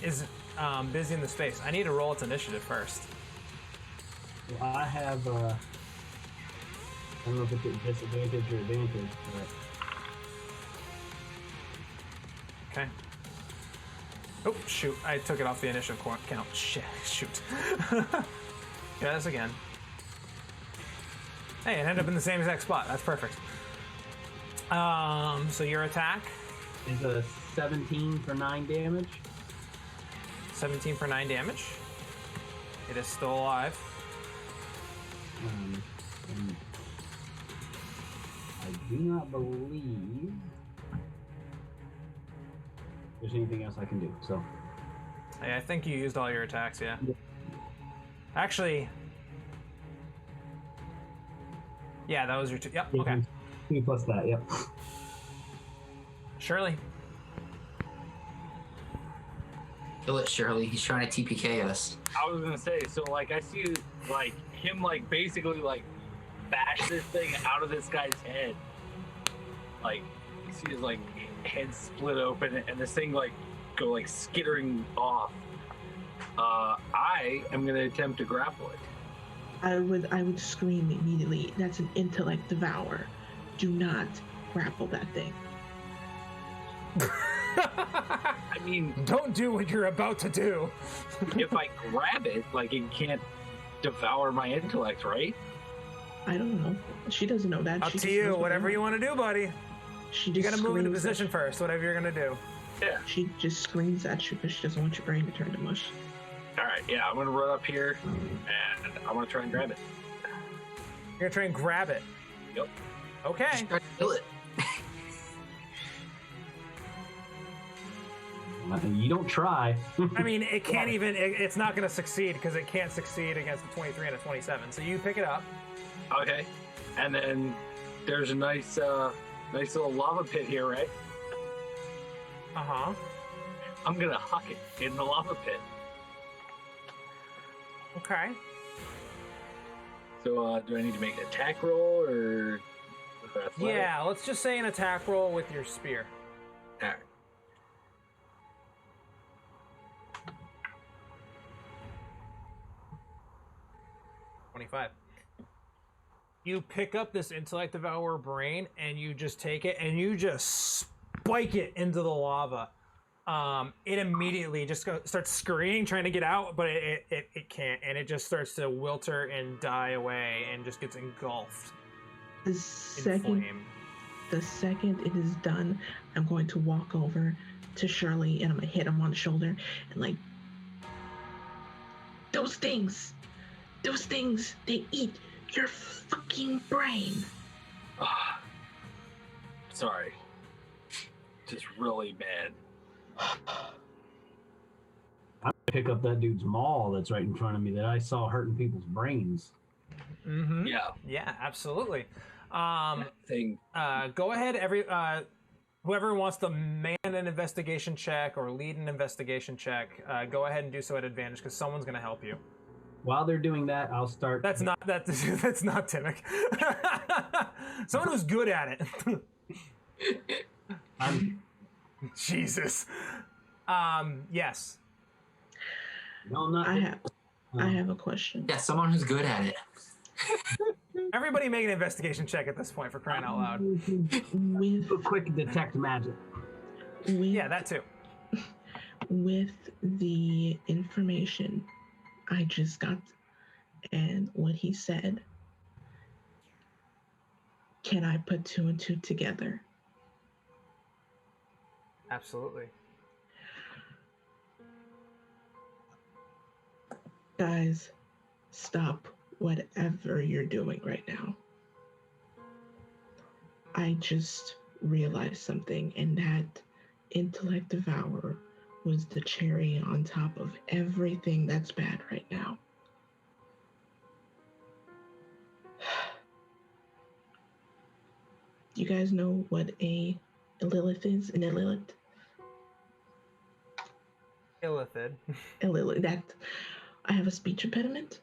is busy in the space. I need to roll its initiative first. Well, I have, I don't know if it's at disadvantage or advantage, but... Okay. Oh, shoot. I took it off the initiative count. Shit. Shoot. Try this again. Hey, it ended up in the same exact spot. That's perfect. So your attack is a 17 for 9 damage. 17 for 9 damage. It is still alive. And I do not believe there's anything else I can do. So Hey, I think you used all your attacks, yeah. Actually, yeah, that was your two. Yep, okay. 2 plus that, yep. Shirley. Kill it, Shirley. He's trying to TPK us. I was gonna say, so like I see like him like basically like bash this thing out of this guy's head. Like you see his like head split open and this thing like go like skittering off. I am gonna attempt to grapple it. I would scream immediately. That's an Intellect Devour. Do not grapple that thing. I mean, don't do what you're about to do. If I grab it, like it can't devour my intellect, right? I don't know. She doesn't know that. Up to you. Whatever you want to do, buddy. You gotta move into position first. Whatever you're gonna do. Yeah. She just screams at you because she doesn't want your brain to turn to mush. All right. Yeah, I'm gonna run up here and I want to try and grab it. You're gonna try and grab it. Yep. Okay. Just try to kill it. You don't try. I mean, it can't even. It's not going to succeed because it can't succeed against a 23 and a 27. So you pick it up. Okay. And then there's a nice little lava pit here, right? Uh huh. I'm gonna huck it in the lava pit. Okay. So do I need to make an attack roll or? Yeah, let's just say an attack roll with your spear. All right. 25. You pick up this Intellect Devour brain and you just take it and you just spike it into the lava. It immediately just starts screaming, trying to get out, but it can't, and it just starts to wilter and die away and just gets engulfed. The second it is done, I'm going to walk over to Shirley and I'm gonna hit him on the shoulder and like, those things, they eat your fucking brain. Sorry. Just really bad. I'm gonna pick up that dude's maul that's right in front of me that I saw hurting people's brains. Mm-hmm. Yeah. Yeah, absolutely. Thing. Go ahead, whoever wants to man an investigation check or lead an investigation check, go ahead and do so at advantage because someone's going to help you. While they're doing that, I'll start. That's not Timic. Someone who's good at it. Jesus. Yes. No, I'm not. I have a question. Yeah, someone who's good at it. Everybody make an investigation check at this point for crying out loud. With A quick detect magic. Yeah, that too. with the information I just got and what he said, can I put two and two together? Absolutely. Guys, stop whatever you're doing right now. I just realized something, and that Intellect Devour was the cherry on top of everything that's bad right now. You guys know what a Lilith is? An Illithid? Illithid. That I have a speech impediment.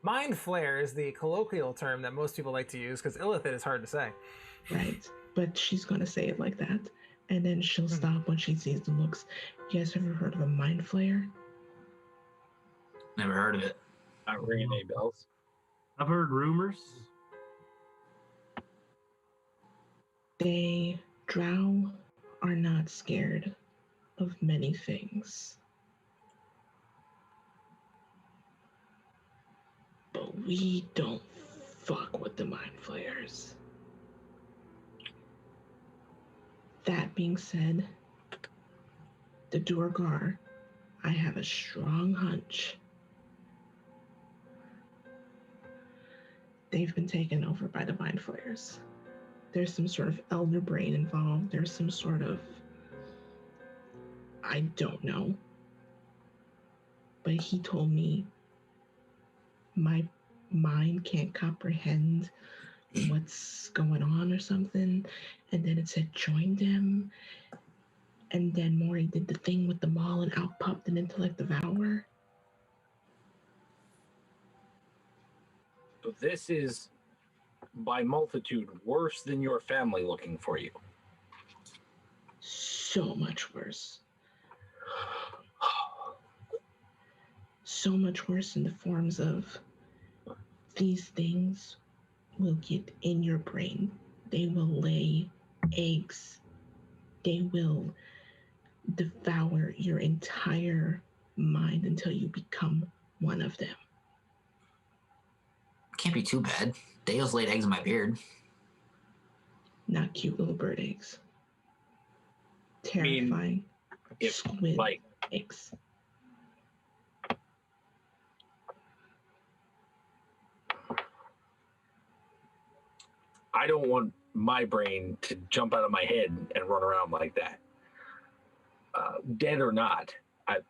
Mind flare is the colloquial term that most people like to use because illithid is hard to say. Right, but she's gonna say it like that, and then she'll stop when she sees the looks. You guys ever heard of a mind flare? Never heard of it. Not ringing any bells. I've heard rumors. They drow are not scared of many things. But we don't fuck with the mind flayers. That being said, the Duergar, I have a strong hunch they've been taken over by the mind flayers. There's some sort of elder brain involved. There's some sort of, I don't know. But he told me my mind can't comprehend what's going on or something. And then it said join them. And then Maury did the thing with the maul and out popped an Intellect Devour. So this is by multitude worse than your family looking for you. So much worse. So much worse in the forms of these things will get in your brain. They will lay eggs. They will devour your entire mind until you become one of them. Can't be too bad. Dale's laid eggs in my beard. Not cute little bird eggs. Terrifying if, squid like, eggs. I don't want my brain to jump out of my head and run around like that. Dead or not. And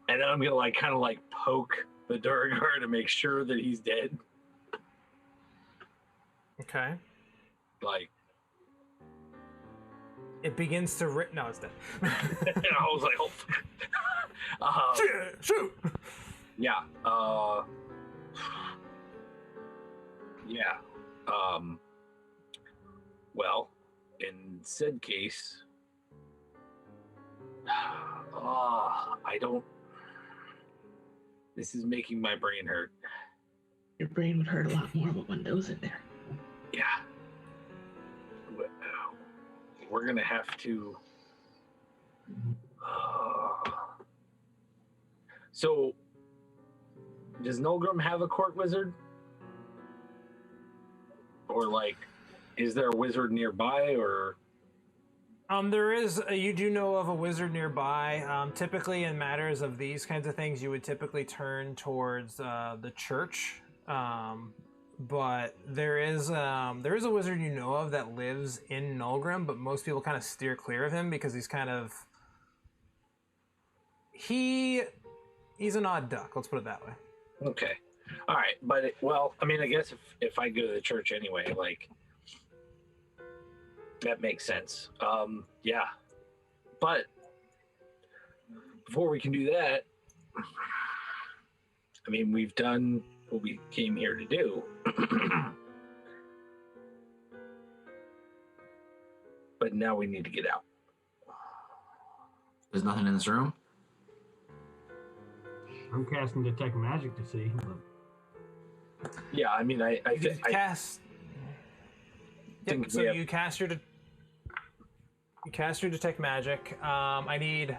then I'm going to kind of poke the Duergar to make sure that he's dead. Okay. Like, It begins to rip. No, it's dead. and I was like, oh. Shoot! Yeah. Yeah. Well, in said case, I don't. This is making my brain hurt. Your brain would hurt a lot more with one of those in there. Yeah. We're gonna have to. So, does Nolgrim have a court wizard? Or is there a wizard nearby? Or There is. You do know of a wizard nearby. Typically, in matters of these kinds of things, you would typically turn towards the church. But there is a wizard you know of that lives in Nulgrim, but most people kind of steer clear of him because he's an odd duck. Let's put it that way. okay, all right, but I guess if I go to the church anyway, that makes sense. Yeah, but before we can do that, we've done what we came here to do. But now we need to get out. There's nothing in this room. I'm casting detect magic to see. Yeah, I mean, I You think cast. Yep, think so we have- you cast your detect magic. I need.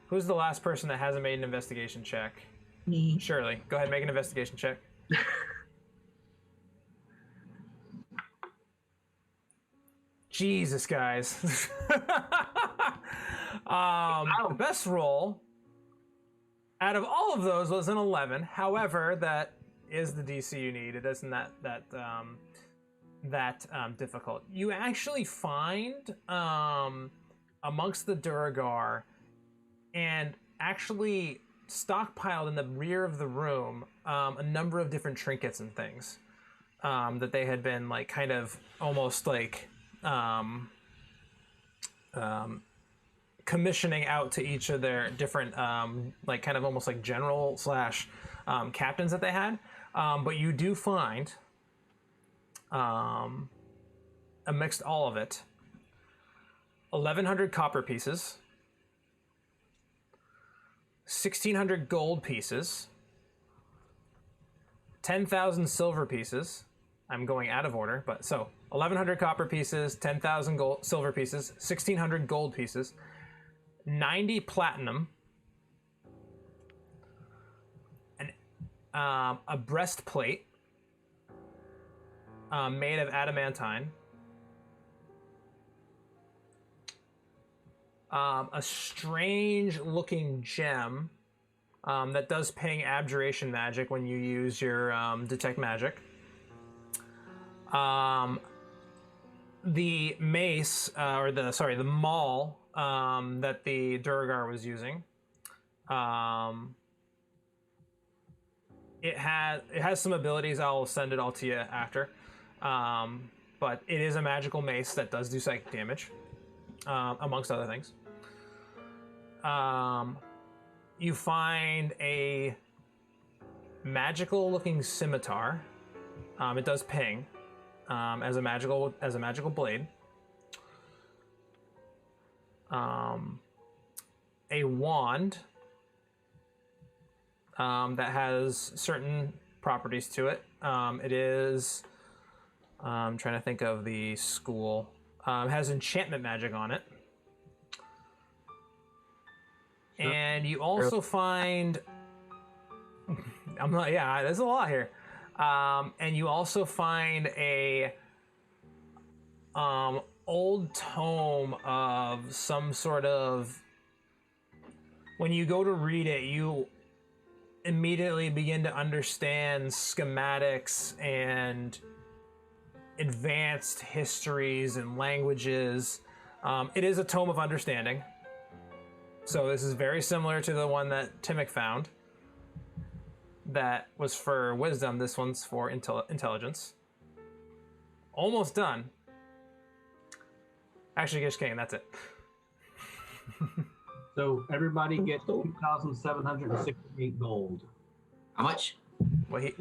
Who's the last person that hasn't made an investigation check? Me. Shirley, go ahead, make an investigation check. Jesus, guys. The best roll out of all of those was an 11. However, that is the DC you need. It isn't that difficult. You actually find amongst the Duergar and actually stockpiled in the rear of the room a number of different trinkets and things that they had been like kind of almost like commissioning out to each of their different like kind of almost like general slash captains that they had. But you do find amidst all of it 1,100 copper pieces, 1,600 gold pieces, 10,000 silver pieces. I'm going out of order, but so 1,100 copper pieces, 10,000 gold silver pieces, 1,600 gold pieces, 90 platinum, and a breastplate made of adamantine, a strange-looking gem that does ping abjuration magic when you use your detect magic. The mace, the maul that the Duergar was using. It has some abilities. I'll send it all to you after. But it is a magical mace that does do psychic damage, amongst other things. You find a magical-looking scimitar. It does ping as a magical blade. A wand that has certain properties to it. It is. I'm trying to think of the school. It has enchantment magic on it. And you also find. There's a lot here. And you also find a old tome of some sort of. When you go to read it, you immediately begin to understand schematics and advanced histories and languages. It is a tome of understanding. So this is very similar to the one that Timmick found. That was for wisdom. This one's for intelligence. Almost done. Actually, just kidding. That's it. So everybody gets 2,768 gold. How much? What he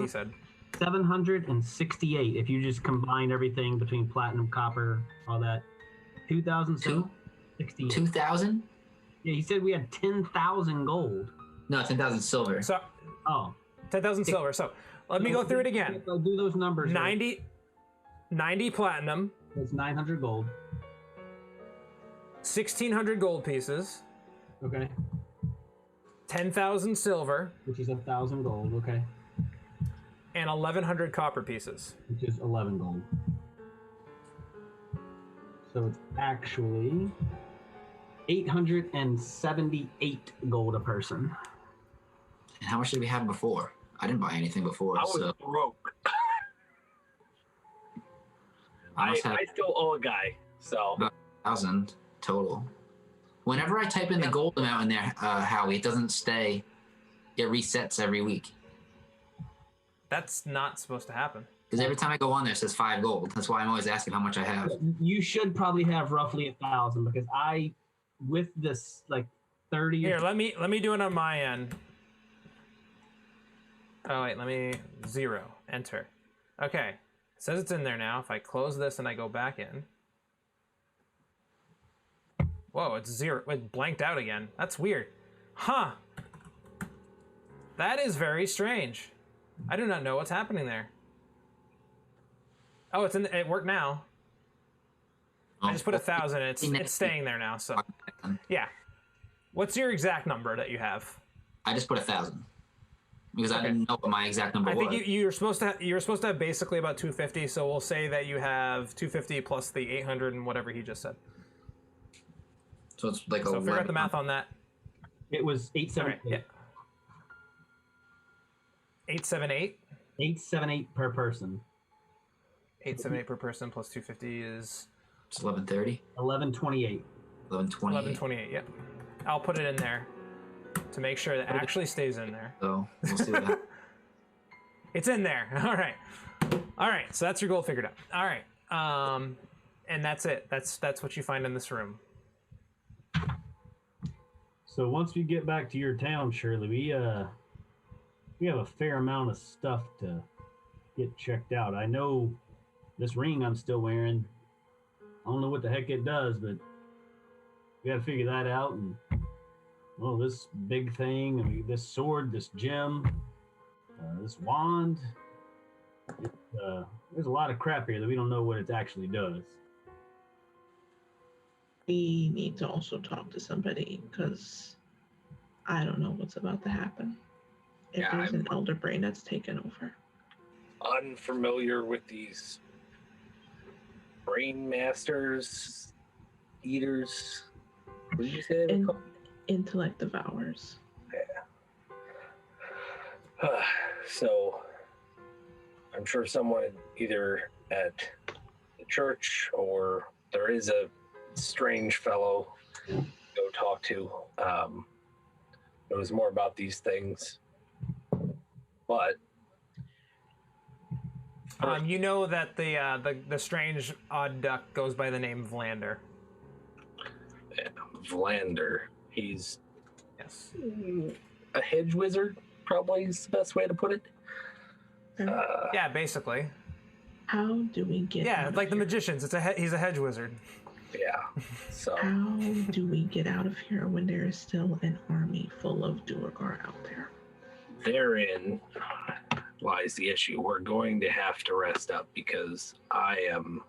said. 768 if you just combine everything between platinum, copper, all that. 2,768. 2,000? Yeah, he said we had 10,000 gold. No, 10,000 silver. So, 10,000 silver. So let me go through it again. I'll do those numbers. 90 platinum. That's 900 gold. 1,600 gold pieces. Okay. 10,000 silver. Which is 1,000 gold. Okay. And 1,100 copper pieces. Which is 11 gold. So it's actually 878 gold a person. And how much did we have before? I didn't buy anything before. I was broke. I still owe a guy, so. About 1,000 total. Whenever I type in the gold amount in there, Howie, it doesn't stay. It resets every week. That's not supposed to happen. Because every time I go on there, it says 5 gold. That's why I'm always asking how much I have. You should probably have roughly 1,000 because with this like 30. Here, let me do it on my end. Oh wait, let me 0 enter. Okay, it says it's in there now. If I close this and I go back in, whoa, it's 0. It blanked out again. That's weird, huh? That is very strange. I do not know what's happening there. Oh, it worked now. I just put 1,000. It's staying there now. So yeah. What's your exact number that you have? I just put 1,000 because I didn't know what my exact number was. I think you're supposed to have basically about 250. So we'll say that you have 250 plus the 800 and whatever he just said. So it's like so figure out the math on that. It was 878. Right, yeah. 878. 878 per person. 878 per person plus 250 is. It's 1130. 1128. 1128. Yep. I'll put it in there to make sure that actually stays in there. So we'll see what happens. It's in there. All right. So that's your goal figured out. All right. And that's it. That's what you find in this room. So once we get back to your town, Shirley, we have a fair amount of stuff to get checked out. I know this ring I'm still wearing. I don't know what the heck it does, but we got to figure that out. And well, this big thing, I mean, this sword, this gem, this wand. There's a lot of crap here that we don't know what it actually does. We need to also talk to somebody because I don't know what's about to happen. If there's an elder brain that's taken over. Unfamiliar with these brain masters, eaters. What did you say they were called? Intellect Devours. Yeah. So, I'm sure someone either at the church or there is a strange fellow to go talk to. Knows more about these things. But you know that the strange odd duck goes by the name Vlander. Yeah, Vlander. He's Yes. a hedge wizard, probably is the best way to put it. Yeah, basically. How do we get out like of the here? magicians. He's a hedge wizard. Yeah. So How do we get out of here when there is still an army full of Duergar out there? therein lies the issue. We're going to have to rest up because I am,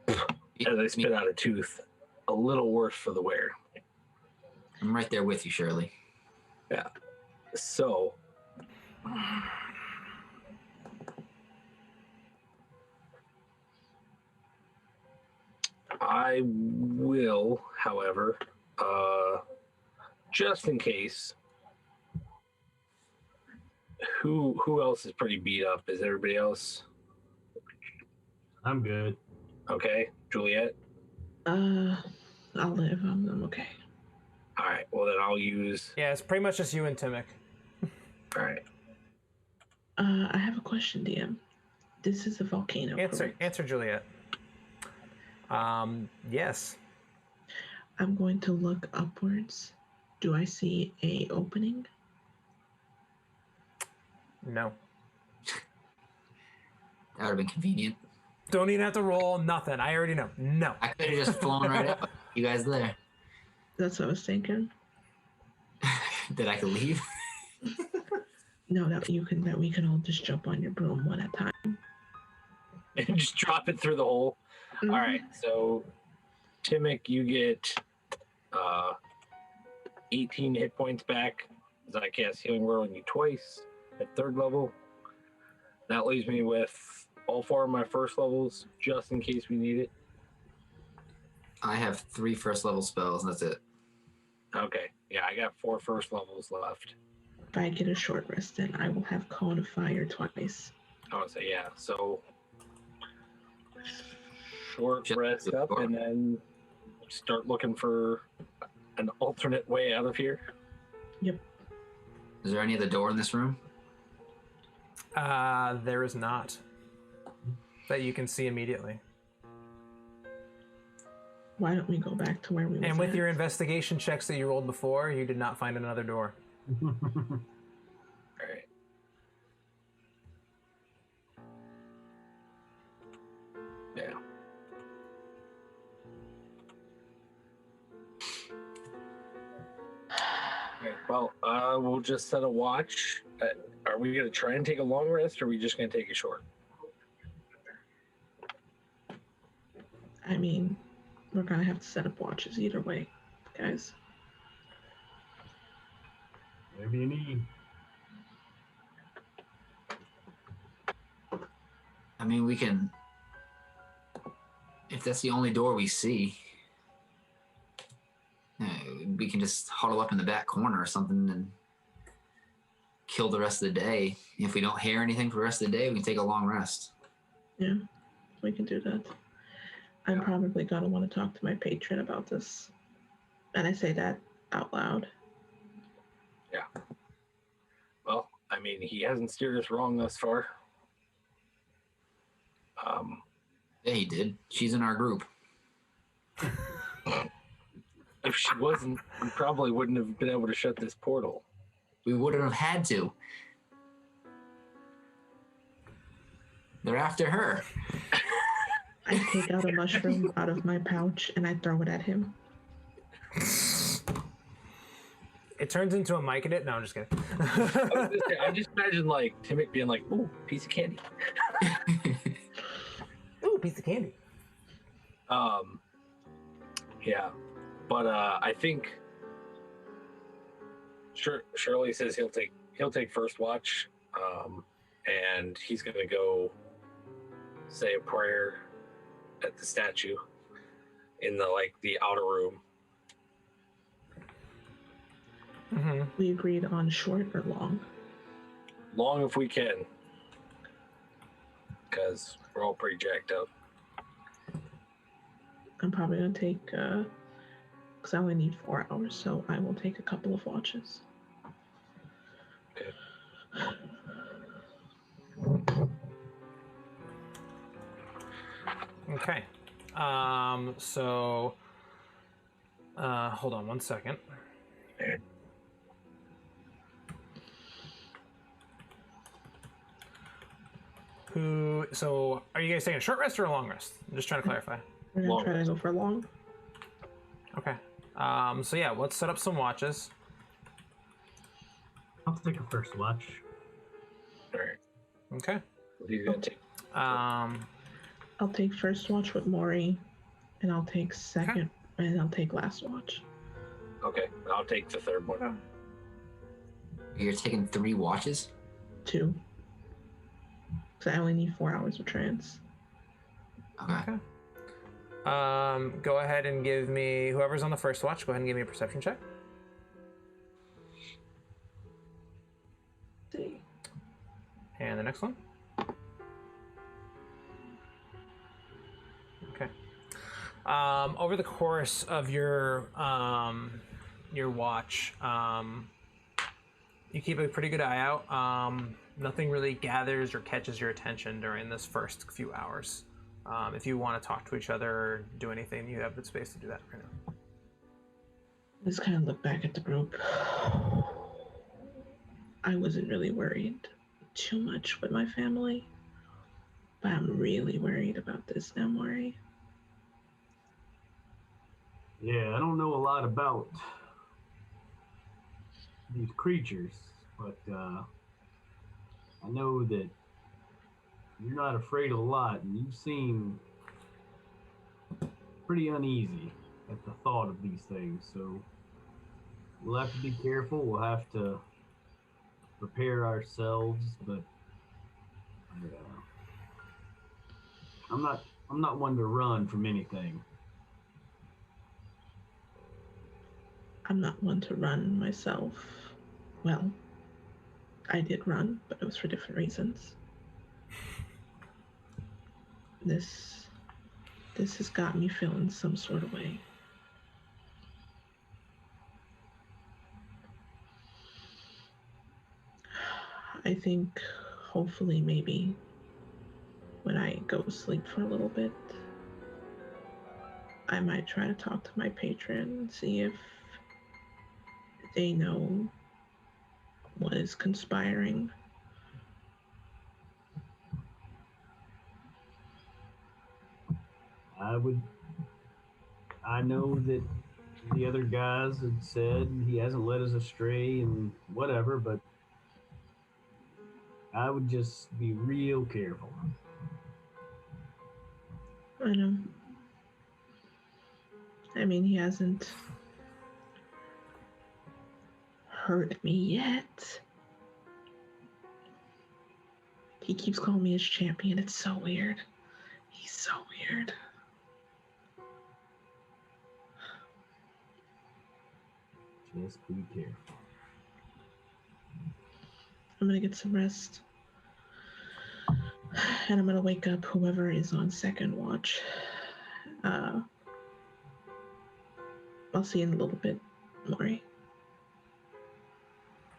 as I spit out a tooth, a little worse for the wear. I'm right there with you, Shirley. Yeah. So, I will, however, just in case, who else is pretty beat up? Is everybody else I'm good. okay? Juliet? I'll live. I'm okay. All right. Well, then I'll use. Yeah, it's pretty much just you and Timic. All right. I have a question, DM. This is a volcano. correct? Answer, Juliet. Yes. I'm going to look upwards. Do I see a opening? No. That would have been convenient. Don't even have to roll nothing. I already know. No. I could have just flown right up. You guys there? That's what I was thinking. That I could leave? No, that we can all just jump on your broom one at a time. And just drop it through the hole. Mhm. All right. So, Timic, you get 18 hit points back as I cast Healing Word on you twice at 3rd level. That leaves me with all 4 of my first levels, just in case we need it. I have 3 first level spells, and that's it. Okay. Yeah, I got 4 first levels left. If I get a short rest, then I will have Cone of Fire twice. Oh, so yeah. So, short Just rest the up door. and then start looking for an alternate way out of here. Yep. Is there any other door in this room? There is not. That you can see immediately. Why don't we go back to where we were? And with your investigation checks that you rolled before, you did not find another door. All right. Yeah. All right. Well, we'll just set a watch. Are we going to try and take a long rest, or are we just going to take a short? I mean, we're gonna have to set up watches either way, guys. Whatever you need. I mean, we can. If that's the only door we see, we can just huddle up in the back corner or something and kill the rest of the day. If we don't hear anything for the rest of the day, we can take a long rest. Yeah, we can do that. I'm probably gonna want to talk to my patron about this. And I say that out loud. Yeah. Well, I mean, he hasn't steered us wrong thus far. Yeah, he did. She's in our group. If she wasn't, we probably wouldn't have been able to shut this portal. We wouldn't have had to. They're after her. I take out a mushroom out of my pouch and I throw it at him. It turns into a mic in it. No, I'm just kidding. I just imagine like Timmick being like, "Ooh, piece of candy." Ooh, piece of candy. Yeah, but I think Shirley says he'll take first watch, and he's gonna go say a prayer at the statue in the outer room. Mm-hmm. We agreed on short or long. Long if we can, because we're all pretty jacked up. I'm probably gonna take, because I only need 4 hours, so I will take a couple of watches. Okay. Okay. So, hold on one second. So are you guys taking a short rest or a long rest? I'm just trying to clarify. We're gonna Long try to rest. go for long. Okay. So yeah, let's set up some watches. I'll take a first watch. All right. Okay. What are you gonna take? I'll take first watch with Maury, and I'll take second, and I'll take last watch. Okay, I'll take the third one. You're taking 3 watches? 2. Because I only need 4 hours of trance. Okay. Go ahead and give me, whoever's on the first watch, go ahead and give me a perception check. See. And the next one. Okay. Over the course of your watch, you keep a pretty good eye out. Nothing really gathers or catches your attention during this first few hours. If you want to talk to each other or do anything, you have the space to do that right now. Just kind of look back at the group. I wasn't really worried too much with my family, but I'm really worried about this now, Maury. Yeah, I don't know a lot about these creatures, but I know that you're not afraid of a lot, and you seem pretty uneasy at the thought of these things, so we'll have to be careful. We'll have to prepare ourselves, but I'm not one to run from anything. I'm not one to run myself. Well, I did run, but it was for different reasons. This has got me feeling some sort of way. I think hopefully maybe when I go to sleep for a little bit, I might try to talk to my patron and see if they know what is conspiring. I know that the other guys had said he hasn't led us astray and whatever, but I would just be real careful. I know. I mean, he hasn't hurt me yet. He keeps calling me his champion. It's so weird. He's so weird. Just be careful. I'm gonna get some rest. And I'm gonna wake up whoever is on second watch. I'll see you in a little bit, Maury.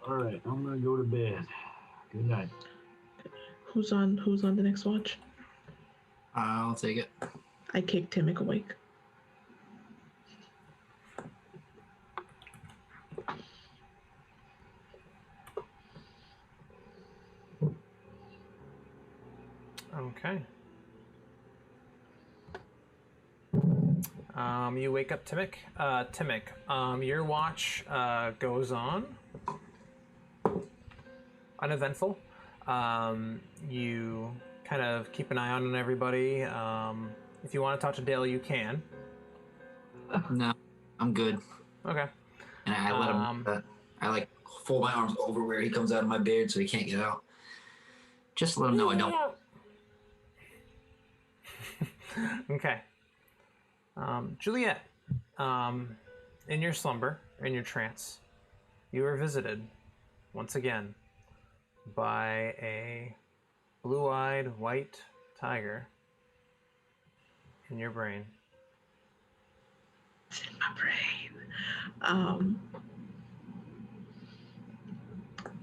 All right, I'm gonna go to bed. Good night. Who's on the next watch? I'll take it. I kicked Timmick awake. Okay. You wake up Timmick. Timmick, your watch goes on. Uneventful. You kind of keep an eye on everybody. If you want to talk to Dale, you can. No, I'm good. Okay. And I let him. I like fold my arms over where he comes out of my beard so he can't get out. Just to let him know I don't. Okay. Juliet, in your slumber, in your trance, you are visited once again by a blue-eyed white tiger in your brain. It's in my brain.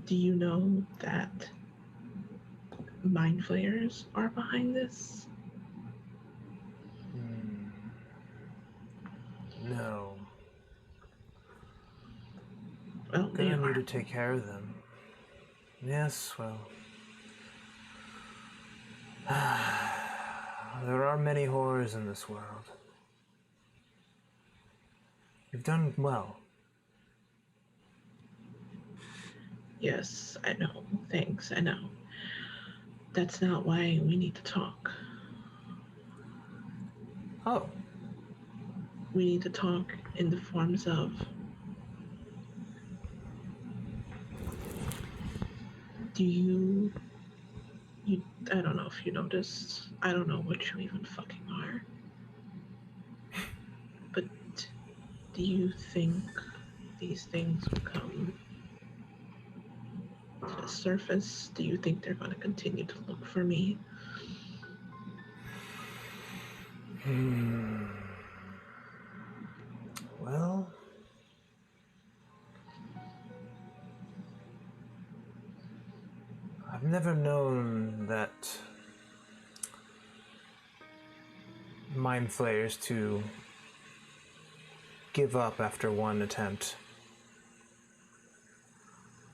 Do you know that mind flayers are behind this? No. Well, they Gonna are. need to take care of them. Yes, well. There are many horrors in this world. You've done well. Yes, I know. Thanks, I know. That's not why we need to talk. Oh. We need to talk in the forms of I don't know if you noticed. I don't know what you even fucking are. But do you think these things will come to the surface? Do you think they're going to continue to look for me? Well, I've never known that mind flayers to give up after one attempt.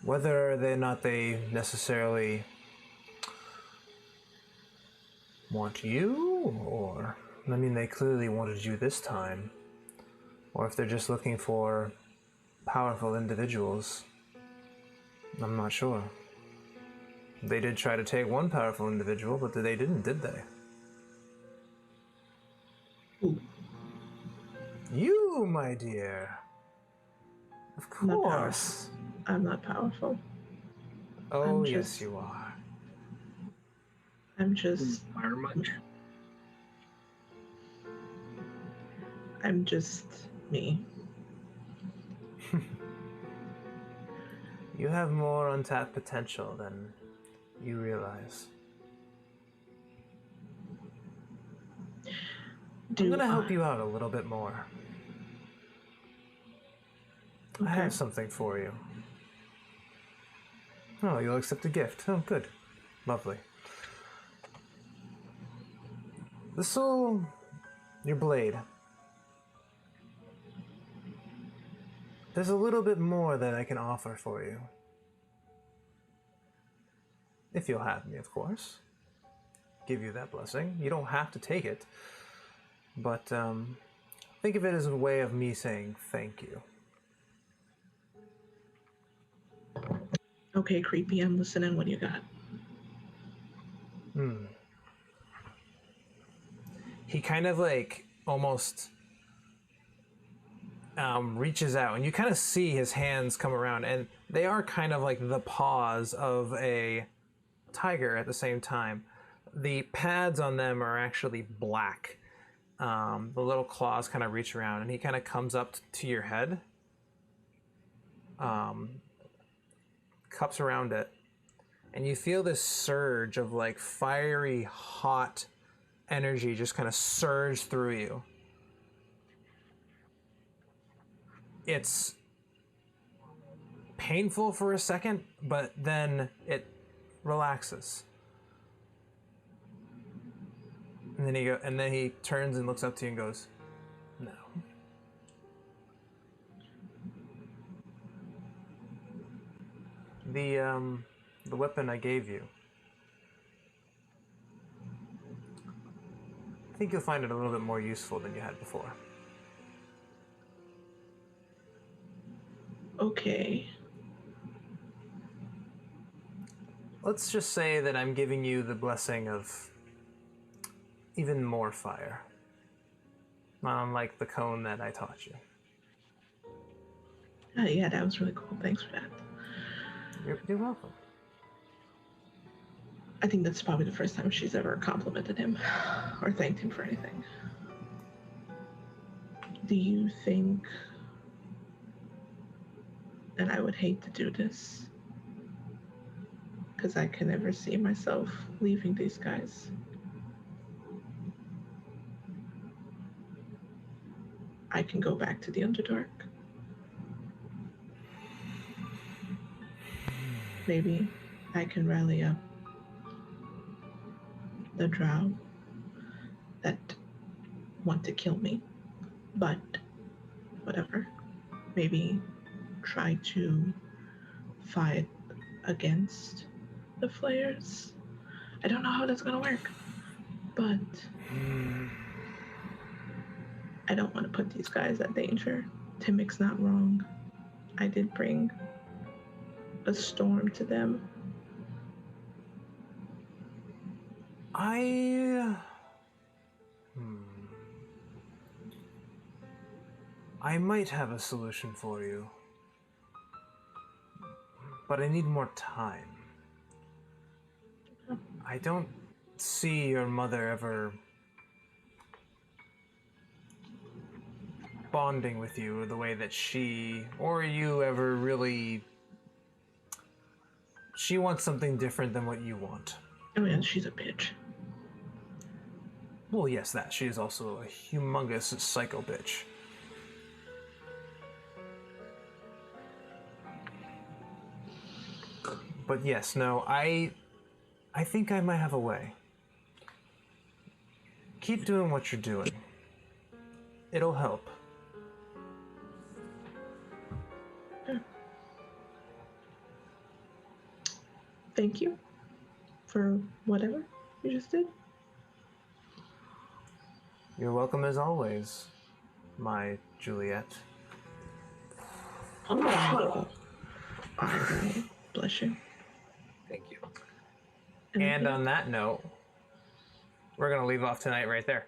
Whether or not they necessarily want you, or, I mean, they clearly wanted you this time, or if they're just looking for powerful individuals, I'm not sure. They did try to take one powerful individual, but they didn't, did they? Ooh. You, my dear. Of Not course. I'm not powerful. Oh, I'm yes, just- you are. I'm just Fire much? me. You have more untapped potential than you realize. I'm gonna help you out a little bit more. Okay. I have something for you. Oh, you'll accept a gift. Oh, good. Lovely. Your blade. There's a little bit more that I can offer for you. If you'll have me, of course. Give you that blessing. You don't have to take it. But, think of it as a way of me saying thank you. Okay, creepy. I'm listening. What do you got? He kind of like almost reaches out, and you kind of see his hands come around, and they are kind of like the paws of a tiger at the same time. The pads on them are actually black. The little claws kind of reach around, and he kind of comes up to your head, cups around it, and you feel this surge of like fiery, hot energy just kind of surge through you. It's painful for a second, but then it relaxes. And then he turns and looks up to you and goes, "No." The weapon I gave you, I think you'll find it a little bit more useful than you had before. Okay. Let's just say that I'm giving you the blessing of even more fire. Not unlike the cone that I taught you. Yeah, that was really cool. Thanks for that. You're welcome. I think that's probably the first time she's ever complimented him or thanked him for anything. Do you think that I would hate to do this? Because I can never see myself leaving these guys. I can go back to the Underdark. Maybe I can rally up the drow that want to kill me, but whatever. Maybe try to fight against the flayers. I don't know how that's gonna work, but I don't want to put these guys at danger. Timic's not wrong. I did bring a storm to them. I might have a solution for you, but I need more time. I don't see your mother ever bonding with you the way that she or you ever really. She wants something different than what you want. Oh yeah, she's a bitch. Well, yes, that. She is also a humongous psycho bitch. But yes, no, I think I might have a way. Keep doing what you're doing. It'll help. Thank you for whatever you just did. You're welcome as always, my Juliet. Oh, bless you. Thank you. And on that note, we're going to leave off tonight right there.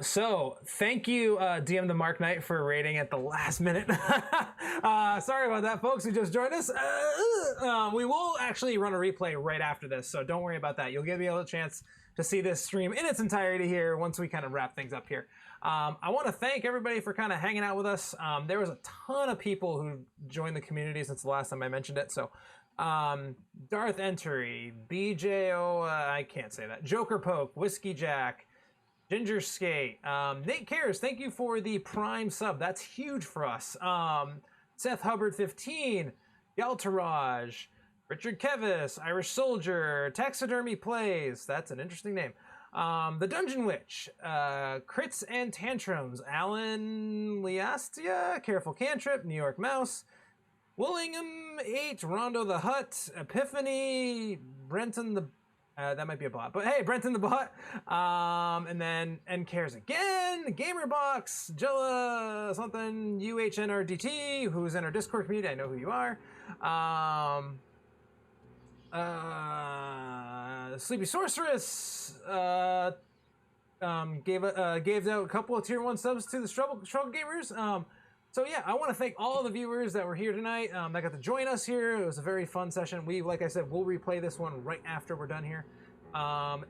So thank you, DM the Mark Knight, for raiding at the last minute. Sorry about that, folks who just joined us. We will actually run a replay right after this, so don't worry about that. You'll give me a chance to see this stream in its entirety here once we kind of wrap things up here. I want to thank everybody for kind of hanging out with us. There was a ton of people who joined the community since the last time I mentioned it. So Darth Entry, BJO, I can't say that, Joker Poke, Whiskey Jack, Ginger Skate, Nate Cares, thank you for the Prime sub. That's huge for us. Seth Hubbard 15, Yaltaraj, Richard Kevis, Irish Soldier, Taxidermy Plays, that's an interesting name. The Dungeon Witch, Crits and Tantrums, Alan Liastia, Careful Cantrip, New York Mouse, Willingham 8, Rondo the Hut, Epiphany, Brenton the That might be a bot, but hey, Brenton the bot. And then N cares again. Gamerbox, Jella, something UHNRDT, who's in our Discord community. I know who you are. Sleepy Sorceress gave out a couple of tier 1 subs to the struggle gamers. So yeah, I want to thank all the viewers that were here tonight that got to join us here. It was a very fun session. We, like I said, we'll replay this one right after we're done here.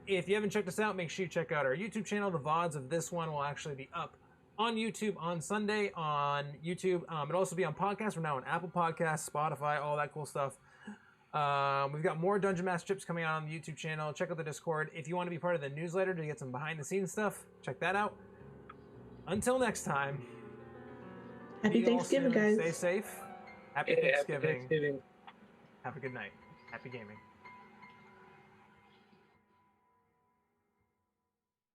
If you haven't checked us out, make sure you check out our YouTube channel. The VODs of this one will actually be up on YouTube on Sunday on YouTube. It'll also be on podcasts. We're now on Apple Podcasts, Spotify, all that cool stuff. We've got more Dungeon Master Chips coming out on the YouTube channel. Check out the Discord. If you want to be part of the newsletter to get some behind-the-scenes stuff, check that out. Until next time. Happy Thanksgiving, guys. Stay safe. Happy Thanksgiving. Have a good night. Happy gaming.